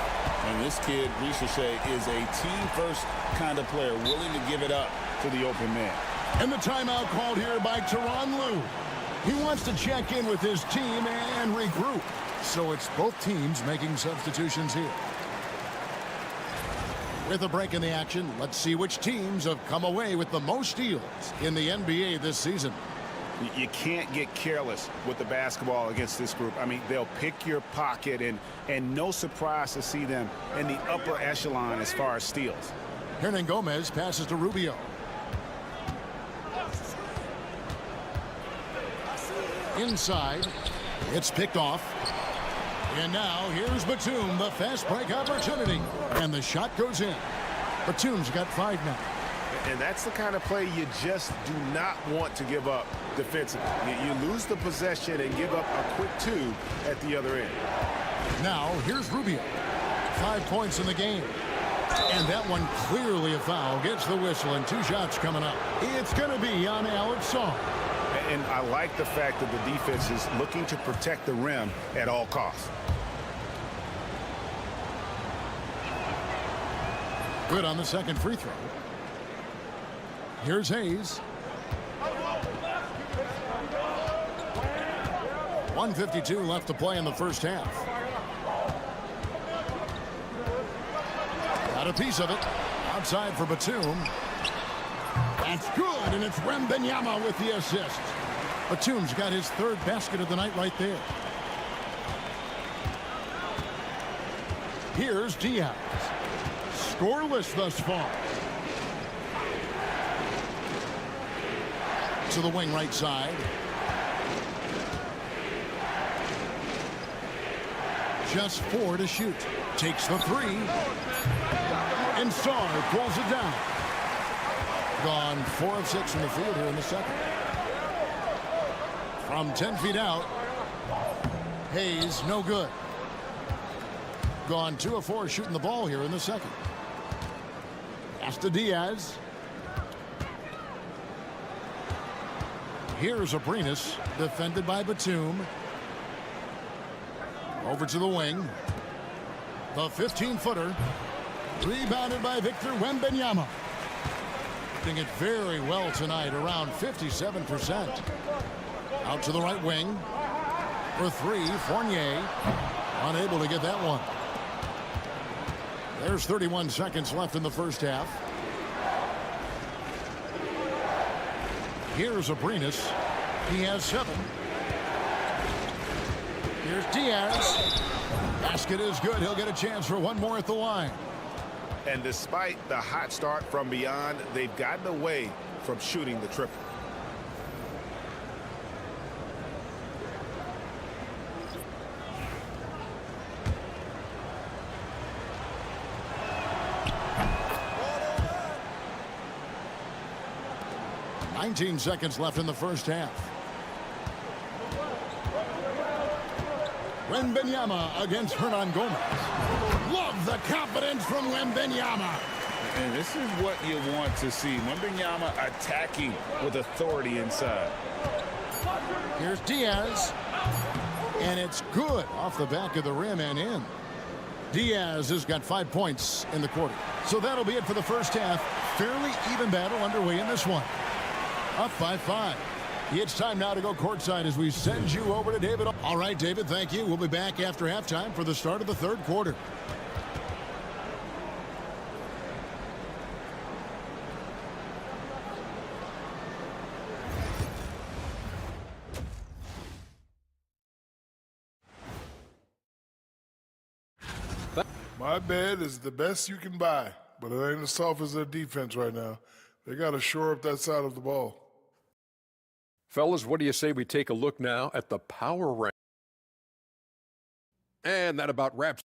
And this kid, Rizachet, is a team-first kind of player, willing to give it up to the open man. And the timeout called here by Tyronn Lue. He wants to check in with his team and regroup. So it's both teams making substitutions here. With a break in the action, let's see which teams have come away with the most steals in the NBA this season. You can't get careless with the basketball against this group. I mean, they'll pick your pocket, and no surprise to see them in the upper echelon as far as steals. Hernan Gomez passes to Rubio. Inside, it's picked off. And now here's Batum, the fast break opportunity. And the shot goes in. Batum's got 5 now. And that's the kind of play you just do not want to give up defensively. You lose the possession and give up a quick 2 at the other end. Now here's Rubio. 5 points in the game. And that one clearly a foul. Gets the whistle and 2 shots coming up. It's going to be on Alex Song. And I like the fact that the defense is looking to protect the rim at all costs. Good on the second free throw. Here's Hayes. 1:52 left to play in the first half. Got a piece of it. Outside for Batum. That's good, and it's Wembanyama with the assist. Batum's got his 3rd basket of the night right there. Here's Diaz. Scoreless thus far. To the wing right side. Just 4 to shoot. Takes the 3. And Sarr pulls it down. Gone 4 of 6 from the field here in the second. From 10 feet out. Hayes, no good. Gone 2 of 4 shooting the ball here in the second. Pass to Diaz. Here's Abrinas, defended by Batum. Over to the wing. The 15-footer. Rebounded by Victor Wembanyama. Doing it very well tonight, around 57%. Out to the right wing. For 3, Fournier. Unable to get that one. There's 31 seconds left in the first half. Here's Abrinas. He has 7. Here's Diaz. Basket is good. He'll get a chance for one more at the line. And despite the hot start from beyond, they've gotten away from shooting the triple. "19 seconds left in the first half. Wembanyama against Hernan Gomez. Love the confidence from Wembanyama. And this is what you want to see. Wembanyama attacking with authority inside. Here's Diaz. And it's good off the back of the rim and in. Diaz has got 5 points in the quarter. So that'll be it for the first half. Fairly even battle underway in this one. Up by 5. It's time now to go courtside as we send you over to David. All right, David, thank you. We'll be back after halftime for the start of the third quarter. My bed is the best you can buy, but it ain't as soft as their defense right now. They got to shore up that side of the ball. Fellas, what do you say we take a look now at the power rank? And that about wraps.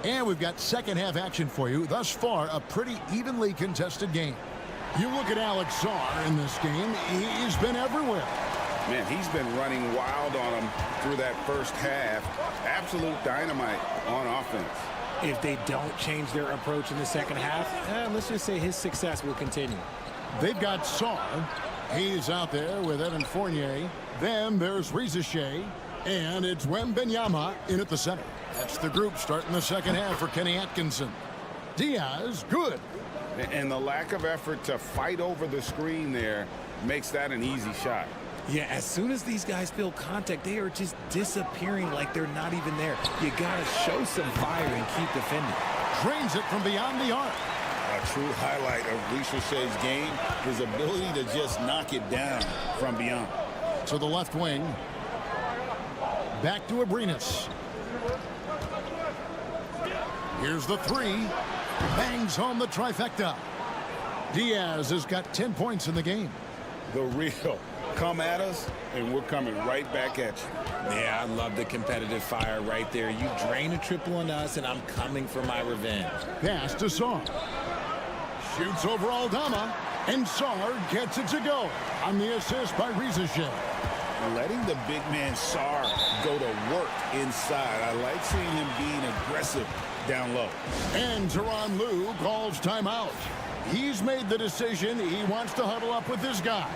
And we've got second half action for you. Thus far, a pretty evenly contested game. You look at Alex Sarr in this game, he's been everywhere. Man, he's been running wild on him through that first half. Absolute dynamite on offense. If they don't change their approach in the second half, let's just say his success will continue. They've got Sarr. He's out there with Evan Fournier. Then there's Rizachet. And it's Wembanyama in at the center. That's the group starting the second half for Kenny Atkinson. Diaz, good. And the lack of effort to fight over the screen there makes that an easy shot. Yeah, as soon as these guys feel contact, they are just disappearing like they're not even there. You got to show some fire and keep defending. Drains it from beyond the arc. A true highlight of Richechet's game, his ability to just knock it down from beyond. To the left wing. Back to Abrinas. Here's the three. Bangs home the trifecta. Diaz has got 10 points in the game. The real. Come at us, and we're coming right back at you. Yeah, I love the competitive fire right there. You drain a triple on us, and I'm coming for my revenge. Pass to Sarr. Shoots over Aldama, and Sarr gets it to go on the assist by Rizachet. Letting the big man Sarr go to work inside. I like seeing him being aggressive down low. And Tyronn Lue calls timeout. He's made the decision. He wants to huddle up with his guys.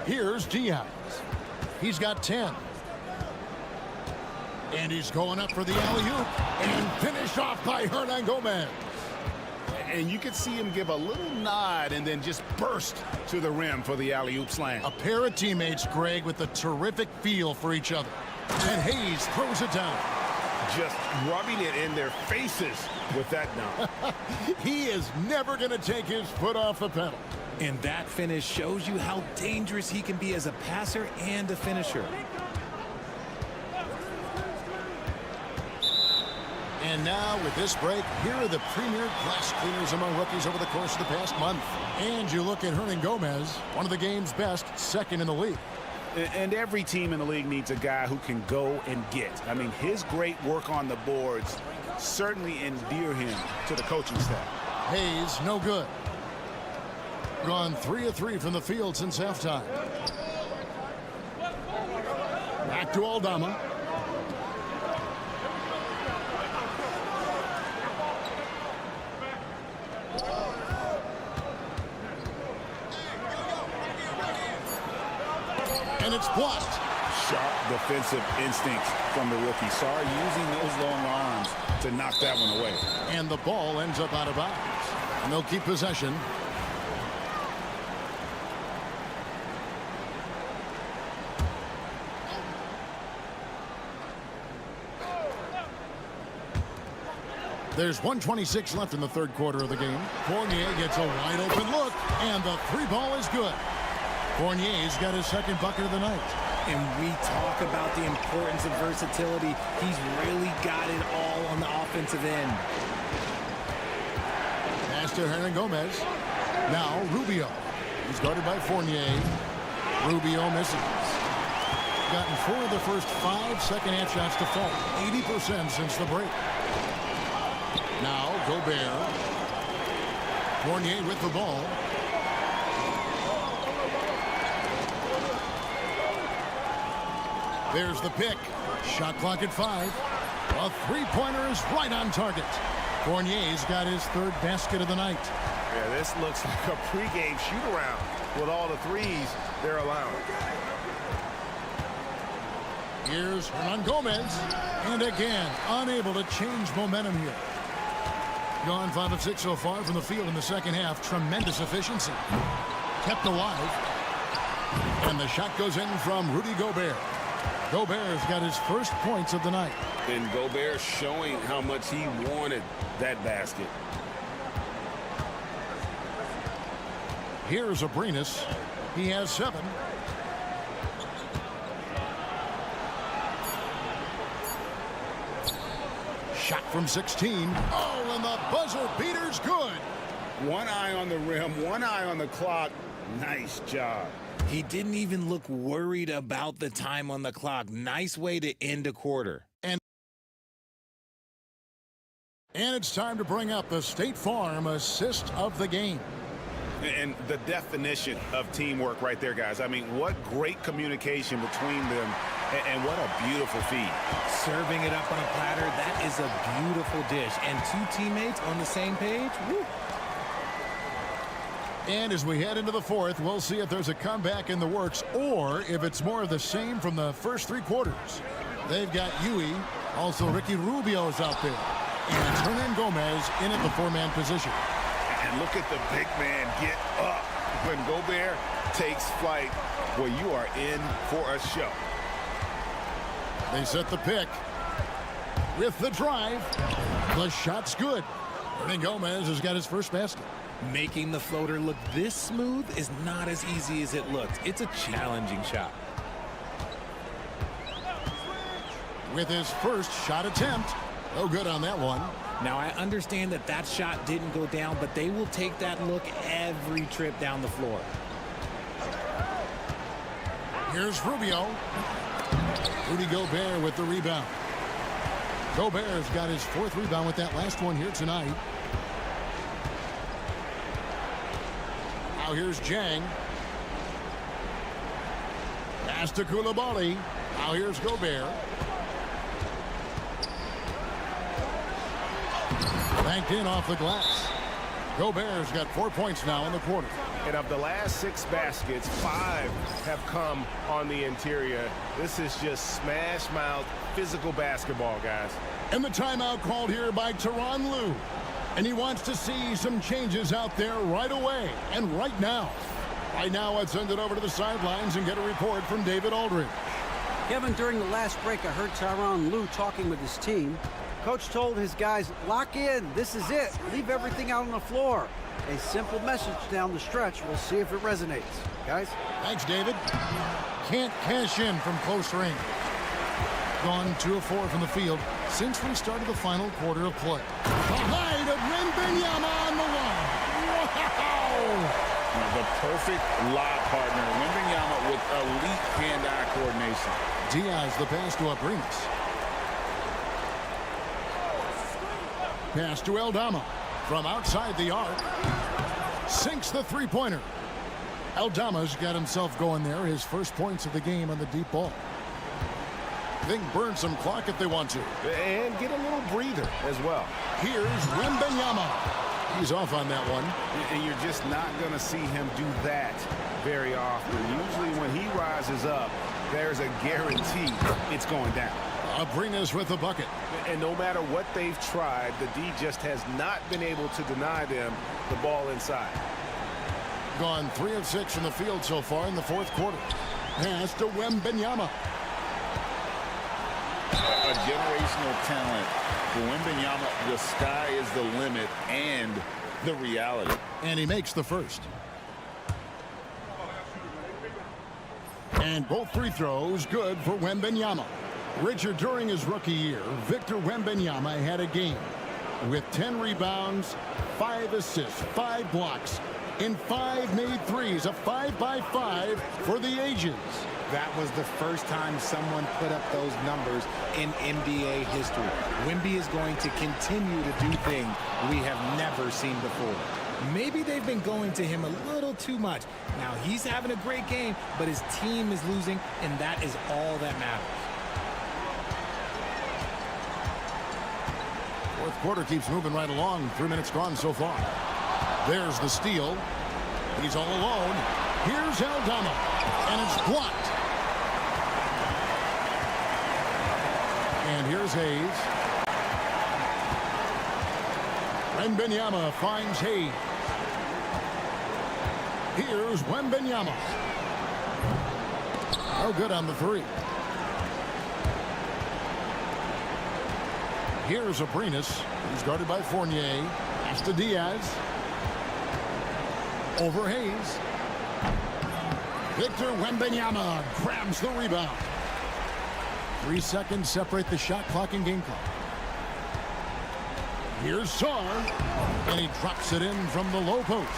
Here's Diaz. He's got 10. And he's going up for the alley-oop. And finished off by Hernan Gomez. And you could see him give a little nod and then just burst to the rim for the alley-oop slam. A pair of teammates, Greg, with a terrific feel for each other. And Hayes throws it down. Just rubbing it in their faces with that dunk. He is never going to take his foot off the pedal. And that finish shows you how dangerous he can be as a passer and a finisher. And now, with this break, here are the premier glass cleaners among rookies over the course of the past month. And you look at Hernan Gomez, one of the game's best, second in the league. And every team in the league needs a guy who can go and get. I mean, his great work on the boards certainly endear him to the coaching staff. Hayes, no good. Gone 3 of 3 from the field since halftime. Back to Aldama. And it's blocked. Sharp defensive instincts from the rookie. Sarr using those long arms to knock that one away. And the ball ends up out of bounds. And they'll keep possession. There's 1:26 left in the third quarter of the game. Fournier gets a wide open look, and the three ball is good. Fournier's got his second bucket of the night. And we talk about the importance of versatility. He's really got it all on the offensive end. Pass to Hernangomez. Now Rubio. He's guarded by Fournier. Rubio misses. Gotten 4 of the first 5 second-half shots to fall. 80% since the break. Now Gobert. Fournier with the ball. There's the pick. Shot clock at 5. A three-pointer is right on target. Fournier's got his third basket of the night. Yeah, this looks like a pregame shoot-around with all the threes they're allowing. Here's Hernangomez. And again, unable to change momentum here. Gone 5 of 6 so far from the field in the second half. Tremendous efficiency. Kept alive. And the shot goes in from Rudy Gobert. Gobert's got his first points of the night. And Gobert showing how much he wanted that basket. Here's Abrinas. He has 7. Shot from 16. Oh, and the buzzer beater's good. One eye on the rim, one eye on the clock. Nice job. He didn't even look worried about the time on the clock. Nice way to end a quarter. And it's time to bring up the State Farm assist of the game. And the definition of teamwork right there, guys. I mean, what great communication between them, and what a beautiful feed. Serving it up on a platter, that is a beautiful dish. And 2 teammates on the same page, woo. And as we head into the fourth, we'll see if there's a comeback in the works or if it's more of the same from the first 3 quarters. They've got Yui. Also, Ricky Rubio is out there. And it's Hernangomez in at the 4-man position. And look at the big man get up when Gobert takes flight. Well, you are in for a show. They set the pick. With the drive, the shot's good. Hernangomez has got his first basket. Making the floater look this smooth is not as easy as it looks. It's a challenging shot. With his first shot attempt. No good on that one. Now, I understand that that shot didn't go down, but they will take that look every trip down the floor. Here's Rubio. Rudy Gobert with the rebound. Gobert's got his 4th rebound with that last one here tonight. Now here's Jang. Pass to Coulibaly. Now here's Gobert. Banked in off the glass. Gobert's got 4 points now in the quarter. And of the last 6 baskets, 5 have come on the interior. This is just smash mouth physical basketball, guys. And the timeout called here by Tyronn Lue. And he wants to see some changes out there right away and right now. Right now, let's send it over to the sidelines and get a report from David Aldridge. Kevin, during the last break, I heard Tyronn Lue talking with his team. Coach told his guys, lock in, this is it. Leave everything out on the floor. A simple message down the stretch. We'll see if it resonates. Guys? Thanks, David. Can't cash in from close range. Gone 2 of 4 from the field since we started the final quarter of play. The height of Wembanyama on the line. Wow! The perfect lob partner. Wembanyama with elite hand-eye coordination. Diaz the pass to Abrinas. Pass to Aldama from outside the arc. Sinks the three-pointer. Aldama's got himself going there. His first points of the game on the deep ball. They can burn some clock if they want to. And get a little breather as well. Here's Wembanyama. He's off on that one. And you're just not going to see him do that very often. Usually when he rises up, there's a guarantee it's going down. Abrinas with the bucket. And no matter what they've tried, the D just has not been able to deny them the ball inside. Gone 3 of 6 from the field so far in the fourth quarter. Pass to Wembanyama. A generational talent For Wembanyama, the sky is the limit and the reality. And he makes the first. And both free throws good for Wembanyama. Richard, during his rookie year, Victor Wembanyama had a game with 10 rebounds, 5 assists, 5 blocks, and 5 made threes, a 5-by-5 for the ages. That was the first time someone put up those numbers in NBA history. Wemby is going to continue to do things we have never seen before. Maybe they've been going to him a little too much. Now he's having a great game, but his team is losing, and that is all that matters. Fourth quarter keeps moving right along. 3 minutes gone so far. There's the steal. He's all alone. Here's Aldama, and it's blocked. And here's Hayes. Wembanyama finds Hayes. Here's Wembanyama. Oh, good on the three. Here's Abrinas. He's guarded by Fournier. Pass to Diaz. Over Hayes. Victor Wembanyama grabs the rebound. 3 seconds separate the shot clock and game clock. Here's Sarr, and he drops it in from the low post.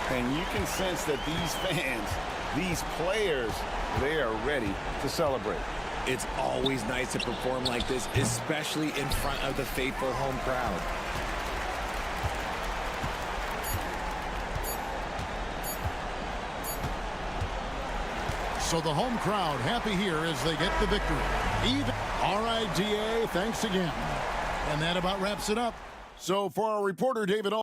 And you can sense that these fans, these players, they are ready to celebrate. It's always nice to perform like this, especially in front of the faithful home crowd. So the home crowd happy here as they get the victory. Even. All right, DA, thanks again. And that about wraps it up. So for our reporter, David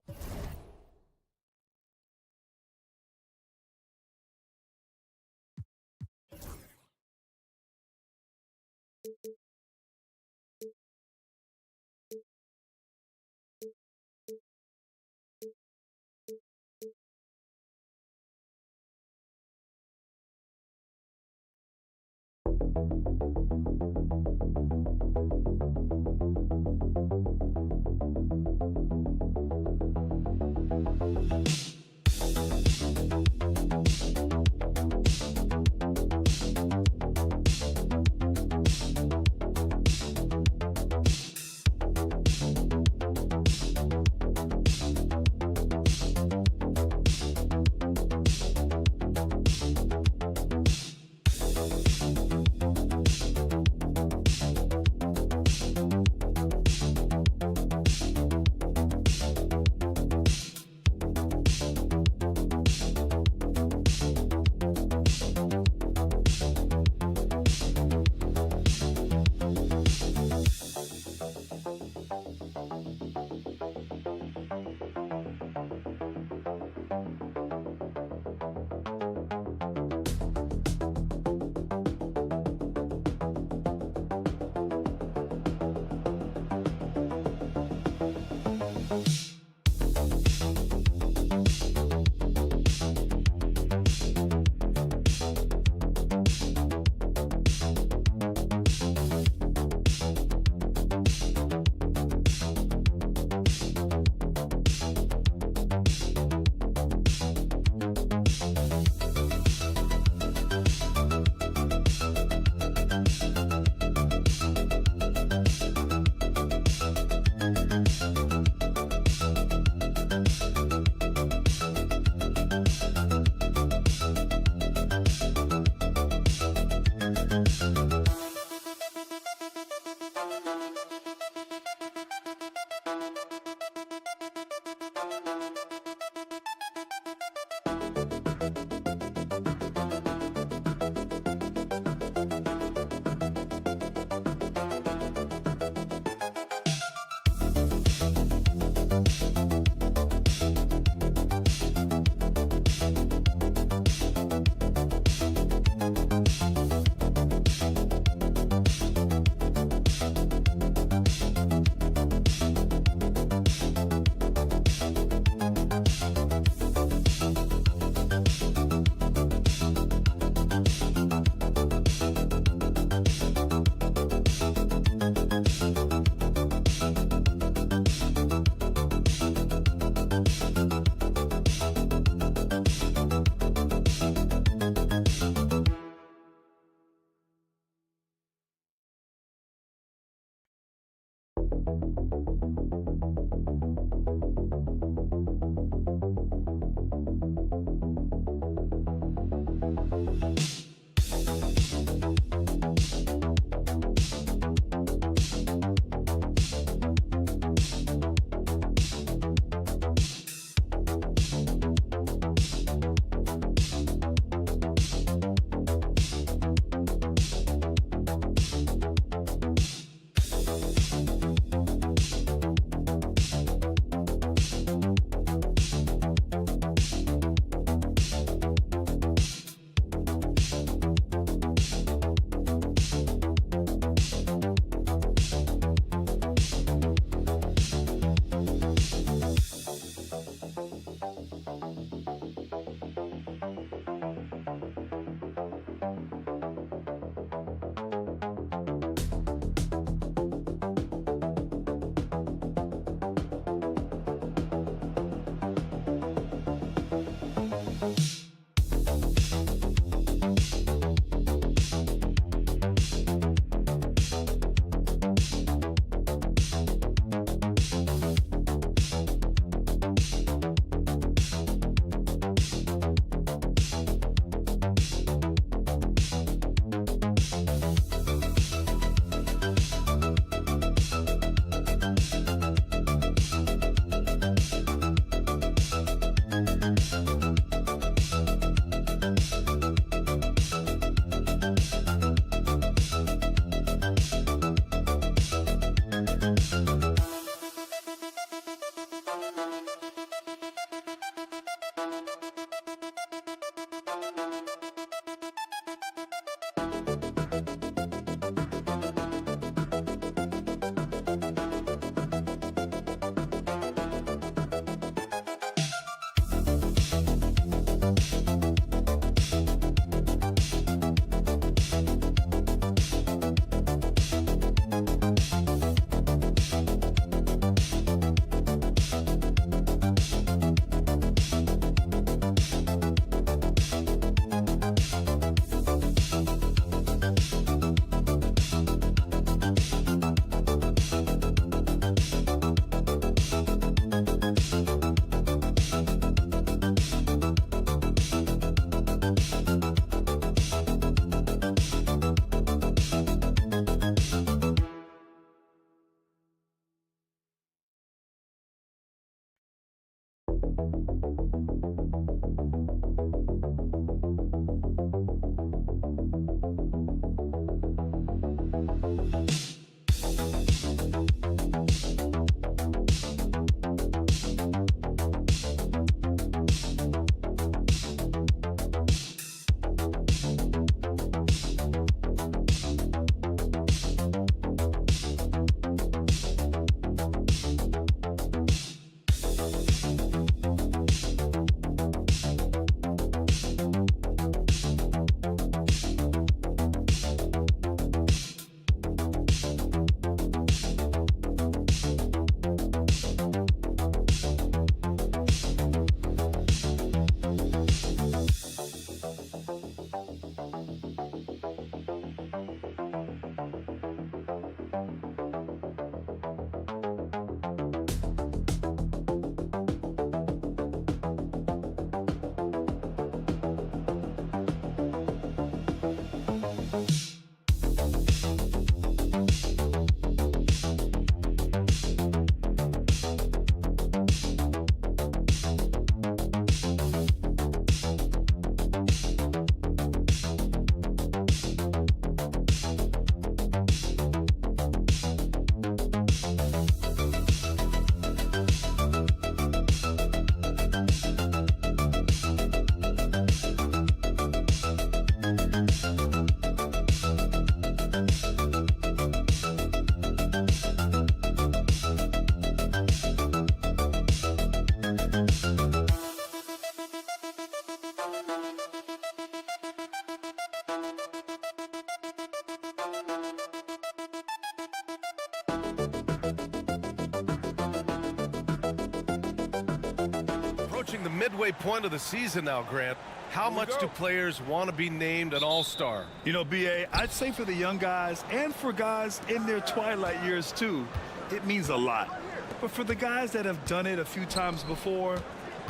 The midway point of the season now, Grant. How much do players want to be named an all-star? You know, B.A., I'd say for the young guys and for guys in their twilight years too, it means a lot. But for the guys that have done it a few times before,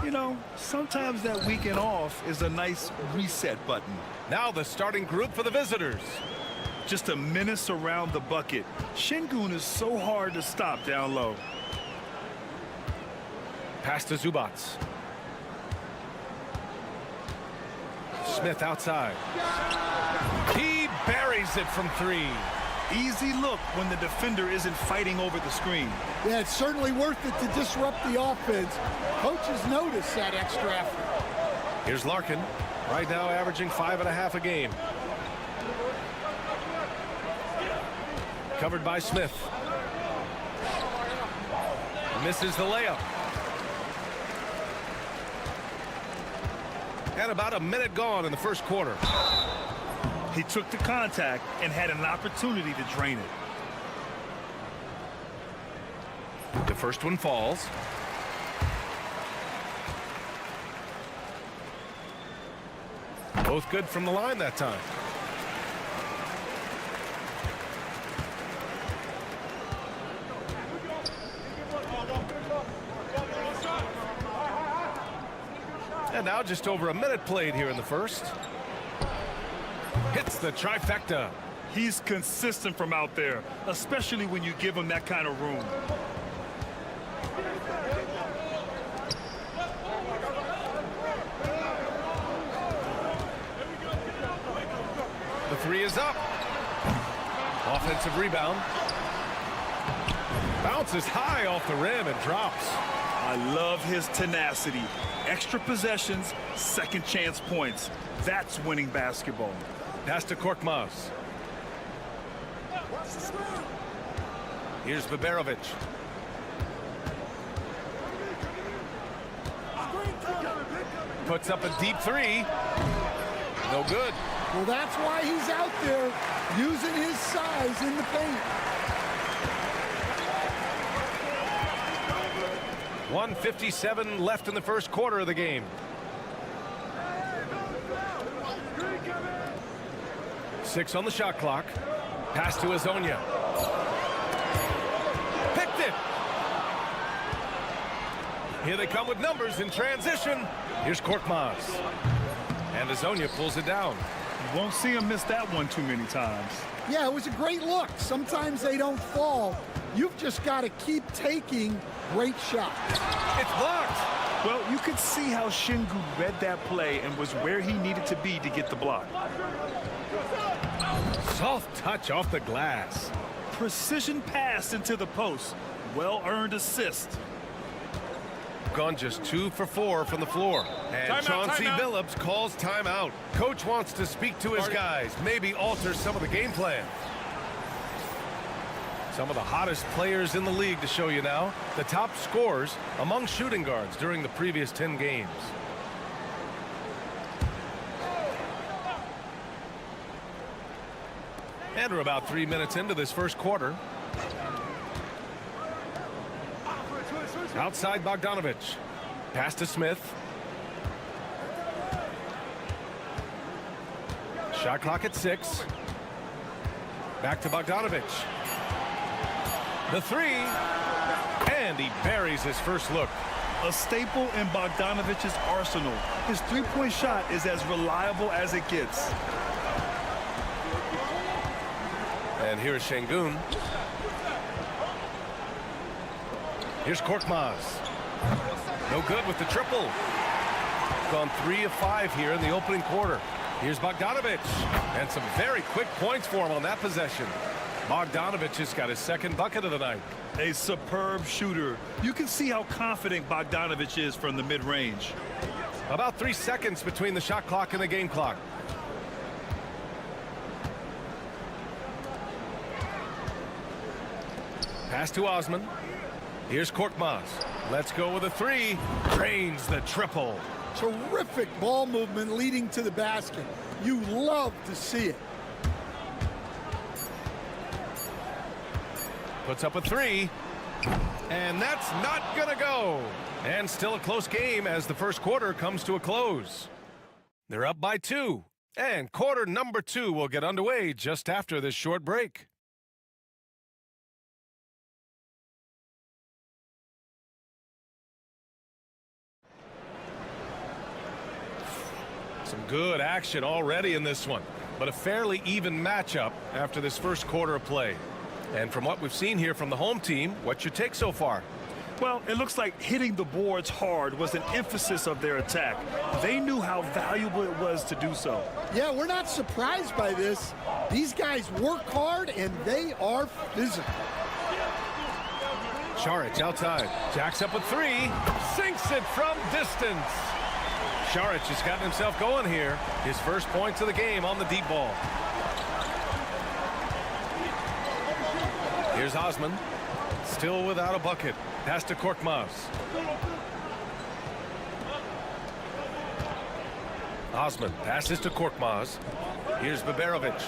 you know, sometimes that weekend off is a nice reset button. Now the starting group for the visitors. Just a menace around the bucket. Şengün is so hard to stop down low. Pass to Zubats. Smith outside. He buries it from three. Easy look when the defender isn't fighting over the screen. Yeah, it's certainly worth it to disrupt the offense. Coaches notice that extra effort. Here's Larkin, right now averaging 5.5 a game. Covered by Smith. Misses the layup. And about a minute gone in the first quarter. He took the contact and had an opportunity to drain it. The first one falls. Both good from the line that time. And now just over a minute played here in the first. Hits the trifecta. He's consistent from out there, especially when you give him that kind of room. The three is up. Offensive rebound. Bounces high off the rim and drops. I love his tenacity. Extra possessions, second chance points. That's winning basketball. Pass to Korkmaz. Here's Viberovic. Puts up a deep three. No good. Well, that's why he's out there using his size in the paint. 1:57 left in the first quarter of the game. Six on the shot clock. Pass to Azonia. Picked it. Here they come with numbers in transition. Here's Korkmaz. And Azonia pulls it down. You won't see him miss that one too many times. Yeah, it was a great look. Sometimes they don't fall. You've just got to keep taking great shots. It's blocked. Well, you could see how Şengün read that play and was where he needed to be to get the block. Soft touch off the glass. Precision pass into the post. Well-earned assist. Gone just 2 for 4 from the floor. And Chauncey Billups calls timeout. Coach wants to speak to his guys, maybe alter some of the game plan. Some of the hottest players in the league to show you now. The top scorers among shooting guards during the previous 10 games. And we're about 3 minutes into this first quarter. Outside Bogdanovic. Pass to Smith. Shot clock at 6. Back to Bogdanovic. The 3. And he buries his first look. A staple in Bogdanovic's arsenal. His three-point shot is as reliable as it gets. And here's Şengün. Here's Korkmaz. No good with the triple. Gone 3 of 5 here in the opening quarter. Here's Bogdanovic. And some very quick points for him on that possession. Bogdanovic has got his second bucket of the night. A superb shooter. You can see how confident Bogdanovic is from the mid-range. About 3 seconds between the shot clock and the game clock. Pass to Osman. Here's Korkmaz. Let's go with a 3. Drains the triple. Terrific ball movement leading to the basket. You love to see it. Puts up a 3. And that's not gonna go. And still a close game as the first quarter comes to a close. They're up by 2. And quarter number 2 will get underway just after this short break. Some good action already in this one, but a fairly even matchup after this first quarter of play. And from what we've seen here from the home team, what's your take so far? Well, it looks like hitting the boards hard was an emphasis of their attack. They knew how valuable it was to do so. Yeah, we're not surprised by this. These guys work hard and they are physical. Šarić outside. Jacks up a 3. Sinks it from distance. Šarić has gotten himself going here. His first points of the game on the deep ball. Here's Osman. Still without a bucket. Pass to Korkmaz. Osman passes to Korkmaz. Here's Bogdanovic.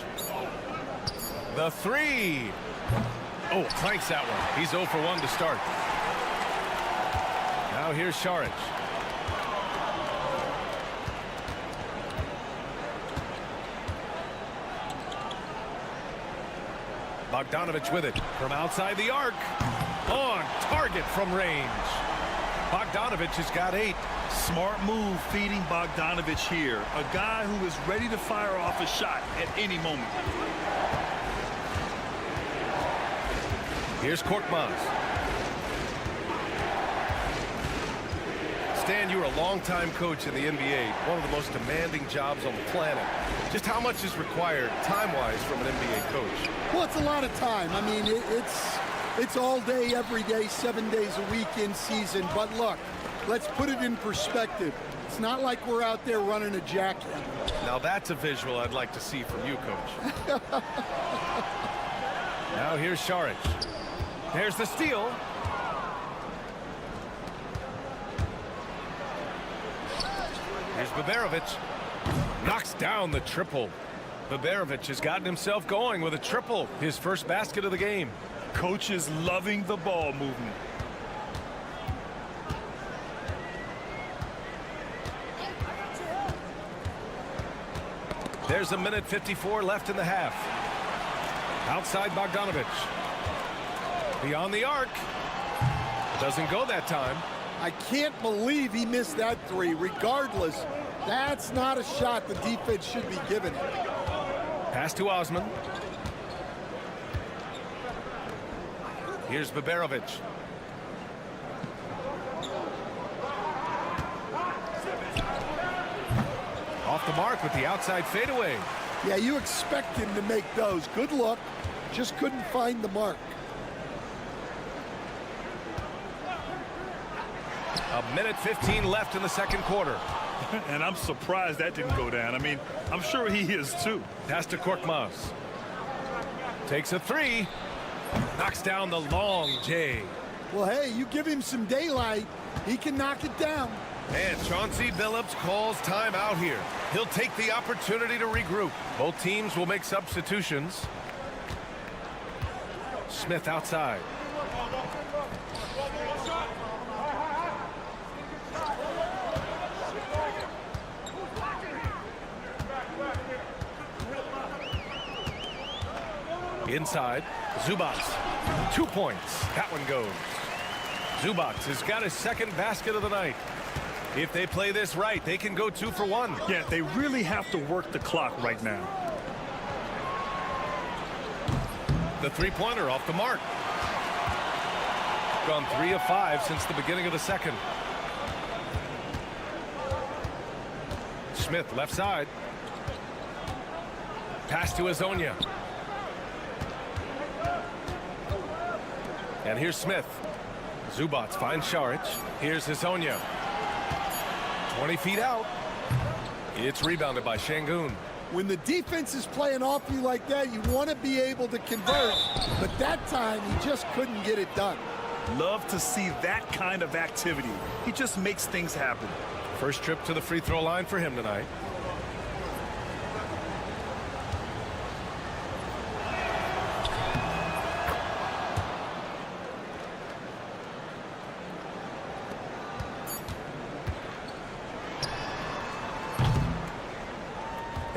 The 3. Oh, clanks that one. He's 0 for 1 to start. Now here's Šarić. Bogdanovic with it from outside the arc. On target from range. Bogdanovic has got 8. Smart move feeding Bogdanovic here. A guy who is ready to fire off a shot at any moment. Here's Korkmaz. Stan, you were a long-time coach in the NBA, one of the most demanding jobs on the planet. Just how much is required time-wise from an NBA coach? Well, it's a lot of time. I mean, it's all day, every day, 7 days a week in season. But look, let's put it in perspective. It's not like we're out there running a jackhammer. Now that's a visual I'd like to see from you, Coach. Now here's Šarić. There's the steal. Here's Bogdanovic. Knocks down the triple. Bogdanovic has gotten himself going with a triple. His first basket of the game. Coach is loving the ball movement. There's a minute 54 left in the half. Outside Bogdanovic. Beyond the arc. Doesn't go that time. I can't believe he missed that 3. Regardless, that's not a shot the defense should be giving it. Pass to Osman. Here's Bogdanovic. the mark with the outside fadeaway. Yeah, you expect him to make those. Good look. Just couldn't find the mark. A minute 15 left in the second quarter. And I'm surprised that didn't go down. I mean, I'm sure he is too. Pass to Korkmaz. Takes a three. Knocks down the long J. Well, hey, you give him some daylight, he can knock it down. And Chauncey Billups calls timeout here. He'll take the opportunity to regroup. Both teams will make substitutions. Smith outside. Inside, Zubats, 2 points. That one goes. Zubats has got his second basket of the night. If they play this right, they can go 2 for 1. Yeah, they really have to work the clock right now. The three-pointer off the mark. Gone 3 of 5 since the beginning of the second. Smith left side. Pass to Azonia. And here's Smith. Zubats finds Šarić. Here's Azonia. 20 feet out. It's rebounded by Şengün. When the defense is playing off you like that, you want to be able to convert. But that time, he just couldn't get it done. Love to see that kind of activity. He just makes things happen. First trip to the free throw line for him tonight.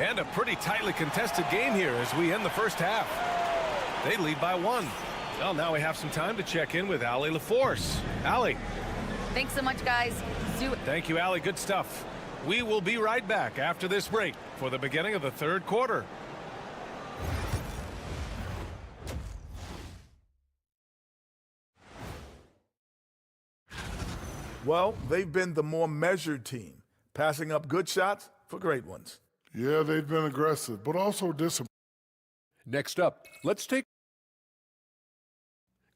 And a pretty tightly contested game here as we end the first half. They lead by 1. Well, now we have some time to check in with Allie LaForce. Allie. Thanks so much, guys. Thank you, Allie. Good stuff. We will be right back after this break for the beginning of the third quarter. Well, they've been the more measured team, passing up good shots for great ones. Yeah, they've been aggressive, but also disciplined. Next up, let's take...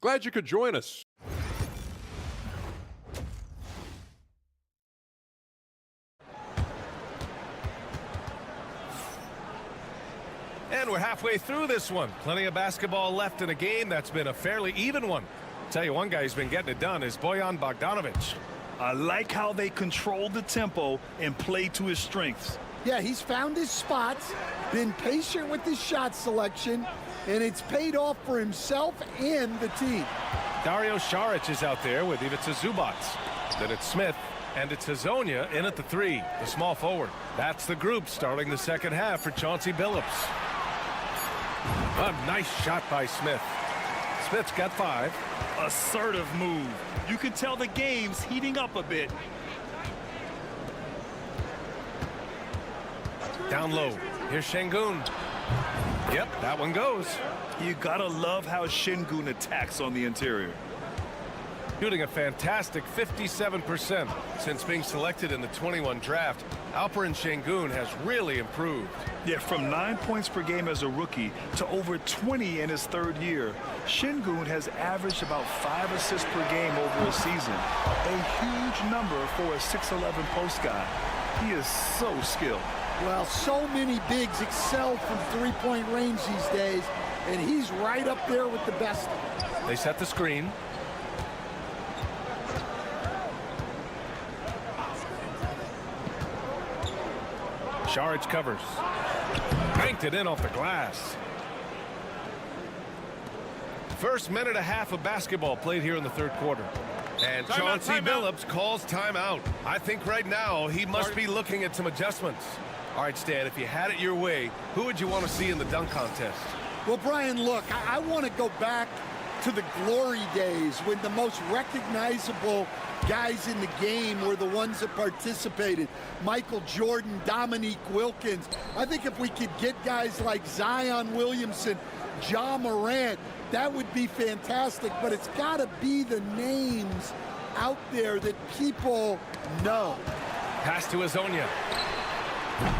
Glad you could join us. And we're halfway through this one. Plenty of basketball left in a game that's been a fairly even one. Tell you one guy who's been getting it done is Bojan Bogdanović. I like how they control the tempo and play to his strengths. Yeah, he's found his spots, been patient with his shot selection, and it's paid off for himself and the team. Dario Šarić is out there with Ivica Zubats. Then it's Smith, and it's Azonia in at the 3, the small forward. That's the group starting the second half for Chauncey Billups. A nice shot by Smith. Smith's got 5. Assertive move. You can tell the game's heating up a bit. Down low. Here's Şengün. Yep, that one goes. You gotta love how Şengün attacks on the interior. Shooting a fantastic 57% since being selected in the 21 draft. Alperen Şengün has really improved. Yeah, from 9 points per game as a rookie to over 20 in his third year, Şengün has averaged about 5 assists per game over a season. A huge number for a 6'11 post guy. He is so skilled. Well, so many bigs excel from three-point range these days, and he's right up there with the best of them. They set the screen. Šarić covers. Banked it in off the glass. First minute and a half of basketball played here in the third quarter. And Chauncey Billups calls timeout. I think right now he must be looking at some adjustments. All right, Stan, if you had it your way, who would you want to see in the dunk contest? Well, Brian, look, I want to go back to the glory days when the most recognizable guys in the game were the ones that participated. Michael Jordan, Dominique Wilkins. I think if we could get guys like Zion Williamson, Ja Morant, that would be fantastic, but it's got to be the names out there that people know. Pass to Azonia.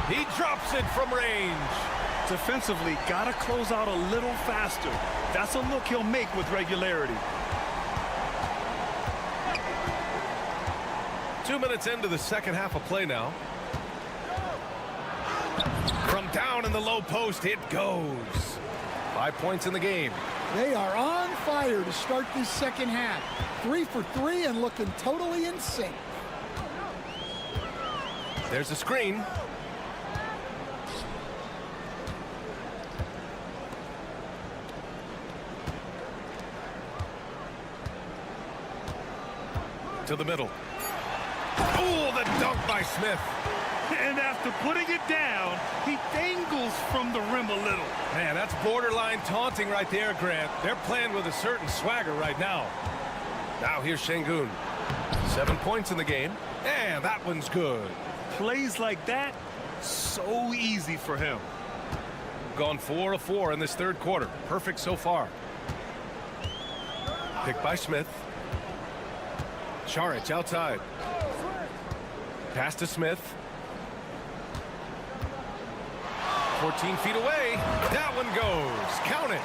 He drops it from range. Defensively, got to close out a little faster. That's a look he'll make with regularity. 2 minutes into the second half of play now. From down in the low post, it goes. 5 points in the game. They are on fire to start this second half. 3 for 3 and looking totally in sync. There's a screen. To the middle. Oh, the dunk by Smith. And after putting it down, he dangles from the rim a little. Man, that's borderline taunting right there, Grant. They're playing with a certain swagger right now. Now here's Şengün. 7 points in the game. And that one's good. Plays like that, so easy for him. Gone 4 of 4 in this third quarter. Perfect so far. Picked by Smith. Šarić outside. Pass to Smith. 14 feet away. That one goes. Count it.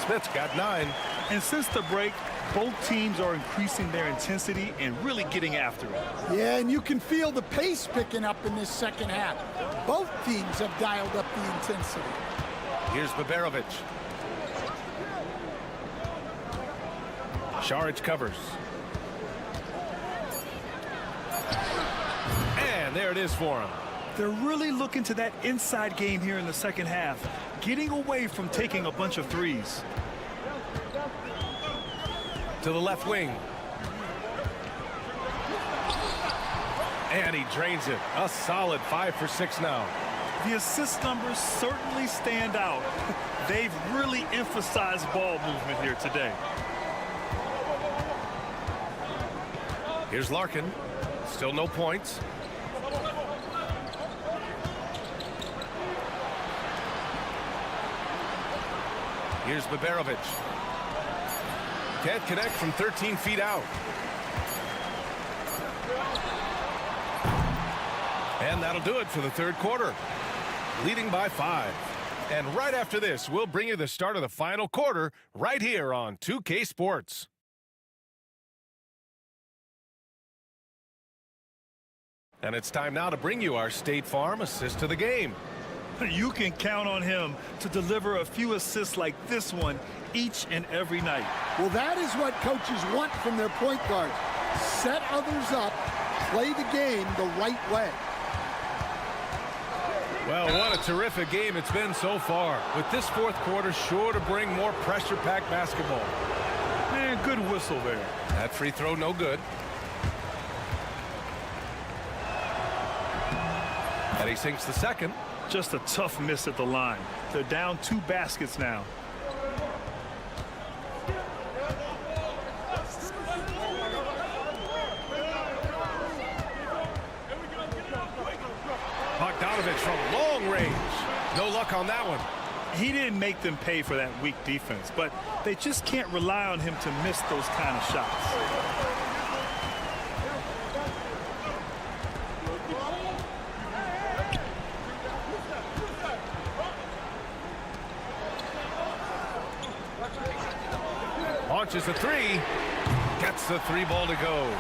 Smith's got 9. And since the break, both teams are increasing their intensity and really getting after it. Yeah, and you can feel the pace picking up in this second half. Both teams have dialed up the intensity. Here's Baberovic. Šarić covers. And there it is for him. They're really looking to that inside game here in the second half, getting away from taking a bunch of threes. To the left wing. And he drains it. A solid 5 for 6 now. The assist numbers certainly stand out. They've really emphasized ball movement here today. Here's Larkin. Still no points. Here's Baberovic. Can't connect from 13 feet out. And that'll do it for the third quarter. Leading by 5. And right after this, we'll bring you the start of the final quarter right here on 2K Sports. And it's time now to bring you our State Farm assist to the game. You can count on him to deliver a few assists like this one each and every night. Well, that is what coaches want from their point guards. Set others up, play the game the right way. Well, what a terrific game it's been so far. With this fourth quarter sure to bring more pressure-packed basketball. Man, good whistle there. That free throw no good. And he sinks the second. Just a tough miss at the line. They're down 2 baskets now. Bogdanovic from long range. No luck on that one. He didn't make them pay for that weak defense, but they just can't rely on him to miss those kind of shots. Launches a 3. Gets the 3 ball to go.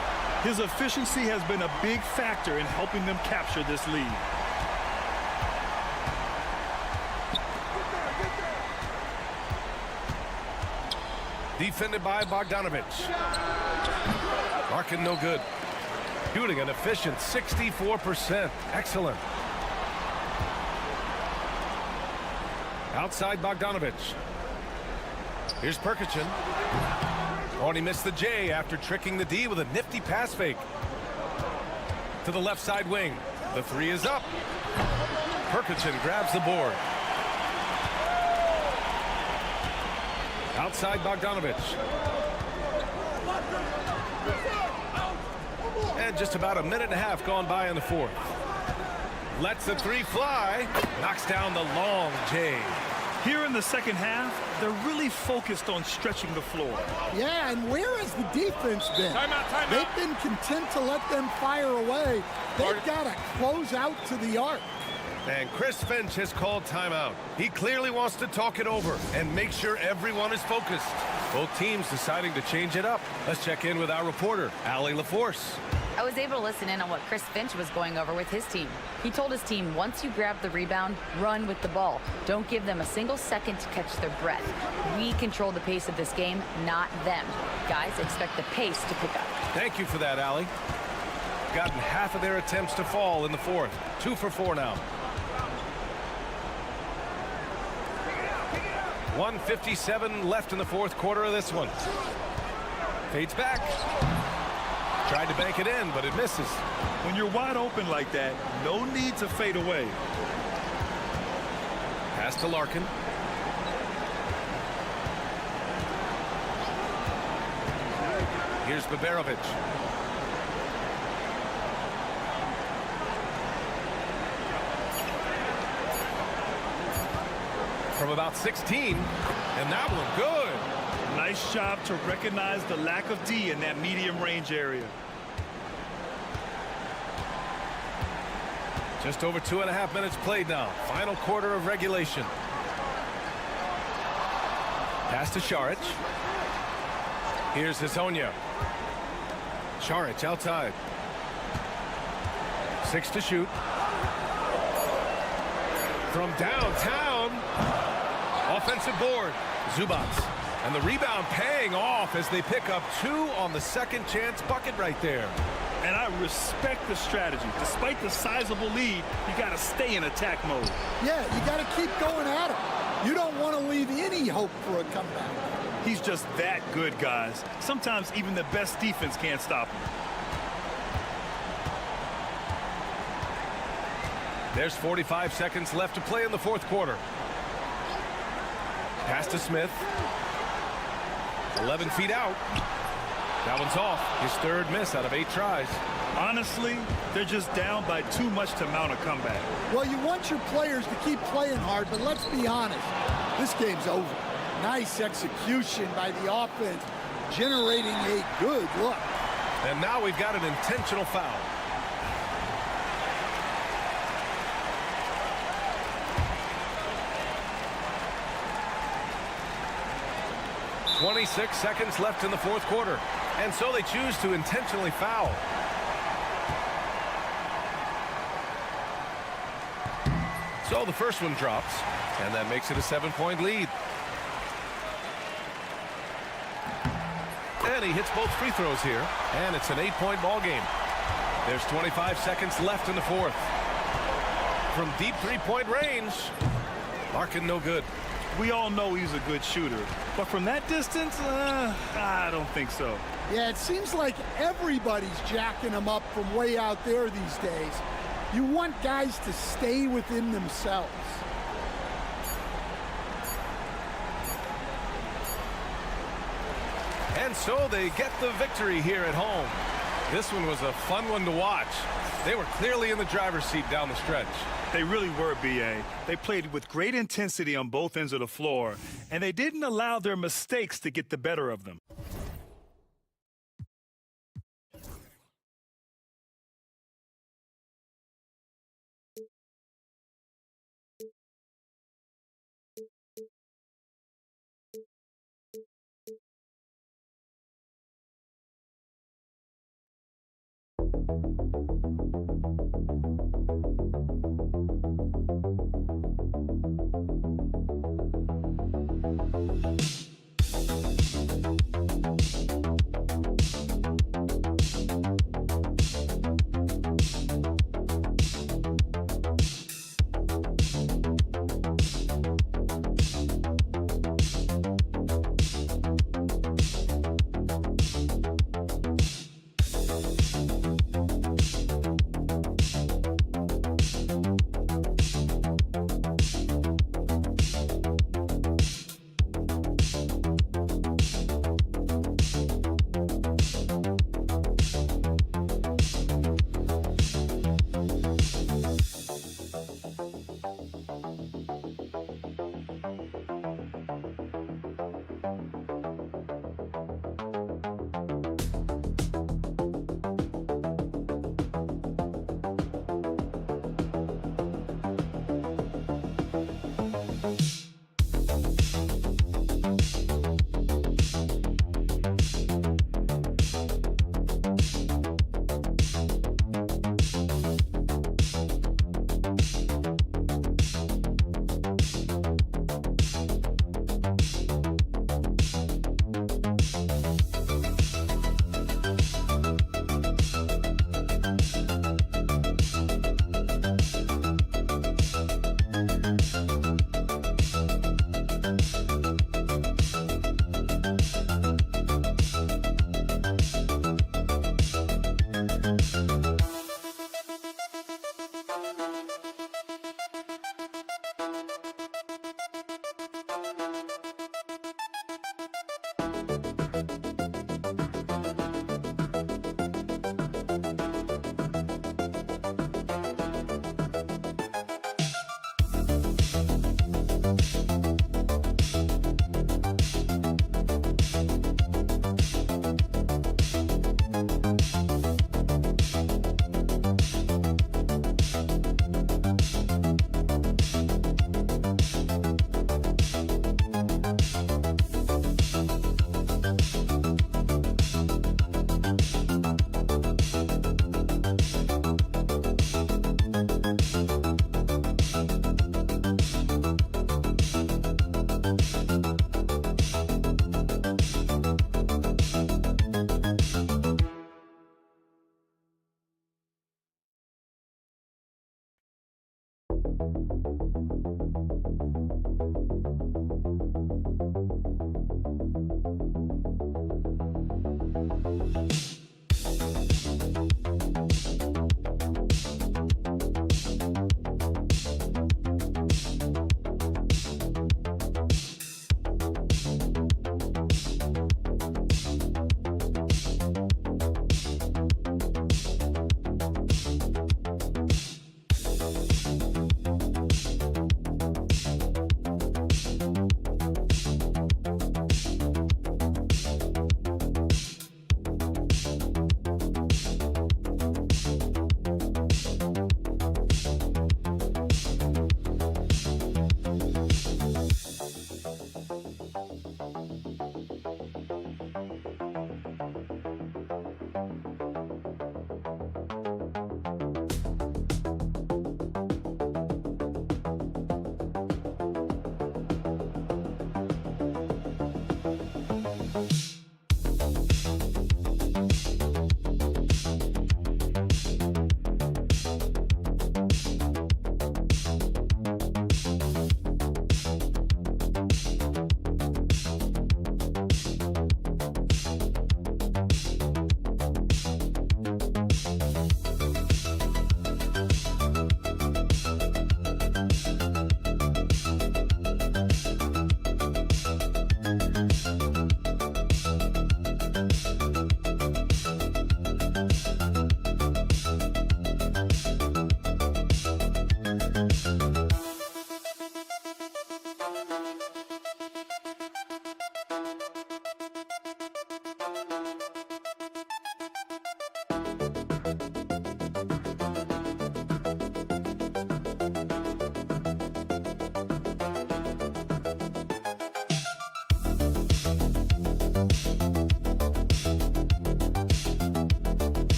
His efficiency has been a big factor in helping them capture this lead. Defended by Bogdanovic. Larkin no good. Shooting an efficient 64%. Excellent. Outside Bogdanovic. Here's Perkichin. Oh, and he missed the J after tricking the D with a nifty pass fake. To the left side wing. The 3 is up. Perkichin grabs the board. Outside Bogdanovic. And just about a minute and a half gone by in the fourth. Lets the 3 fly. Knocks down the long J. Here in the second half, they're really focused on stretching the floor. Yeah, and where has the defense been? Timeout. They've been content to let them fire away. They've got to close out to the arc. And Chris Finch has called timeout. He clearly wants to talk it over and make sure everyone is focused. Both teams deciding to change it up. Let's check in with our reporter, Allie LaForce. I was able to listen in on what Chris Finch was going over with his team. He told his team, once you grab the rebound, run with the ball. Don't give them a single second to catch their breath. We control the pace of this game, not them. Guys, expect the pace to pick up. Thank you for that, Allie. Gotten half of their attempts to fall in the fourth. 2 for 4 now. 1:57 left in the fourth quarter of this one. Fades back. Tried to bank it in, but it misses. When you're wide open like that, no need to fade away. Pass to Larkin. Here's Baberovic. From about 16, and that one good. Nice job to recognize the lack of D in that medium range area. Just over 2.5 minutes played now. Final quarter of regulation. Pass to Šarić. Here's Hezonja. Šarić outside. 6 to shoot. From downtown. Offensive board. Zubats. And the rebound paying off as they pick up 2 on the second chance bucket right there. And I respect the strategy. Despite the sizable lead, you got to stay in attack mode. Yeah, you got to keep going at him. You don't want to leave any hope for a comeback. He's just that good, guys. Sometimes even the best defense can't stop him. There's 45 seconds left to play in the fourth quarter. Pass to Smith. 11 feet out. That one's off. His third miss out of 8 tries. Honestly, they're just down by too much to mount a comeback. Well, you want your players to keep playing hard, but let's be honest. This game's over. Nice execution by the offense, generating a good look. And now we've got an intentional foul. .26 seconds left in the fourth quarter. And so they choose to intentionally foul. So the first one drops, and that makes it a 7-point lead. And he hits both free throws here, and it's an 8-point ball game. There's 25 seconds left in the fourth. From deep three-point range, Larkin no good. We all know he's a good shooter, but from that distance, I don't think so. Yeah, it seems like everybody's jacking him up from way out there these days. You want guys to stay within themselves. And so they get the victory here at home. This one was a fun one to watch. They were clearly in the driver's seat down the stretch. They really were, B.A. They played with great intensity on both ends of the floor, and they didn't allow their mistakes to get the better of them.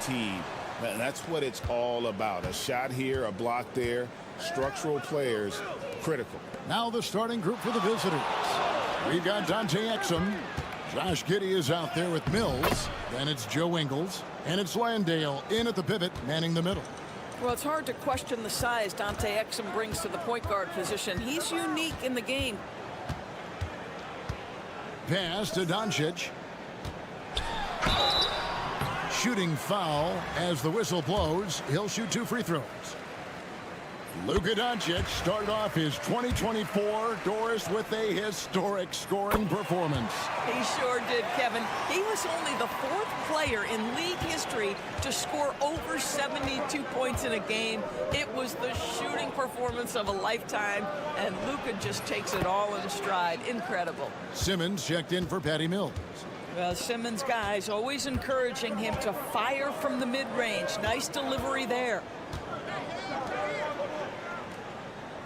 team. That's what it's all about. A shot here, a block there. Structural players, critical. Now the starting group for the visitors. We've got Dante Exum. Josh Giddey is out there with Mills. Then it's Joe Ingles. And it's Landale in at the pivot, manning the middle. Well, it's hard to question the size Dante Exum brings to the point guard position. He's unique in the game. Pass to Doncic. Shooting foul as the whistle blows. He'll shoot 2 free throws. Luka Doncic started off his 2024 Doris with a historic scoring performance. He sure did, Kevin. He was only the 4th player in league history to score over 72 points in a game. It was the shooting performance of a lifetime, and Luka just takes it all in stride. Incredible. Simmons checked in for Patty Mills. Well, Simmons' guys always encouraging him to fire from the mid-range. Nice delivery there.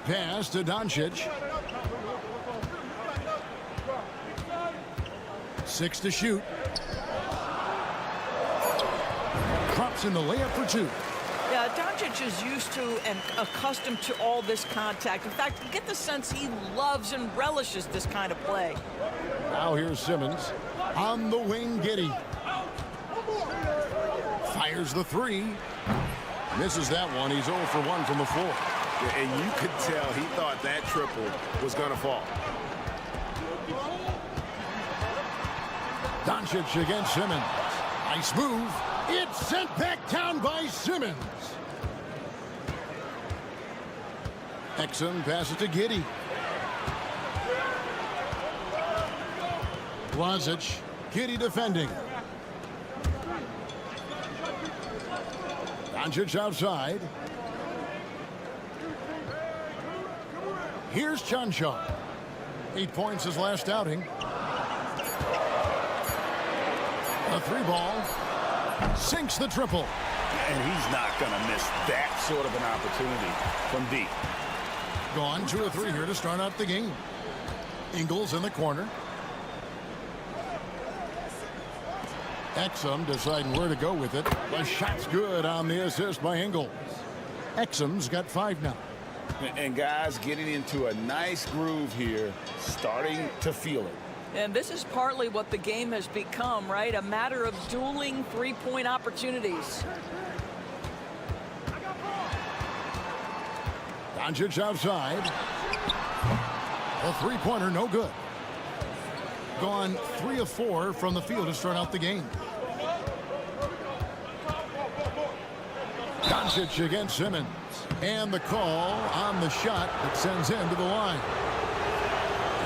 Pass to Doncic. 6 to shoot. Drops in the layup for 2. Yeah, Doncic is used to and accustomed to all this contact. In fact, you get the sense he loves and relishes this kind of play. Now here's Simmons. On the wing, Giddey. Fires the 3. Misses that one. He's 0 for 1 from the floor. And you could tell he thought that triple was going to fall. Doncic against Simmons. Nice move. It's sent back down by Simmons. Exum passes to Giddey. Lazic. Giddey defending. Doncic outside. Here's Chanchan. 8 points his last outing. A 3-ball. Sinks the triple. And he's not going to miss that sort of an opportunity from deep. Gone 2 of 3 here to start out the game. Ingles in the corner. Exum deciding where to go with it. The shot's good on the assist by Ingles. Exum's got 5 now. And guys getting into a nice groove here, starting to feel it. And this is partly what the game has become, right? A matter of dueling 3-point opportunities. Doncic outside. A 3-pointer, no good. Gone 3 of 4 from the field to start out the game. Doncic against Simmons. And the call on the shot that sends him to the line.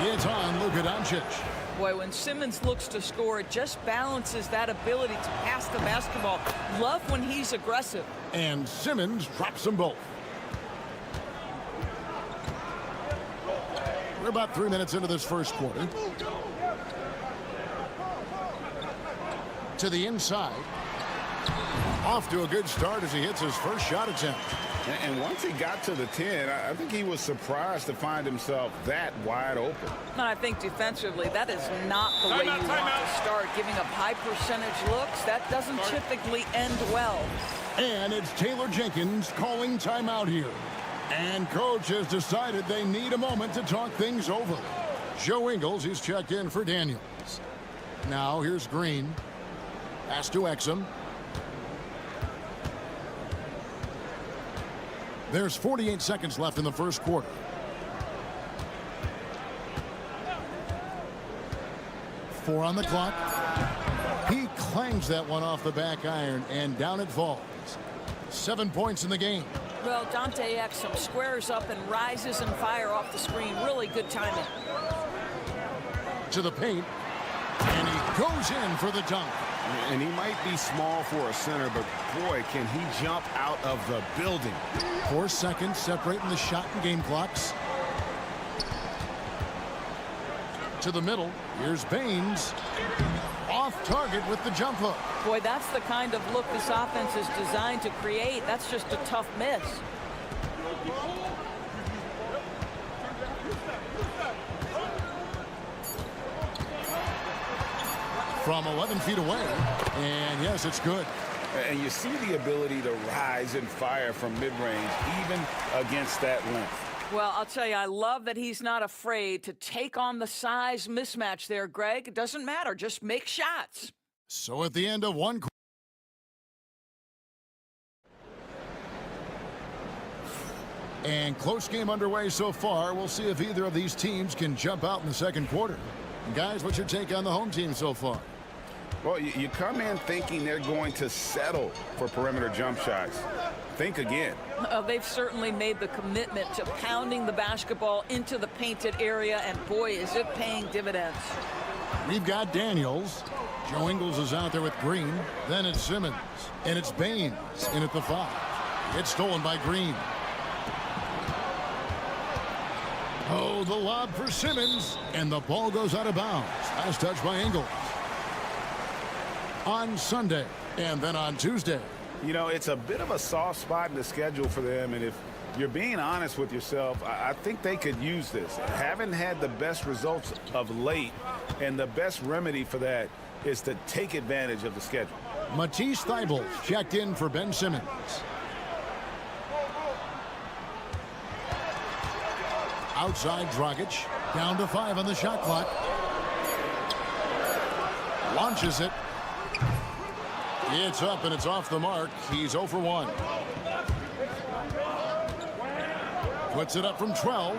It's on Luka Doncic. Boy, when Simmons looks to score, it just balances that ability to pass the basketball. Love when he's aggressive. And Simmons drops them both. We're about 3 minutes into this first quarter. To the inside. Off to a good start as he hits his first shot attempt. And once he got to the 10, I think he was surprised to find himself that wide open. And I think defensively, that is not the way you want to start. Giving up high percentage looks, that doesn't typically end well. And it's Taylor Jenkins calling timeout here. And coach has decided they need a moment to talk things over. Joe Ingles, he's checked in for Daniels. Now here's Green. Pass to Exum. There's 48 seconds left in the first quarter. Four on the clock. He clangs that one off the back iron, and down it falls. 7 points in the game. Well, Dante Exum squares up and rises and fire off the screen. Really good timing. To the paint, and he goes in for the dunk. And he might be small for a center, but boy, can he jump out of the building. 4 seconds separating the shot and game clocks. To the middle, here's Baines. Off target with the jump hook. Boy, that's the kind of look this offense is designed to create. That's just a tough miss. From 11 feet away, and yes, it's good. And you see the ability to rise and fire from mid-range, even against that length. Well, I'll tell you, I love that he's not afraid to take on the size mismatch there, Greg. It doesn't matter. Just make shots. So at the end of one quarter, and close game underway so far. We'll see if either of these teams can jump out in the second quarter. Guys, what's your take on the home team so far? Well, you come in thinking they're going to settle for perimeter jump shots. Think again. They've certainly made the commitment to pounding the basketball into the painted area, and boy, is it paying dividends. We've got Daniels. Joe Ingles is out there with Green. Then it's Simmons. And it's Baines in at the 5. It's stolen by Green. Oh, the lob for Simmons. And the ball goes out of bounds. Last touch by Ingles. On Sunday and then on Tuesday. You know, it's a bit of a soft spot in the schedule for them, and if you're being honest with yourself, I think they could use this. Haven't had the best results of late, and the best remedy for that is to take advantage of the schedule. Matisse Thybulle checked in for Ben Simmons. Outside Dragic, down to 5 on the shot clock. Launches it. It's up and it's off the mark. He's 0 for 1. Puts it up from 12.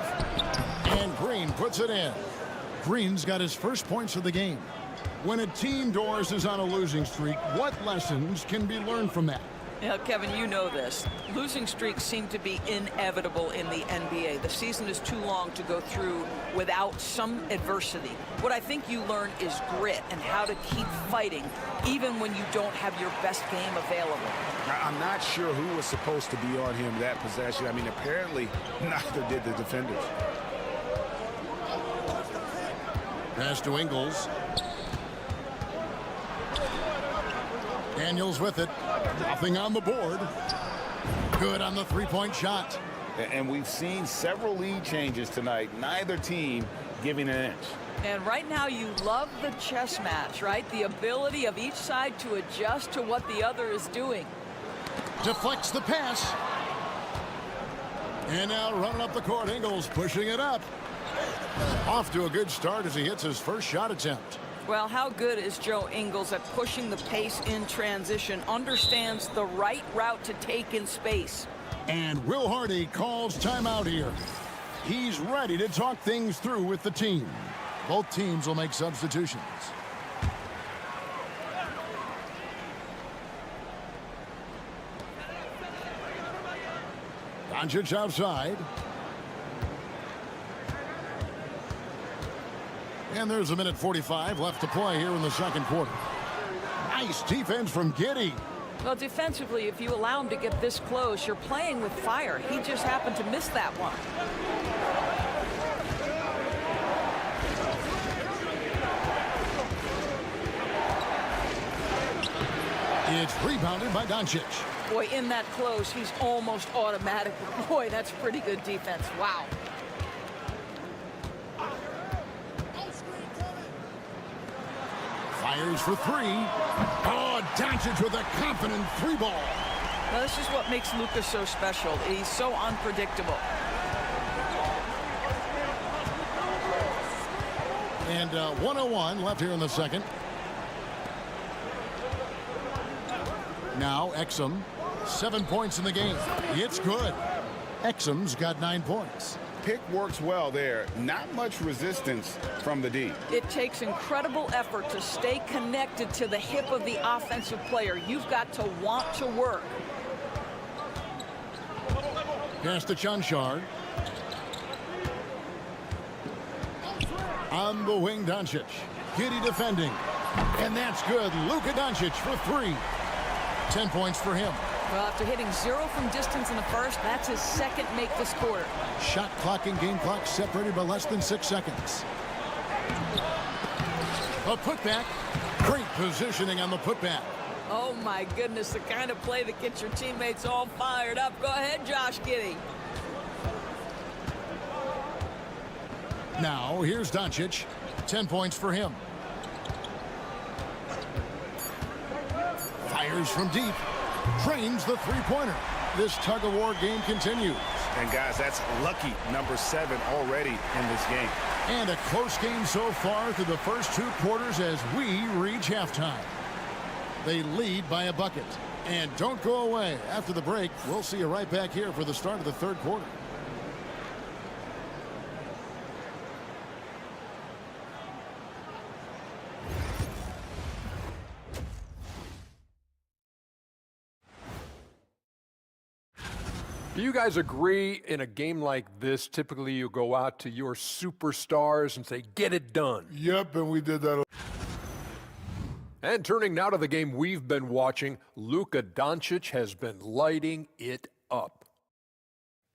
And Green puts it in. Green's got his first points of the game. When a team, Doris, is on a losing streak, what lessons can be learned from that? Yeah, Kevin, you know this. Losing streaks seem to be inevitable in the NBA. The season is too long to go through without some adversity. What I think you learn is grit and how to keep fighting, even when you don't have your best game available. I'm not sure who was supposed to be on him that possession. I mean, apparently neither did the defenders. Pass to Ingles. Daniels with it. Nothing on the board. Good on the three-point shot. And we've seen several lead changes tonight. Neither team giving an inch. And right now you love the chess match, right? The ability of each side to adjust to what the other is doing. Deflects the pass. And now running up the court, Ingles pushing it up. Off to a good start as he hits his first shot attempt. Well, how good is Joe Ingles at pushing the pace in transition, understands the right route to take in space. And Will Hardy calls timeout here. He's ready to talk things through with the team. Both teams will make substitutions. Doncic outside. And there's 1:45 left to play here in the second quarter. Nice defense from Giddey. Well, defensively, if you allow him to get this close, you're playing with fire. He just happened to miss that one. It's rebounded by Doncic. Boy, in that close, he's almost automatic. Boy, that's pretty good defense. Wow. Fires for 3. Oh, Doncic with a confident 3-ball. Now, this is what makes Luka so special. He's so unpredictable. And 1:01 left here in the second. Now Exum, 7 points in the game. It's good. Exum's got 9 points. Pick works well there. Not much resistance from the D. It takes incredible effort to stay connected to the hip of the offensive player. You've got to want to work. Pass to Chanchard. On the wing, Doncic. Giddey defending. And that's good. Luka Doncic for 3. 10 points for him. Well, after hitting 0 from distance in the first, that's his second make this quarter. Shot clock and game clock separated by less than 6 seconds. A putback. Great positioning on the putback. Oh, my goodness, the kind of play that gets your teammates all fired up. Go ahead, Josh Giddey. Now, here's Doncic. 10 points for him. Fires from deep. Drains the three-pointer. This tug-of-war game continues. And, guys, that's lucky number 7 already in this game. And a close game so far through the first 2 quarters as we reach halftime. They lead by a bucket. And don't go away. After the break, we'll see you right back here for the start of the third quarter. Do you guys agree in a game like this, typically you go out to your superstars and say, get it done? Yep, and we did that. And turning now to the game we've been watching, Luka Doncic has been lighting it up.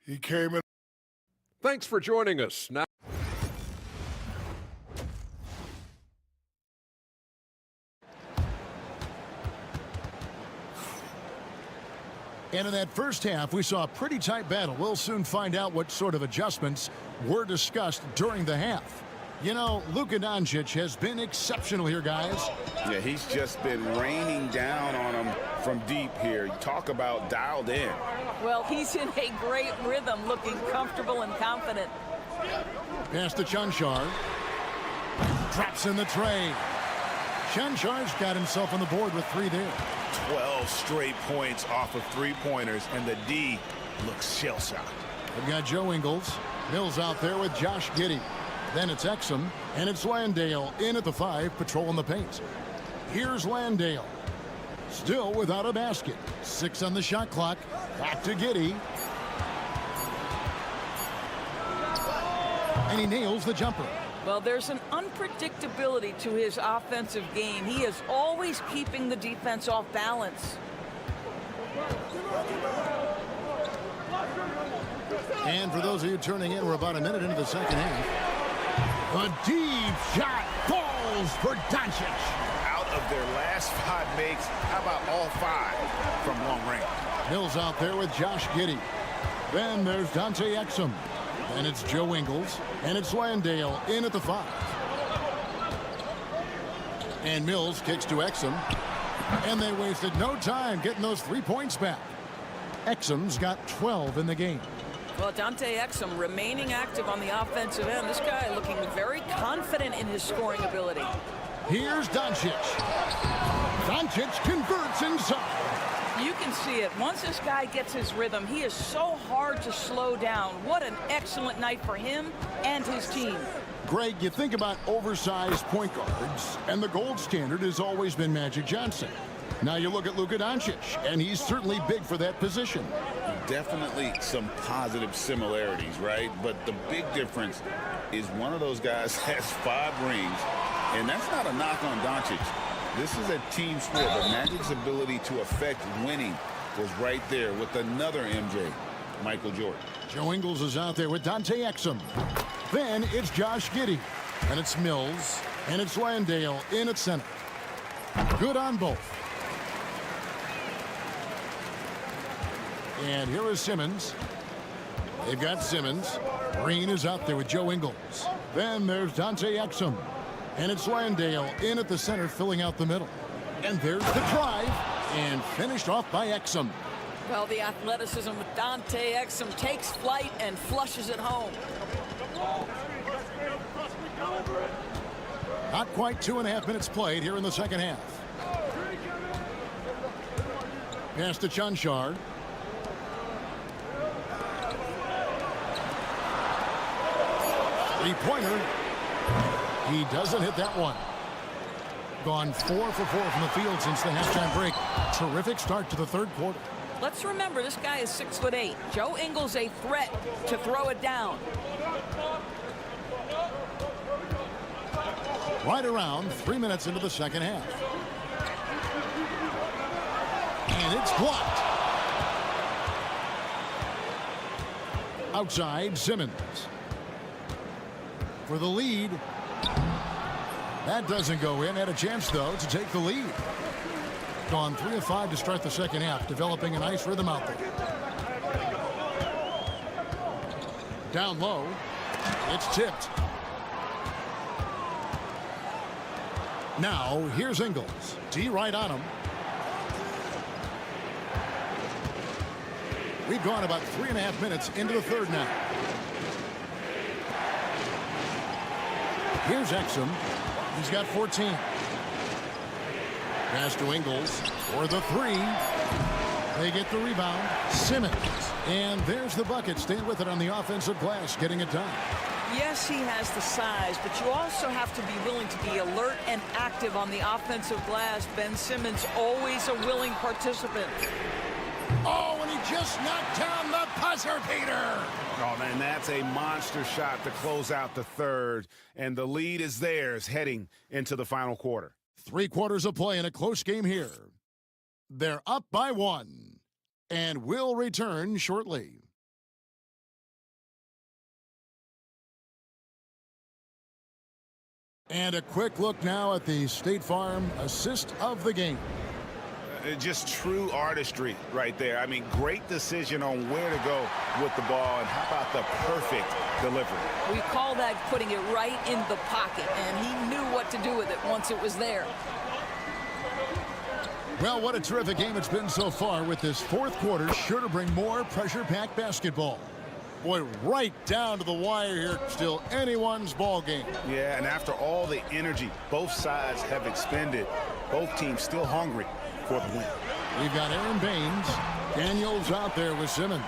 He came in. Thanks for joining us. Now, and in that first half, we saw a pretty tight battle. We'll soon find out what sort of adjustments were discussed during the half. You know, Luka Doncic has been exceptional here, guys. Yeah, he's just been raining down on him from deep here. Talk about dialed in. Well, he's in a great rhythm, looking comfortable and confident. Pass to Chunchar. Drops in the tray. Chunchar's got himself on the board with 3 there. 12 straight points off of 3-pointers, and the D looks shell-shocked. We've got Joe Ingles. Mills out there with Josh Giddey. Then it's Exum, and it's Landale in at the 5, patrolling the paint. Here's Landale. Still without a basket. 6 on the shot clock. Back to Giddey. And he nails the jumper. Well, there's an unpredictability to his offensive game. He is always keeping the defense off balance. And for those of you turning in, we're about a minute into the second half. A deep shot falls for Doncic. Out of their last 5 makes, how about all 5 from long range? Mills out there with Josh Giddey. Then there's Dante Exum. And it's Joe Ingles. And it's Landale in at the 5. And Mills kicks to Exum. And they wasted no time getting those 3 points back. Exum's got 12 in the game. Well, Dante Exum remaining active on the offensive end. This guy looking very confident in his scoring ability. Here's Doncic. Doncic converts inside. You can see it. Once this guy gets his rhythm, he is so hard to slow down. What an excellent night for him and his team. Greg, you think about oversized point guards, and the gold standard has always been Magic Johnson. Now you look at Luka Doncic, and he's certainly big for that position. Definitely some positive similarities, right? But the big difference is one of those guys has 5 rings, and that's not a knock on Doncic. This is a team sport, but Magic's ability to affect winning was right there with another MJ, Michael Jordan. Joe Ingles is out there with Dante Exum. Then it's Josh Giddey, and it's Mills, and it's Landale in at center. Good on both. And here is Simmons. They've got Simmons. Green is out there with Joe Ingles. Then there's Dante Exum. And it's Landale in at the center, filling out the middle. And there's the drive. And finished off by Exum. Well, the athleticism with Dante Exum takes flight and flushes it home. Not quite 2.5 minutes played here in the second half. Pass to Chunchar. Three-pointer. He doesn't hit that one. Gone 4 for 4 from the field since the halftime break. Terrific start to the third quarter. Let's remember, this guy is 6'8". Joe Ingles a threat to throw it down. Right around 3 minutes into the second half. And it's blocked. Outside, Simmons. For the lead. That doesn't go in. Had a chance, though, to take the lead. Gone 3 of 5 to start the second half, developing a nice rhythm out there. Down low. It's tipped. Now, here's Ingles. D right on him. We've gone about 3.5 minutes into the third now. Here's Exum. He's got 14. Pass to Ingles for the three. They get the rebound. Simmons. And there's the bucket. Staying with it on the offensive glass, getting it done. Yes, he has the size, but you also have to be willing to be alert and active on the offensive glass. Ben Simmons, always a willing participant. Oh, and he just knocked down the buzzer beater. Oh, man, that's a monster shot to close out the third. And the lead is theirs heading into the final quarter. 3 quarters of play in a close game here. They're up by 1 and will return shortly. And a quick look now at the State Farm assist of the game. Just true artistry right there. I mean, great decision on where to go with the ball, and how about the perfect delivery? We call that putting it right in the pocket, and he knew what to do with it once it was there. Well, what a terrific game it's been so far, with this fourth quarter sure to bring more pressure-packed basketball. Boy, right down to the wire here. Still anyone's ball game. Yeah, and after all the energy both sides have expended, both teams still hungry for the win. We've got Aaron Baines. Daniels out there with Simmons.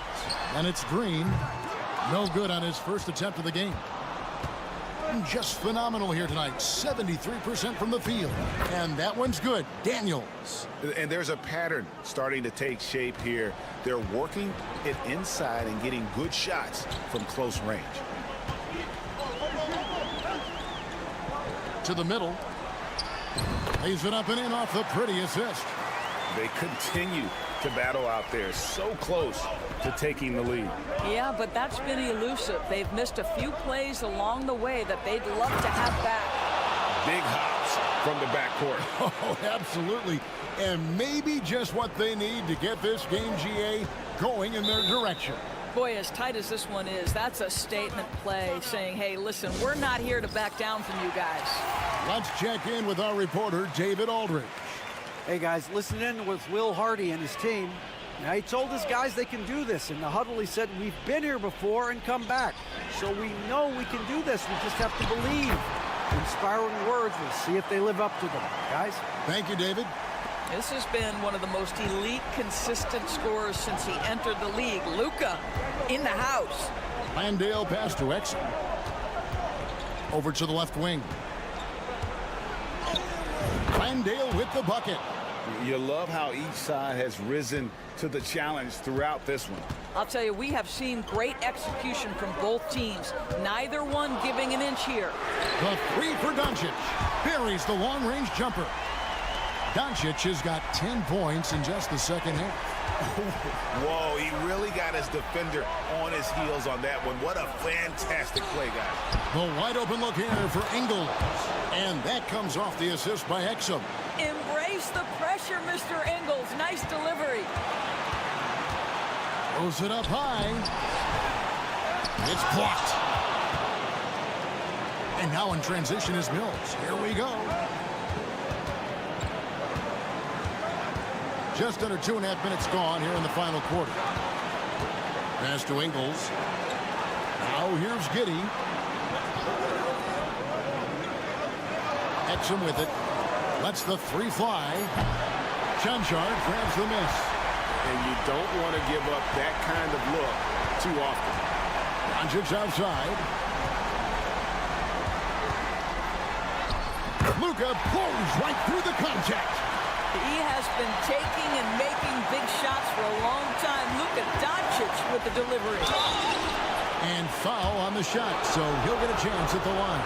And it's Green. No good on his first attempt of the game. Just phenomenal here tonight. 73% from the field. And that one's good. Daniels. And there's a pattern starting to take shape here. They're working it inside and getting good shots from close range. To the middle. Lays it up and in off the pretty assist. They continue to battle out there, so close to taking the lead. Yeah, but that's been elusive. They've missed a few plays along the way that they'd love to have back. Big hops from the backcourt. Oh, absolutely. And maybe just what they need to get this game, GA, going in their direction. Boy, as tight as this one is, that's a statement play saying, hey, listen, we're not here to back down from you guys. Let's check in with our reporter, David Aldridge. Hey, guys, listen in with Will Hardy and his team. Now, he told his guys they can do this. In the huddle, he said, we've been here before and come back. So we know we can do this. We just have to believe. Inspiring words. We'll see if they live up to them. Guys? Thank you, David. This has been one of the most elite, consistent scorers since he entered the league. Luka in the house. Landale pass to Exum. Over to the left wing. Landale with the bucket. You love how each side has risen to the challenge throughout this one. I'll tell you, we have seen great execution from both teams. Neither one giving an inch here. The three for Doncic. Buries the long-range jumper. Doncic has got 10 points in just the second half. Whoa, he really got his defender on his heels on that one. What a fantastic play, guys. The wide open look here for Ingles. And that comes off the assist by Exum. Embrace the pressure, Mr. Ingles. Nice delivery. Throws it up high. It's blocked. And now in transition is Mills. Here we go. Just under 2.5 minutes gone here in the final quarter. Pass to Ingles. Now here's Giddey. Exum with it. Lets the three fly. Chanchard grabs the miss. And you don't want to give up that kind of look too often. Doncic outside. Luka pulls right through the contact. He has been taking and making big shots for a long time. Luka Doncic with the delivery. And foul on the shot, so he'll get a chance at the line.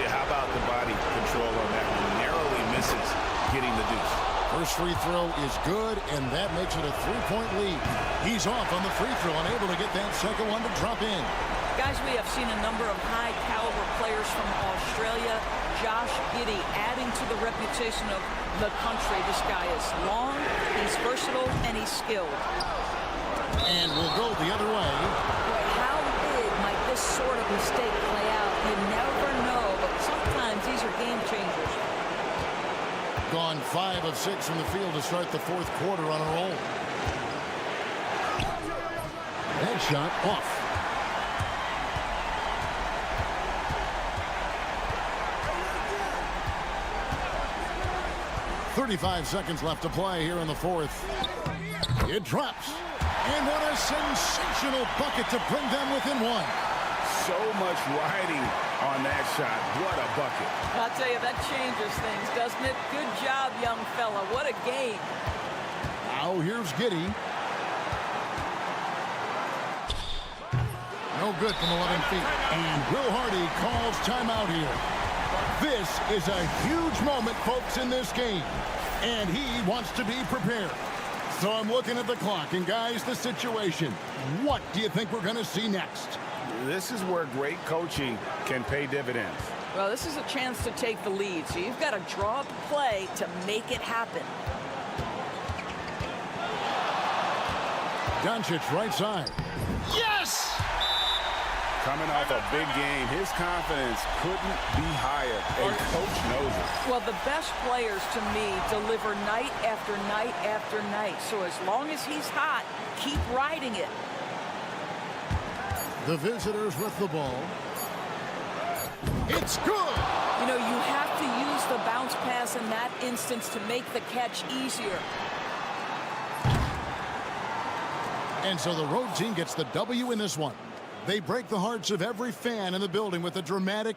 Yeah, how about the body control on that one? Narrowly misses getting the deuce. First free throw is good, and that makes it a 3-point lead. He's off on the free throw and able to get that second one to drop in. Guys, we have seen a number of high-caliber players from Australia. Josh Giddey adding to the reputation of the country. This guy is long, he's versatile, and he's skilled. And we'll go the other way. Boy, how big might this sort of mistake play out? You never know, but sometimes these are game changers. Gone 5 of 6 from the field to start the fourth quarter on a roll. That shot off. 35 seconds left to play here in the fourth. It drops. And what a sensational bucket to bring them within one. So much riding on that shot. What a bucket. I'll tell you, that changes things, doesn't it? Good job, young fella. What a game. Now here's Giddey. No good from 11 feet. And Will Hardy calls timeout here. This is a huge moment, folks, in this game. And he wants to be prepared. So I'm looking at the clock. And, guys, the situation. What do you think we're going to see next? This is where great coaching can pay dividends. Well, this is a chance to take the lead. So you've got to draw up a play to make it happen. Doncic right side. Yes! Coming off a big game, his confidence couldn't be higher, and coach knows it. Well, the best players, to me, deliver night after night after night. So as long as he's hot, keep riding it. The visitors with the ball. It's good! You know, you have to use the bounce pass in that instance to make the catch easier. And so the road team gets the W in this one. They break the hearts of every fan in the building with a dramatic